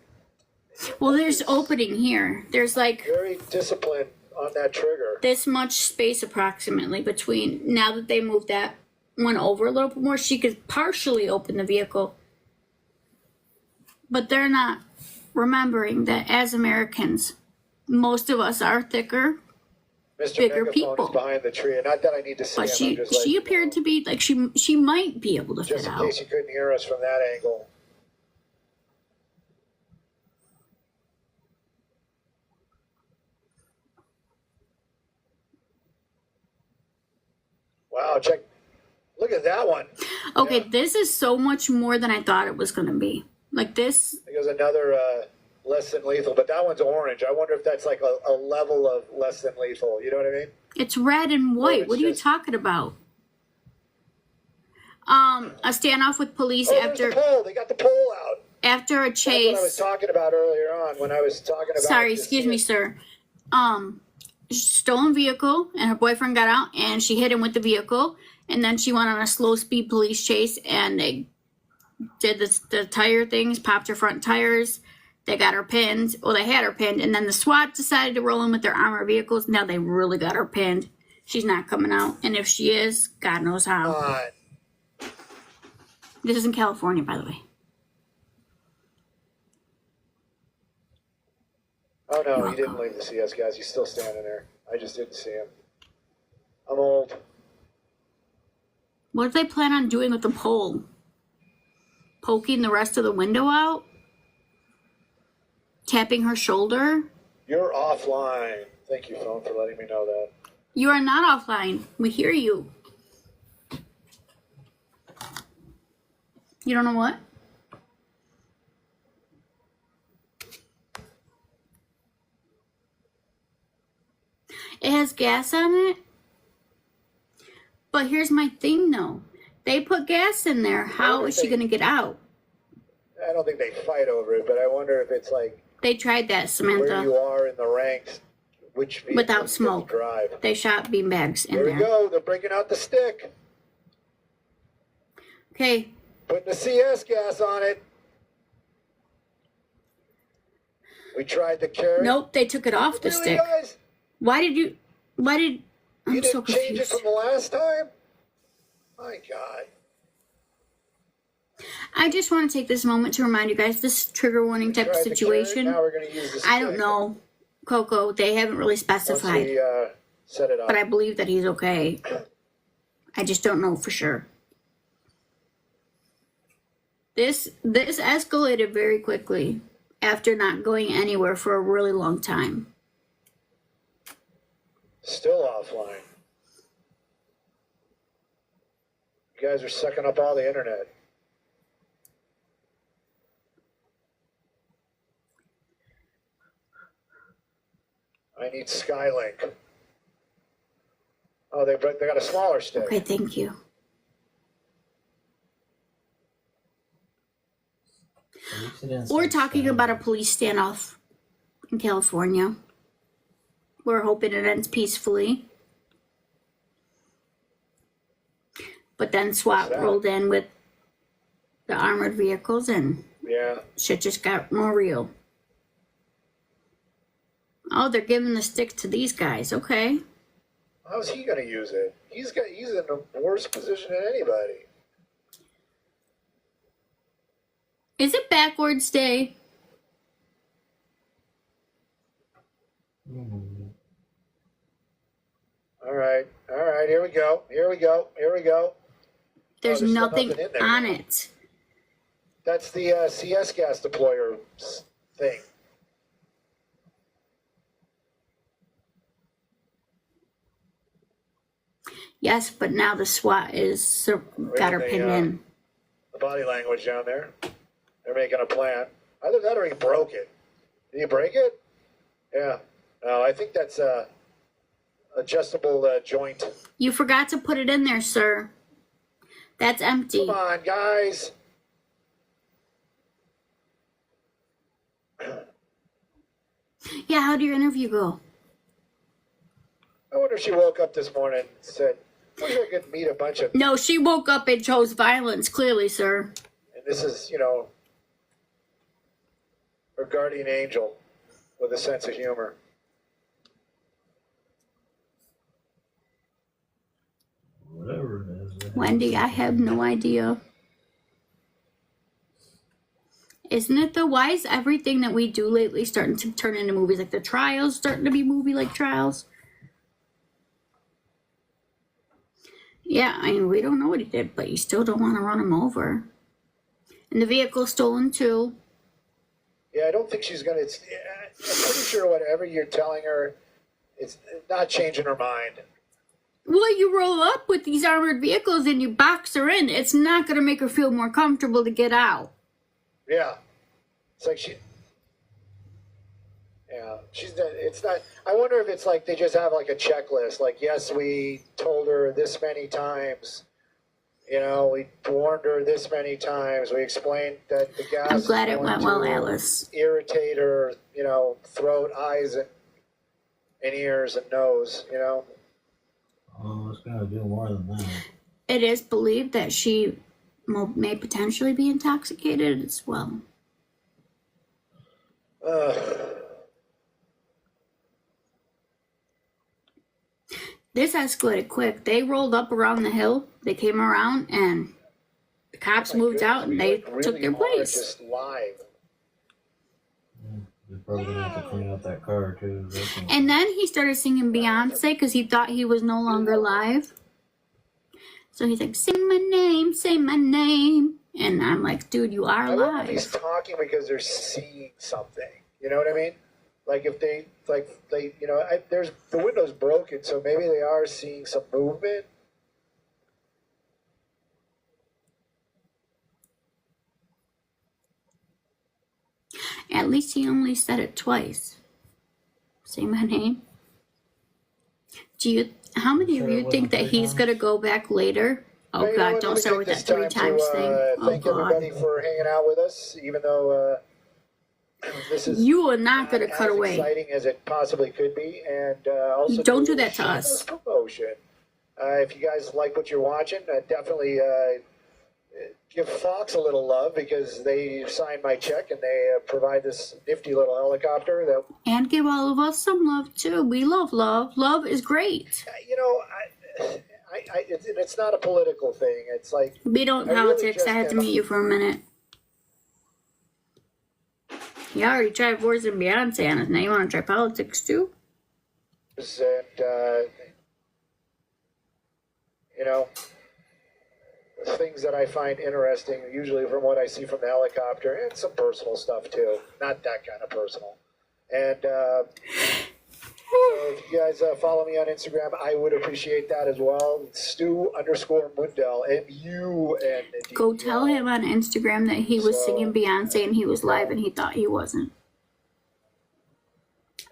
Well, there's opening here. There's like very disciplined on that trigger. This much space approximately between, now that they moved that one over a little bit more, she could partially open the vehicle. But they're not remembering that as Americans, most of us are thicker, Mr. bigger Megaphone people. is behind the tree, and not that I need to see But him. she appeared to be like she might be able to just fit in out. case you couldn't hear us from that angle. Wow, look at that one. Okay, this is so much more than I thought it was going to be. Like this. I think it was another less than lethal, but that one's orange. I wonder if that's like a level of less than lethal. You know what I mean? It's red and white. What are you talking about? A standoff with police after. The pole. They got the pole out. After a chase. That's what I was talking about earlier on when I was talking about. Sorry, excuse me, sir. Stolen vehicle, and her boyfriend got out, and she hit him with the vehicle, and then she went on a slow speed police chase, and they did the tire things, popped her front tires. They got her pinned. Well, they had her pinned, and then the SWAT decided to roll in with their armored vehicles. Now they really got her pinned. She's not coming out, and if she is, God knows how. This is in California, by the way. Oh no, he didn't leave the CS, guys. He's still standing there. I just didn't see him. I'm old. What do they plan on doing with the pole? Poking the rest of the window out? Tapping her shoulder? You're offline. Thank you, phone, for letting me know that. You are not offline. We hear you. You don't know what? It has gas on it. But here's my thing, though. They put gas in there. How is she going to get out? I don't think they fight over it, but I wonder if it's like... They tried that, Samantha. Where you are in the ranks, which without smoke. Drive. They shot beanbags in there. There we go. They're breaking out the stick. Okay. Putting the CS gas on it. We tried the carry. Nope, they took it off the stick. Guys? You didn't so change it confused. from the last time? My God. I just want to take this moment to remind you guys, this trigger warning type of Tried the situation. carrot, now we're going to use the I don't stick. know, Coco. They haven't really Once specified, we set it up. but I believe that he's okay. I just don't know for sure. This escalated very quickly after not going anywhere for a really long time. Still offline. You guys are sucking up all the internet. I need Skylink. Oh, they got a smaller stick. Okay, thank you. We're talking about a police standoff in California. We're hoping it ends peacefully. But then SWAT rolled in with the armored vehicles and shit just got more real. Oh, they're giving the stick to these guys. Okay. How's he going to use it? He's in a worse position than anybody. Is it backwards day? All right, here we go. There's nothing on it. That's the CS gas deployer thing. Yes, but now the SWAT is got her pinned in. The body language down there. They're making a plan. Either that or he broke it. Did he break it? Yeah. No, I think that's a adjustable joint. You forgot to put it in there, sir. That's empty. Come on, guys. Yeah, how did your interview go? I wonder if she woke up this morning and said, I wish I could meet a bunch of... No, she woke up and chose violence, clearly, sir. And this is, her guardian angel with a sense of humor. Whatever it is. Wendy, I have no idea. Isn't it though? Why is everything that we do lately starting to turn into movies? Like the trials starting to be movie-like trials? Yeah, I mean, we don't know what he did, but you still don't want to run him over. And the vehicle's stolen too. Yeah, I don't think she's going to... I'm pretty sure whatever you're telling her, it's not changing her mind. Well, you roll up with these armored vehicles and you box her in. It's not going to make her feel more comfortable to get out. Yeah. It's like it's not, I wonder if it's like they just have like a checklist. Like, yes, we told her this many times. We warned her this many times. We explained that the gas I'm glad is it went going well, to Alice. irritate her, throat, eyes, and ears and nose, Oh, it's gonna do more than that. It is believed that she may potentially be intoxicated as well. This escalated quick. They rolled up around the hill. They came around and the cops moved out and they took their place. Just live. They're probably gonna have to clean up that car too. And then he started singing Beyonce because he thought he was no longer live. So he's like, sing my name, say my name. And I'm like, dude, you are I wonder if alive. he's talking because they're seeing something. You know what I mean? Like if they, there's the window's broken, so maybe they are seeing some movement. At least he only said it twice. Say my name. How many of you think that he's going to go back later? Oh, Hey, God, don't start with that 3 times thing. Oh, Thank everybody God. for hanging out with us, even though this is You are not going to cut as away. exciting as it possibly could be. And also Don't do that to us. Promotion. If you guys like what you're watching, definitely give Fox a little love because they signed my check and they provide this nifty little helicopter that. And give all of us some love too. We love love. Love is great. You know, it's not a political thing. It's like We don't really politics. just I had to am- meet you for a minute. You already tried Wars and Beyonce on us. Now you want to try politics too? And you know, the things that I find interesting, usually from what I see from the helicopter, and some personal stuff too. Not that kind of personal. And so if you guys follow me on Instagram, I would appreciate that as well. Stu_Mundell, MUN. Go tell him on Instagram that he was singing Beyonce and he was live and he thought he wasn't.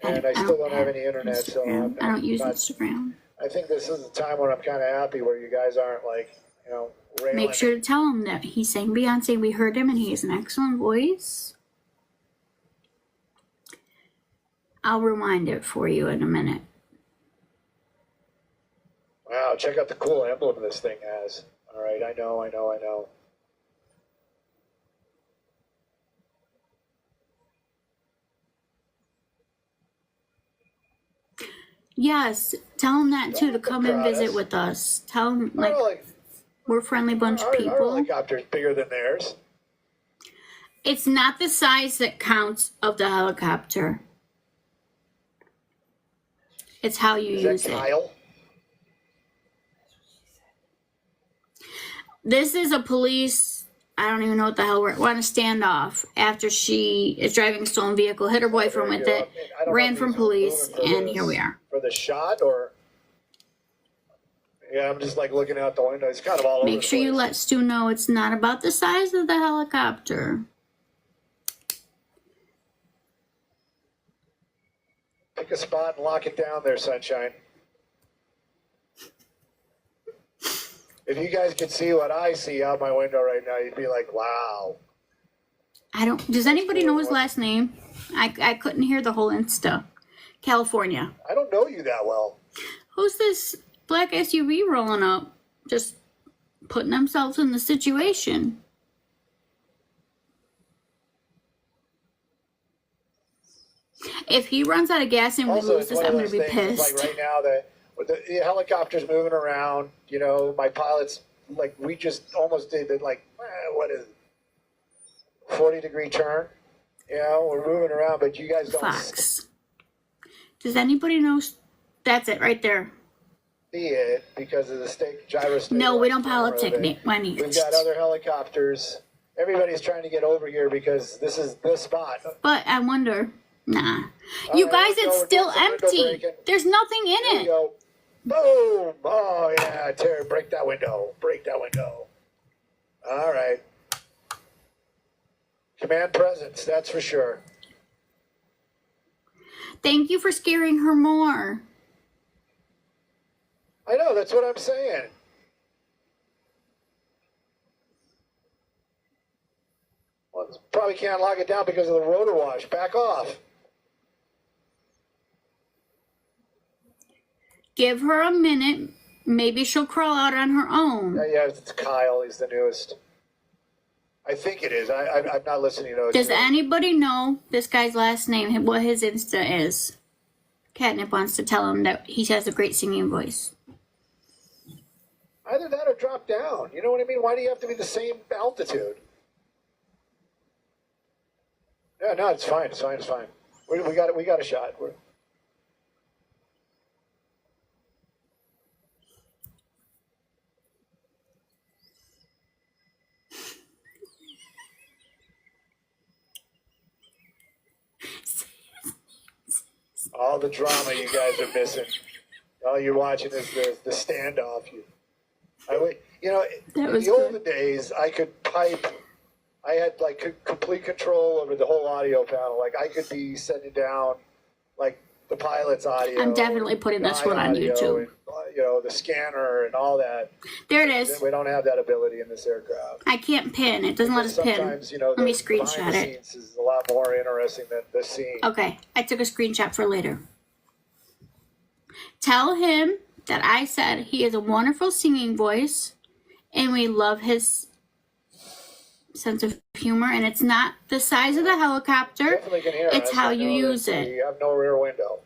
And I still don't have any internet, so I don't use Instagram. I think this is the time when I'm kind of happy where you guys aren't like, you know, railing. Make sure to tell him that he sang Beyonce. We heard him and he has an excellent voice. I'll rewind it for you in a minute. Wow, check out the cool emblem this thing has. All right, I know. Yes, tell him that too, to come and visit with us. Tell him, like, we're a friendly bunch of Our people. helicopter's bigger than theirs. It's not the size that counts of the helicopter. It's how you use Is that it. Kyle? This is a police, I don't even know what the hell, we're on a standoff after she is driving a stolen vehicle, hit her boyfriend with it, I don't know ran if from he's police, moving for and this- here we are. For the shot, or yeah, I'm just like looking out the window. It's kind of all over Make the sure you place. let Stu know it's not about the size of the helicopter. Pick a spot and lock it down there, sunshine. If you guys could see what I see out my window right now, you'd be like, wow. Does anybody know his last name? I couldn't hear the whole Insta. California. I don't know you that well. Who's this black SUV rolling up? Just putting themselves in the situation. If he runs out of gas and we Also, lose it's this, one I'm of going to those be things, pissed. like right now, that with the helicopter's moving around, you know, my pilot's, like, we just almost did it, like, what is it? 40-degree turn. You know, we're moving around, but you guys don't Fox. Does anybody know? That's it right there. see it because of the gyro. No, we don't camera politic, that- Wendy. We've got other helicopters. Everybody's trying to get over here because this is the spot. But I wonder. Nah. You right, guys, let's go. it's We're still doing some window empty. breaking. There's nothing in Here we it. go. Boom! Oh yeah, Terry, break that window. Break that window. All right. Command presence, that's for sure. Thank you for scaring her more. I know, that's what I'm saying. Well, probably can't lock it down because of the rotor wash. Back off. Give her a minute. Maybe she'll crawl out on her own. Yeah, it's Kyle. He's the newest. I think it is. I'm not listening to it. Does anybody know this guy's last name, what his Insta is? Catnip wants to tell him that he has a great singing voice. Either that or drop down. You know what I mean? Why do you have to be the same altitude? Yeah, no, it's fine. It's fine. It's fine. We got it. We got a shot. All the drama you guys are missing. All you're watching is the standoff. You know, in the olden days, I could pipe. I had like complete control over the whole audio panel. Like I could be sending down like the pilot's audio. I'm definitely putting this one on YouTube. And, you know, the scanner and all that. There it is. We don't have that ability in this aircraft. I can't pin. It doesn't let us pin. Sometimes, you know, Let me the screenshot behind the it. scenes is a lot more interesting than the scene. Okay, I took a screenshot for later. Tell him that I said he has a wonderful singing voice and we love his sense of humor, and it's not the size of the helicopter. Definitely can hear It's us. how I you know use that it. We have no rear window.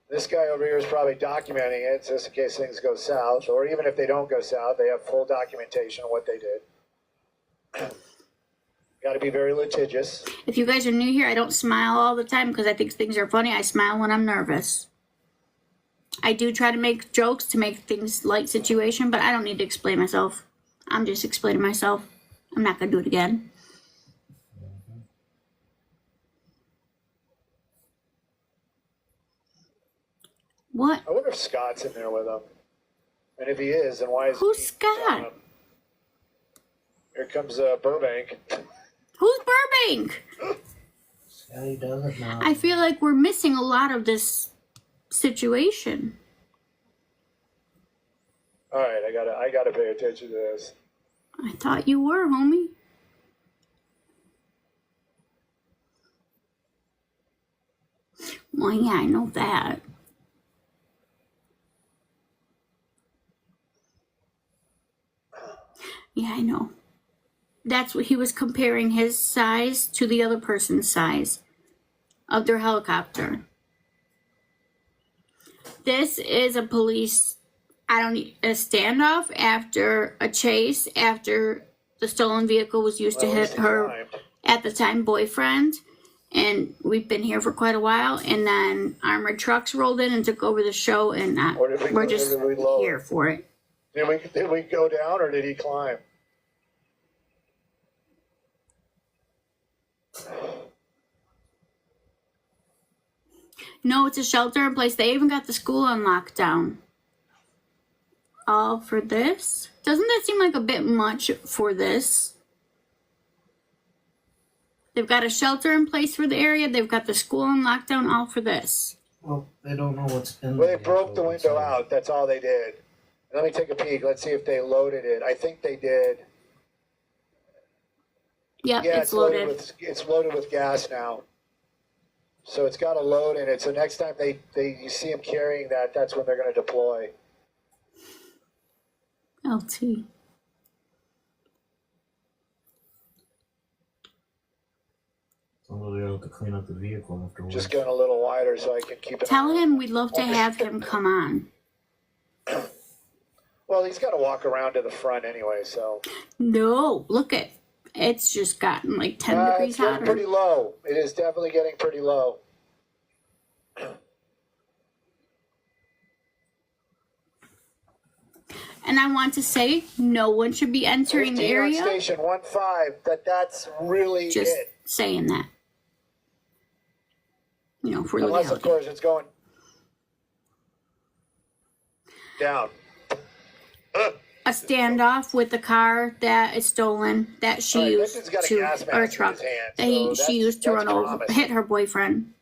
This guy over here is probably documenting it just in case things go south, or even if they don't go south, they have full documentation of what they did. Got to be very litigious. If you guys are new here, I don't smile all the time because I think things are funny. I smile when I'm nervous. I do try to make jokes to make things light situation, but I don't need to explain myself. I'm just explaining myself. I'm not going to do it again. What? I wonder if Scott's in there with him. And if he is, then why is Who's he Scott? Here comes Burbank. Who's Burbank? Yeah, he does it now. I feel like we're missing a lot of this situation. All right, I gotta pay attention to this. I thought you were, homie. Well, yeah, I know that. Yeah, I know. That's what he was comparing his size to the other person's size of their helicopter. This is a police, a standoff after a chase after the stolen vehicle was used to hit her, at the time, boyfriend. And we've been here for quite a while. And then armored trucks rolled in and took over the show. And we're just here for it. Did we go down or did he climb? No, it's a shelter in place. They even got the school on lockdown. All for this? Doesn't that seem like a bit much for this? They've got a shelter in place for the area. They've got the school on lockdown, all for this. Well, they don't know what's in Well, there. they broke the window out. That's all they did. Let me take a peek. Let's see if they loaded it. I think they did. Yep, Yeah, it's loaded. It's loaded with gas now. So it's got a load in it. So next time you see them carrying that, that's when they're going to deploy. LT. Somebody will have to clean up the vehicle afterwards. Just going a little wider so I can keep it. Tell him we'd love to have him come on. Well, he's got to walk around to the front anyway, so. No, look at it's just gotten like 10 degrees It's getting hotter. pretty low. It is definitely getting pretty low. And I want to say, no one should be entering the 15 on area. Station 1-5. That's really Just it. saying that. You know, if we're Unless, looking of course, it's going down. a standoff with the car that is stolen that she All right, used Vincent's got a to, gas mask or a in truck his hand, that so she used to that's run over, promising. hit her boyfriend,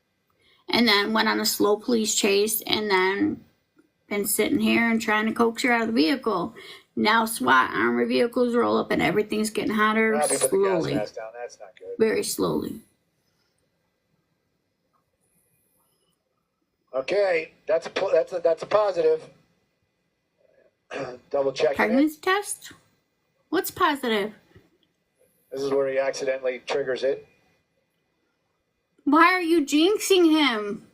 and then went on a slow police chase, and then been sitting here and trying to coax her out of the vehicle. Now SWAT armored vehicles roll up and everything's getting hotter Now they put the gas slowly, mask down. That's not good. very slowly. Okay, that's a positive. Double checking it. Pregnancy test? What's positive? This is where he accidentally triggers it. Why are you jinxing him?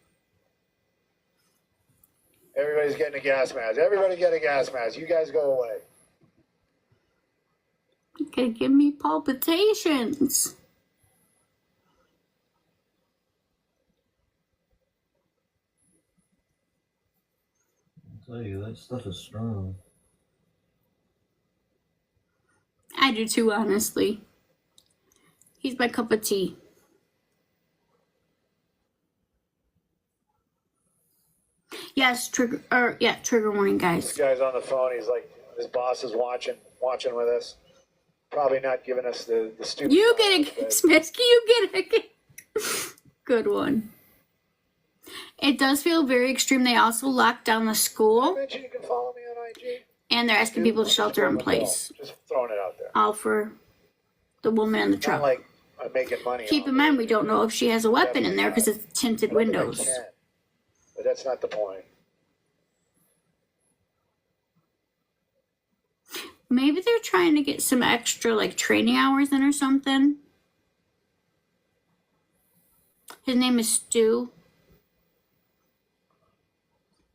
Everybody's getting a gas mask. Everybody get a gas mask. You guys go away. You could give me palpitations. I'll tell you, that stuff is strong. I do too, honestly. He's my cup of tea. Yes, trigger warning, guys. This guy's on the phone. He's like, his boss is watching with us. Probably not giving us the stupid. You get it, Smisky. You get it. Good one. It does feel very extreme. They also locked down the school, I mentioned you can follow me on IG. and they're asking people to shelter in place. Just throwing it out there. All for the woman in the It's not truck. like I'm making money. Keep off in it. mind, we don't know if she has a weapon in there because it's tinted I don't think I windows. can, but that's not the point. Maybe they're trying to get some extra, like, training hours in or something. His name is Stu.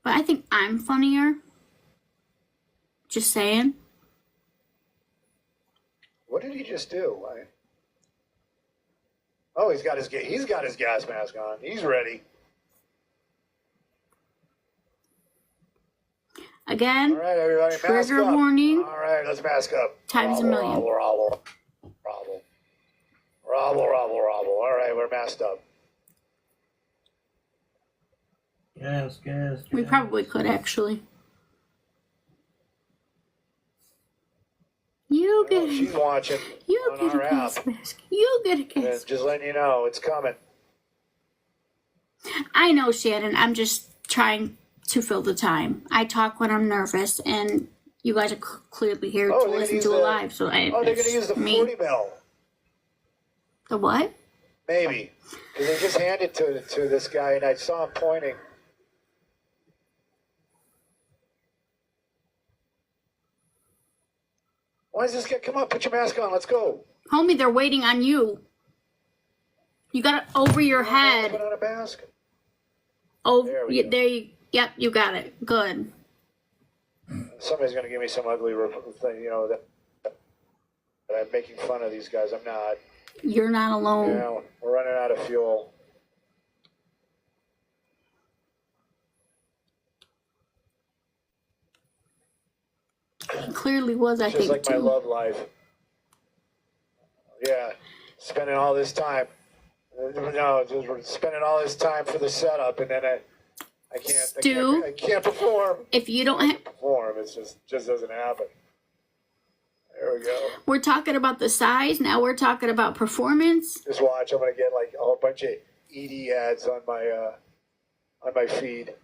But I think I'm funnier. Just saying. What did he just do? Oh, he's got his gas mask on. He's ready. Again, all right, everybody, trigger warning. All right, let's mask up. Times a million. Robble. All right, we're masked up. Gas. We probably could, actually. You get She's watching. You on get a our gas app. mask. You get a gas mask. Just letting you know, it's coming. I know, Shannon. I'm just trying to fill the time. I talk when I'm nervous, and you guys are clearly here to listen to it live. So they're going to use the 40 mil. The what? Maybe. Because they just handed it to this guy, and I saw him pointing. Why is this guy? Come on, put your mask on. Let's go. Homie, they're waiting on you. You got it over your head. Put on a mask. Oh, there you. Yep, you got it. Good. Somebody's going to give me some ugly thing, that I'm making fun of these guys. I'm not. You're not alone. Yeah, we're running out of fuel. It clearly was, I Just think, like too. my love life. Yeah, spending all this time. No, we're spending all this time for the setup, and then I can't perform. If you don't perform, it just doesn't happen. There we go. We're talking about the size. Now we're talking about performance. Just watch. I'm gonna get like a whole bunch of ED ads on my feed.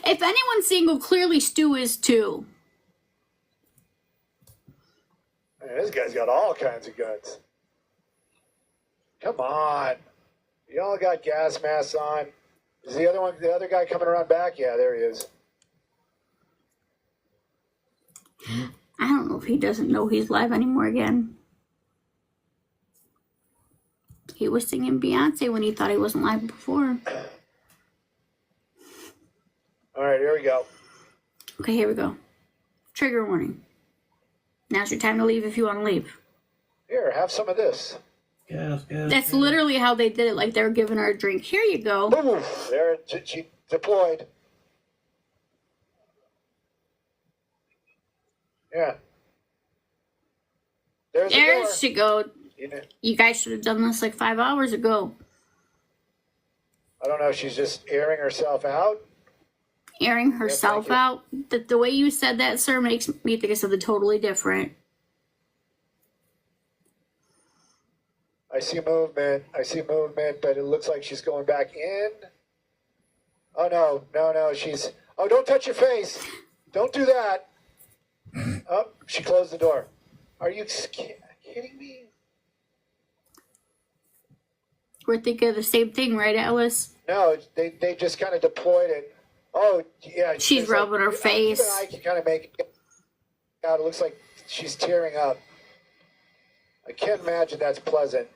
If anyone's single, clearly Stu is too. Man, this guy's got all kinds of guns. Come on. You all got gas masks on. Is the other guy coming around back? Yeah, there he is. I don't know if he doesn't know he's live anymore again. He was singing Beyonce when he thought he wasn't live before. All right, here we go. Okay, here we go. Trigger warning. Now's your time to leave if you want to leave. Here, have some of this. That's literally how they did it. Like they were giving her a drink. Here you go. Boom. There, she deployed. Yeah. There she go. You guys should have done this like 5 hours ago. I don't know. She's just airing herself out. Airing herself out. The way you said that, sir, makes me think of something totally different. I see movement, but it looks like she's going back in. Oh, no, she's... Oh, don't touch your face. Don't do that. Oh, she closed the door. Are you kidding me? We're thinking of the same thing, right, Alice? No, they just kind of deployed it. Oh, yeah. She's rubbing her face. Even I can kind of make it out. It looks like she's tearing up. I can't imagine that's pleasant.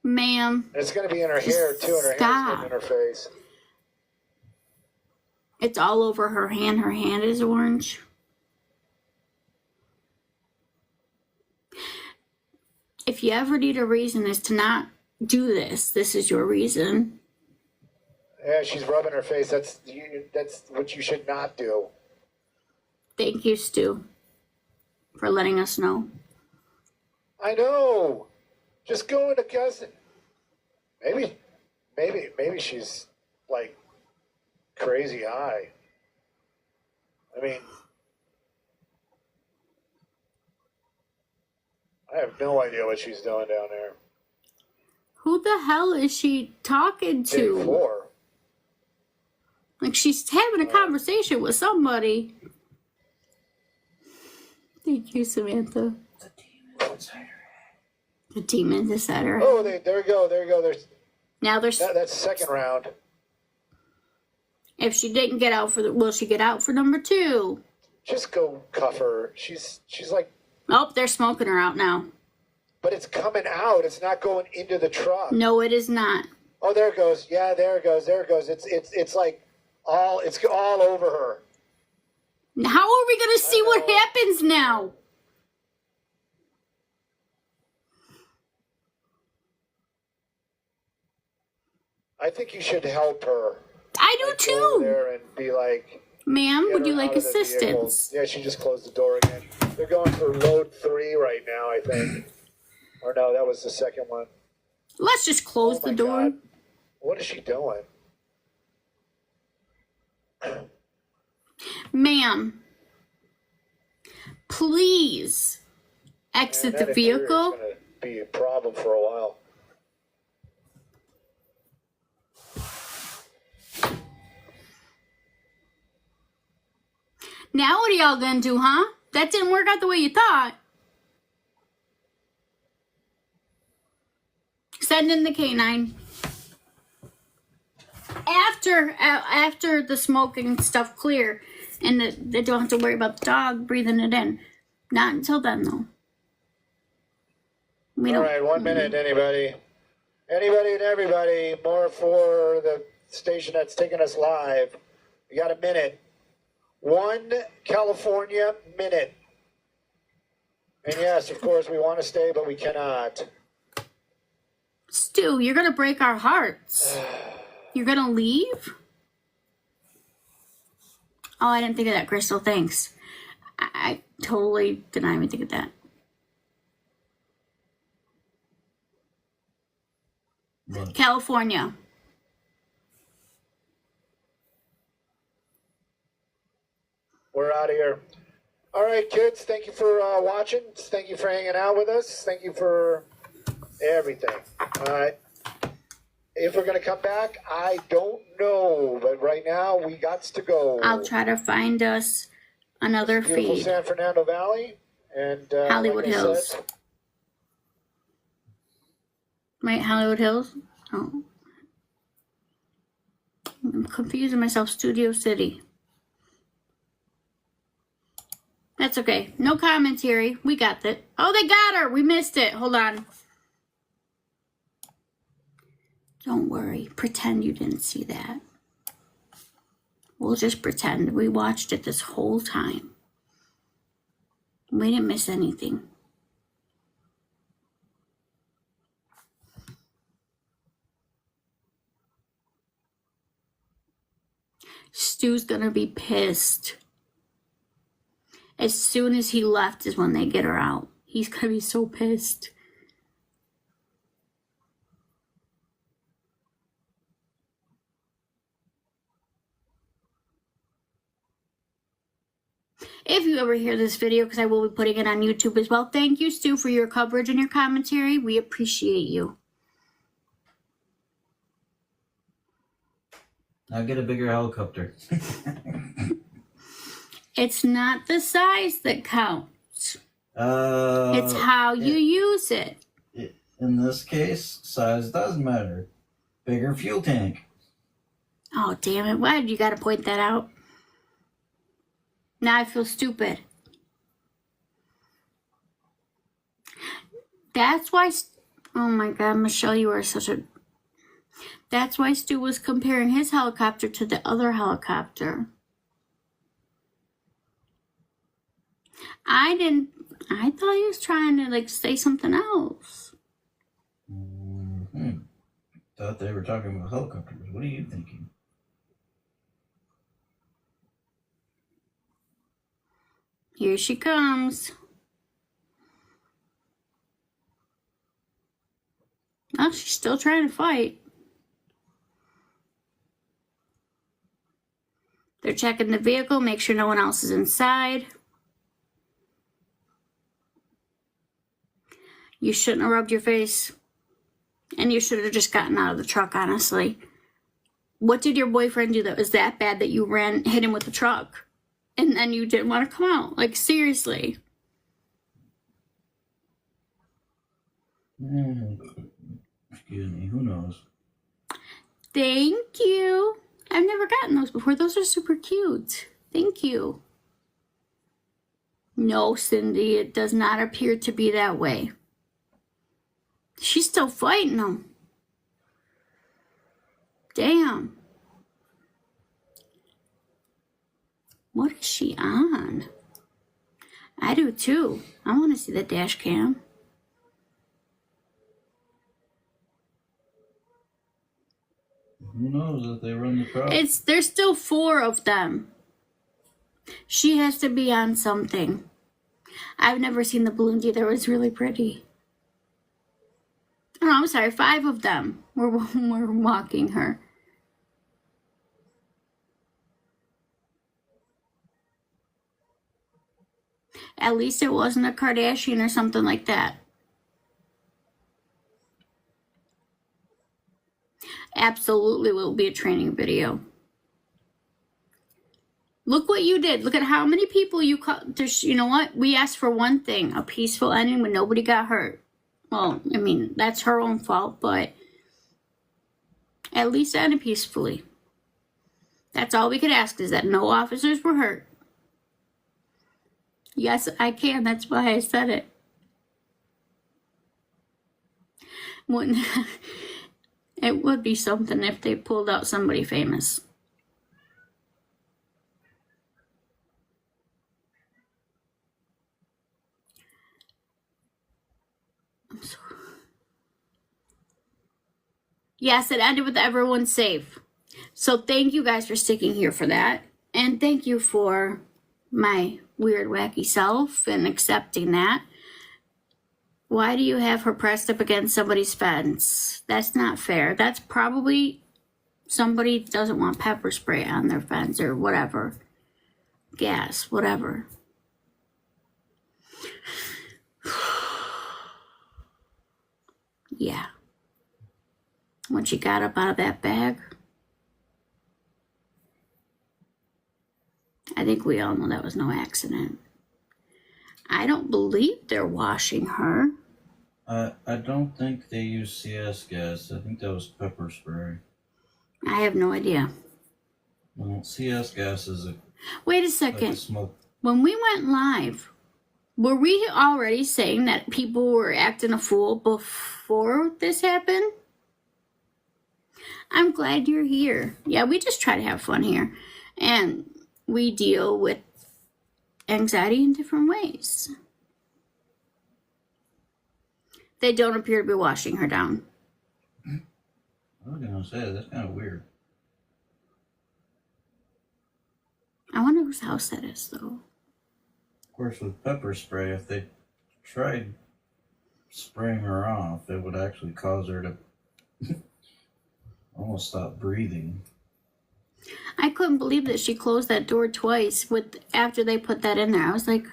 Ma'am. And it's going to be in her hair, too, and her hair's in her face. It's all over her hand. Her hand is orange. If you ever need a reason as to not do this, this is your reason. Yeah, she's rubbing her face. That's what you should not do. Thank you, Stu, for letting us know. I know. Just go into cousin. Maybe she's like crazy high. I mean, I have no idea what she's doing down there. Who the hell is she talking to? Day 4. Like she's having a conversation with somebody. Thank you, Samantha. The demons inside her. Oh, there we go. Now there's... That's the second round. If she didn't get out for will she get out for number 2? Just go cuff her. She's like, Oh, they're smoking her out now. but it's coming out. It's not going into the truck. No, it is not. Oh, there it goes. Yeah, there it goes. There it goes. It's like it's all over her. How are we going to see what happens now? I think you should help her. I do Like, go over too. there and be like, Ma'am, get would her you like out of the vehicle. assistance? Yeah, she just closed the door again. They're going for load 3 right now, I think. Or no, that was the second one. Let's just close Oh the my door. God. What is she doing? Ma'am, please exit Man, the that interior is vehicle. gonna be a problem for a while. Now what are y'all gonna do, huh? That didn't work out the way you thought. Send in the canine. After the smoking stuff clear, and they don't have to worry about the dog breathing it in. Not until then, though. All right, 1 minute, anybody. Anybody and everybody. More for the station that's taking us live. You got a minute. 1 California minute. And yes, of course, we want to stay, but we cannot. Stu, you're gonna break our hearts. You're gonna leave? Oh, I didn't think of that, Crystal. Thanks. I totally did not even think of that. What? California. We're out of here. All right, kids, thank you for watching. Thank you for hanging out with us. Thank you for everything. All right. If we're going to come back, I don't know. But right now, we got to go. I'll try to find us another Beautiful feed. San Fernando Valley. And Hollywood like I Hills. said, Right, Hollywood Hills? Oh. I'm confusing myself. Studio City. That's okay. No commentary. We got that. Oh, they got her. We missed it. Hold on. Don't worry. Pretend you didn't see that. We'll just pretend we watched it this whole time. We didn't miss anything. Stu's gonna be pissed. As soon as he left is when they get her out. He's gonna be so pissed. If you ever hear this video, because I will be putting it on YouTube as well, thank you, Stu, for your coverage and your commentary. We appreciate you. Now get a bigger helicopter. It's not the size that counts. It's how you use it. In this case, size does matter. Bigger fuel tank. Oh, damn it. Why did you gotta point that out? Now I feel stupid. That's why... Oh my God, Michelle, you are such a... That's why Stu was comparing his helicopter to the other helicopter. I thought he was trying to, like, say something else. Mm-hmm. Thought they were talking about helicopters. What are you thinking? Here she comes. Oh, she's still trying to fight. They're checking the vehicle, make sure no one else is inside. You shouldn't have rubbed your face. And you should have just gotten out of the truck, honestly. What did your boyfriend do that was that bad that you hit him with the truck? And then you didn't want to come out? Like, seriously. Excuse me, who knows? Thank you. I've never gotten those before. Those are super cute. Thank you. No, Cindy, it does not appear to be that way. She's still fighting them. Damn. What is she on? I do too. I want to see the dash cam. Who knows if they run the truck? There's still 4 of them. She has to be on something. I've never seen the balloons either. It was really pretty. Oh, I'm sorry. 5 of them were walking her. At least it wasn't a Kardashian or something like that. Absolutely will be a training video. Look what you did. Look at how many people you caught. You know what? We asked for one thing, a peaceful ending when nobody got hurt. Well, I mean, that's her own fault, but at least ended peacefully. That's all we could ask, is that no officers were hurt. Yes, I can. That's why I said it. It would be something if they pulled out somebody famous. I'm sorry. Yes, it ended with everyone safe. So thank you guys for sticking here for that. And thank you for my weird, wacky self and accepting that. Why do you have her pressed up against somebody's fence? That's not fair. That's probably somebody doesn't want pepper spray on their fence or whatever. Gas, whatever. Yeah. When she got up out of that bag, I think we all know that was no accident. I don't believe they're washing her. I don't think they use CS gas. I think that was pepper spray. I have no idea. Well, CS gas is Wait a second. like smoke. When we went live, were we already saying that people were acting a fool before this happened? I'm glad you're here. Yeah, we just try to have fun here. And we deal with anxiety in different ways. They don't appear to be washing her down. I was gonna say that's kind of weird. I wonder whose house that is, though. Of course, with pepper spray, if they tried spraying her off, it would actually cause her to almost stop breathing. I couldn't believe that she closed that door twice after they put that in there. I was like,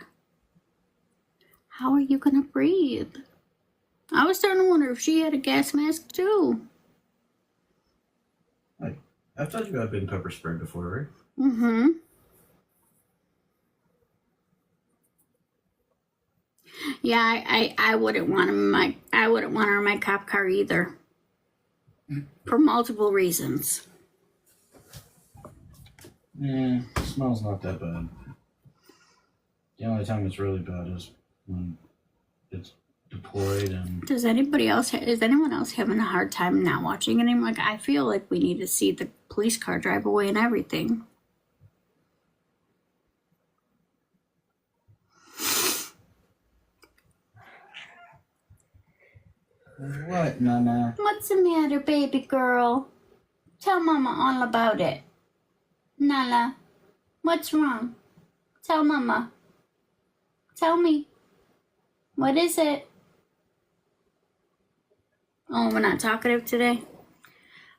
how are you going to breathe? I was starting to wonder if she had a gas mask too. I've told you I've been pepper sprayed before, right? Mm-hmm. Yeah, I wouldn't want him I wouldn't want her in my cop car either. For multiple reasons. Yeah, the smell's not that bad. The only time it's really bad is when it's deployed and... Is anyone else having a hard time not watching it? Like, I feel like we need to see the police car drive away and everything. What, Nana? What's the matter, baby girl? Tell Mama all about it. Nala, what's wrong? Tell Mama. Tell me. What is it? Oh, we're not talkative today?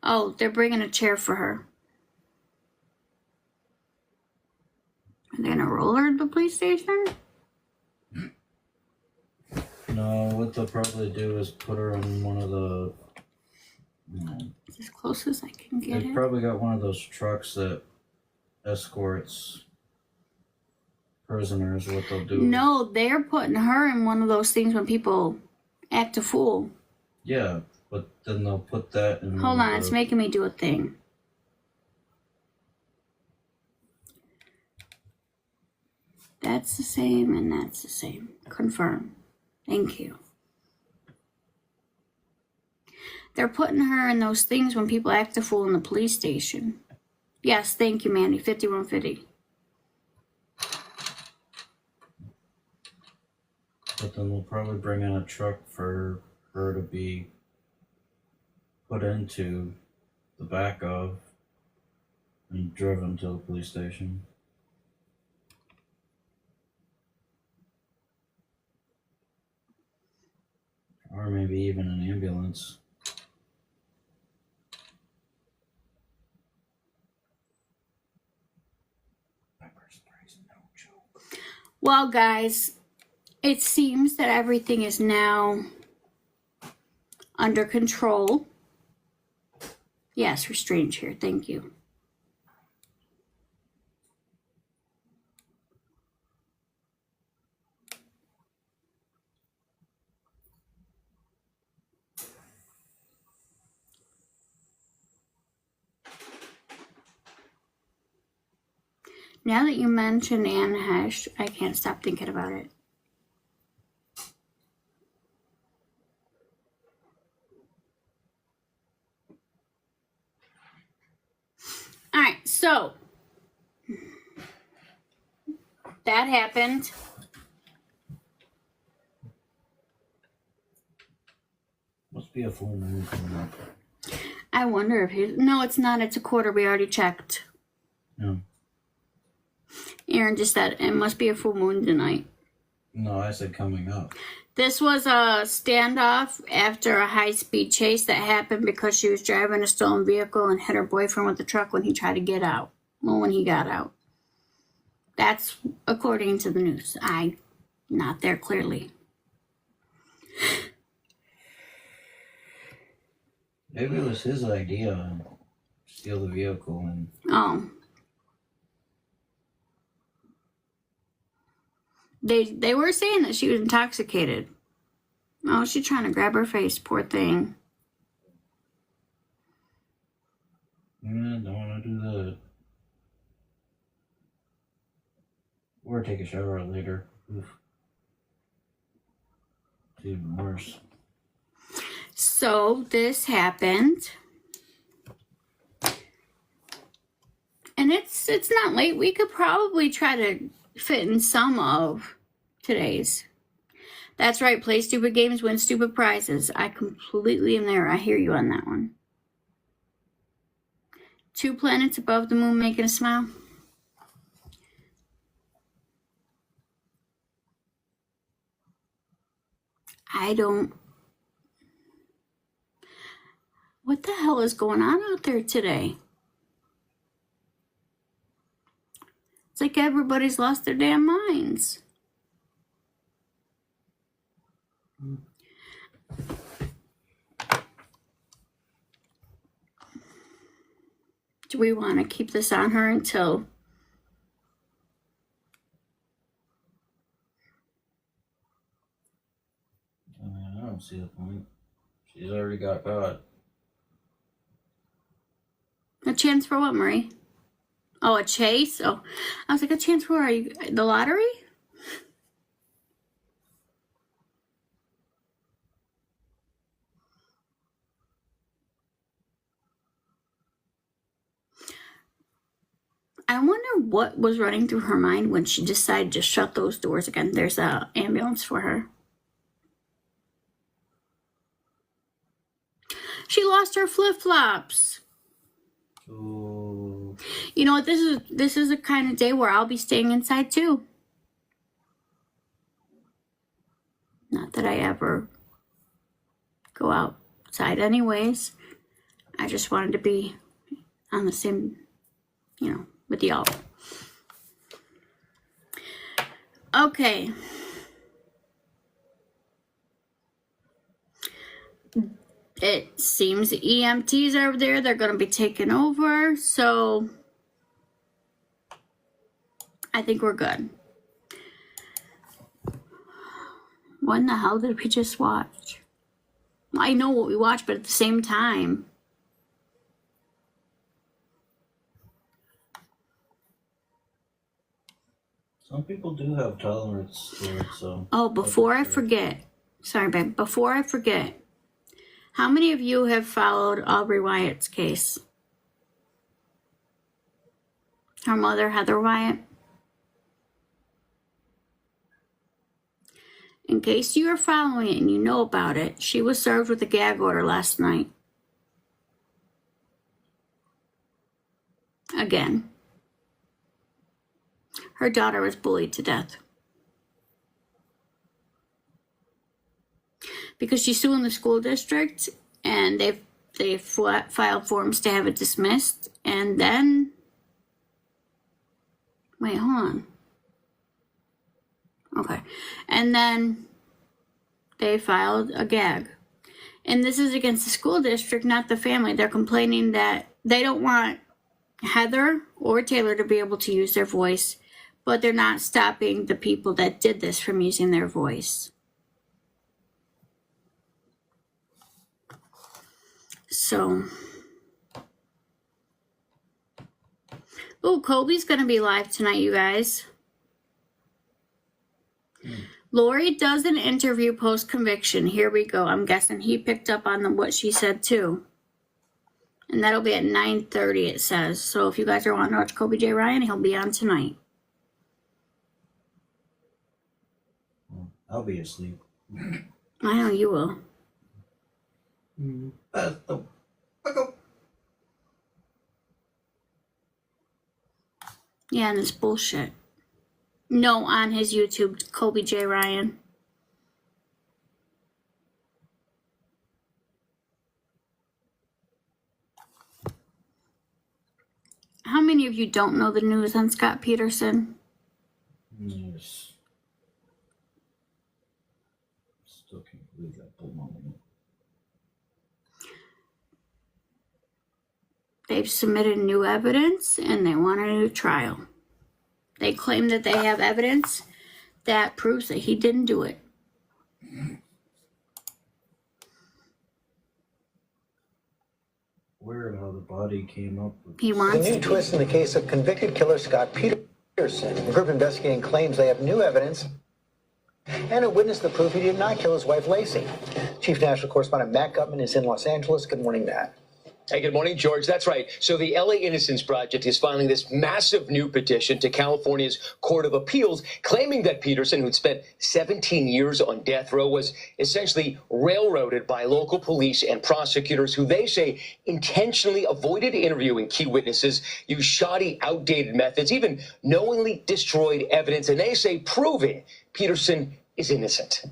Oh, they're bringing a chair for her. Are they gonna roll her to the police station? No, what they'll probably do is put her on one of the... As close as I can get They've it. probably got one of those trucks that escorts prisoners. What they'll do... No, they're putting her in one of those things when people act a fool. Yeah, but then they'll put that in... Hold on, it's making me do a thing. That's the same and that's the same. Confirm. Thank you. They're putting her in those things when people act a fool in the police station. Yes, thank you, Mandy. 5150. But then they'll probably bring in a truck for her to be put into the back of and driven to the police station. Or maybe even an ambulance. Pepper spray's no joke. Well, guys, it seems that everything is now under control. Yes, restraint here. Thank you. Now that you mention Anne Hesh, I can't stop thinking about it. All right, so that happened. Must be a full moon coming up. I wonder if he... No, it's not. It's a quarter. We already checked. No. Aaron just said it must be a full moon tonight. No, I said coming up. This was a standoff after a high-speed chase that happened because she was driving a stolen vehicle and hit her boyfriend with the truck when he tried to get out. Well, when he got out. That's according to the news. I'm not there clearly. Maybe it was his idea to steal the vehicle and... Oh. They were saying that she was intoxicated. Oh, she's trying to grab her face, poor thing. Don't want to do that. Or take a shower later. Oof. It's even worse. So this happened. And it's not late. We could probably try to fit in some of today's. That's right. Play stupid games, win stupid prizes. I completely am there. I hear you on that one. 2 planets above the moon making a smile. I don't... What the hell is going on out there today? It's like everybody's lost their damn minds. Do we want to keep this on her until... I don't see the point. She's already got caught. A chance for what, Marie? Oh, a chase? Oh, I was like, a chance for the lottery? I wonder what was running through her mind when she decided to shut those doors again. There's an ambulance for her. She lost her flip-flops. Ooh. You know what? This is a kind of day where I'll be staying inside too. Not that I ever go outside anyways. I just wanted to be on the same, with y'all. Okay. It seems the EMTs are over there. They're going to be taking over. So I think we're good. What in the hell did we just watch? I know what we watched, but at the same time. Some people do have tolerance towards Oh, before I forget. Sorry, babe. Before I forget. How many of you have followed Aubrey Wyatt's case? Her mother, Heather Wyatt. In case you are following it and you know about it, she was served with a gag order last night. Again. Her daughter was bullied to death. Because she's suing the school district, and they've filed forms to have it dismissed, and then... Wait, hold on. Okay. And then they filed a gag. And this is against the school district, not the family. They're complaining that they don't want Heather or Taylor to be able to use their voice, but they're not stopping the people that did this from using their voice. So, oh, Kobe's going to be live tonight, you guys. Lori does an interview post-conviction. Here we go. I'm guessing he picked up on what she said, too. And that'll be at 9:30, it says. So if you guys are wanting to watch Kobe J. Ryan, he'll be on tonight. I'll be asleep. I know you will. Yeah, and it's bullshit. No, on his YouTube, Kobe J. Ryan. How many of you don't know the news on Scott Peterson? Yes. Still can't believe that bull moment. They've submitted new evidence and they want a new trial. They claim that they have evidence that proves that he didn't do it. Weird how the body came up with He wants a new twist in the case of convicted killer Scott Peterson. The group investigating claims they have new evidence and a witness that proved he did not kill his wife, Lacey. Chief National Correspondent Matt Gutman is in Los Angeles. Good morning, Matt. Hey, good morning, George. That's right. So the LA Innocence Project is filing this massive new petition to California's Court of Appeals, claiming that Peterson, who'd spent 17 years on death row, was essentially railroaded by local police and prosecutors who they say intentionally avoided interviewing key witnesses, used shoddy, outdated methods, even knowingly destroyed evidence, and they say proving Peterson is innocent.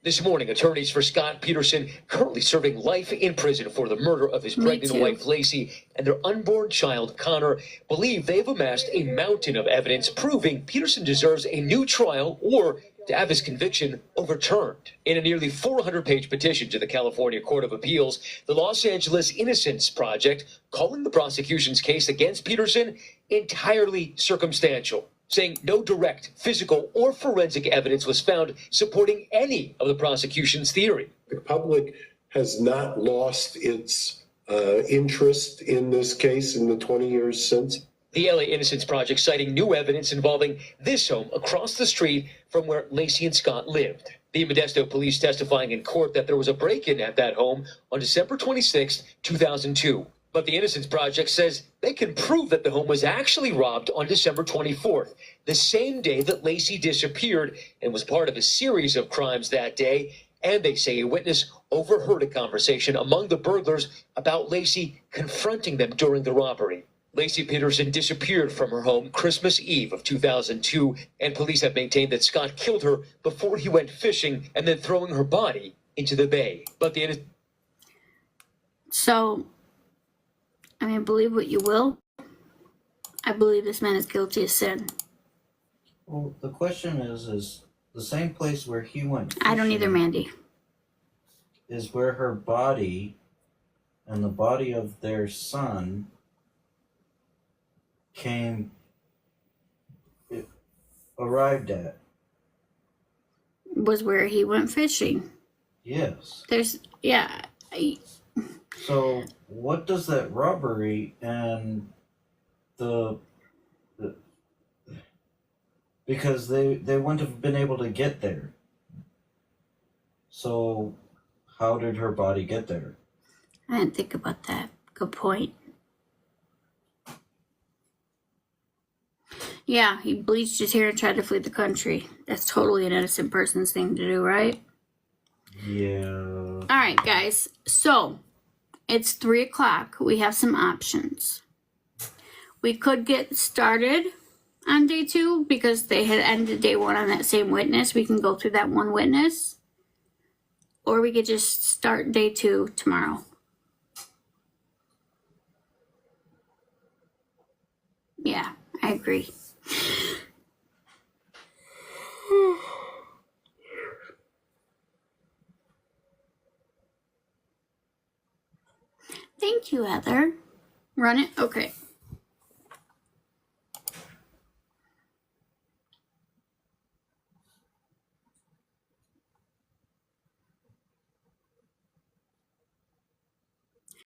This morning, attorneys for Scott Peterson, currently serving life in prison for the murder of his pregnant wife, Lacey, and their unborn child, Connor, believe they've amassed a mountain of evidence proving Peterson deserves a new trial or to have his conviction overturned. In a nearly 400-page petition to the California Court of Appeals, the Los Angeles Innocence Project calling the prosecution's case against Peterson entirely circumstantial, saying no direct physical or forensic evidence was found supporting any of the prosecution's theory. The public has not lost its interest in this case in the 20 years since. The LA Innocence Project citing new evidence involving this home across the street from where Lacey and Scott lived. The Modesto police testifying in court that there was a break-in at that home on December 26, 2002. But the Innocence Project says they can prove that the home was actually robbed on December 24th, the same day that Lacey disappeared and was part of a series of crimes that day. And they say a witness overheard a conversation among the burglars about Lacey confronting them during the robbery. Lacey Peterson disappeared from her home Christmas Eve of 2002, and police have maintained that Scott killed her before he went fishing and then throwing her body into the bay. But the I mean, believe what you will. I believe this man is guilty of sin. Well, the question is the same place where he went fishing I don't either, Mandy. is where her body and the body of their son arrived at. Was where he went fishing. Yes. So what does that robbery and the Because they wouldn't have been able to get there. So, how did her body get there? I didn't think about that. Good point. Yeah, he bleached his hair and tried to flee the country. That's totally an innocent person's thing to do, right? Yeah. All right, guys. So, it's 3 o'clock. We have some options. We could get started on day 2 because they had ended day 1 on that same witness. We can go through that one witness. Or we could just start day 2 tomorrow. Yeah, I agree. Thank you, Heather. Run it? Okay.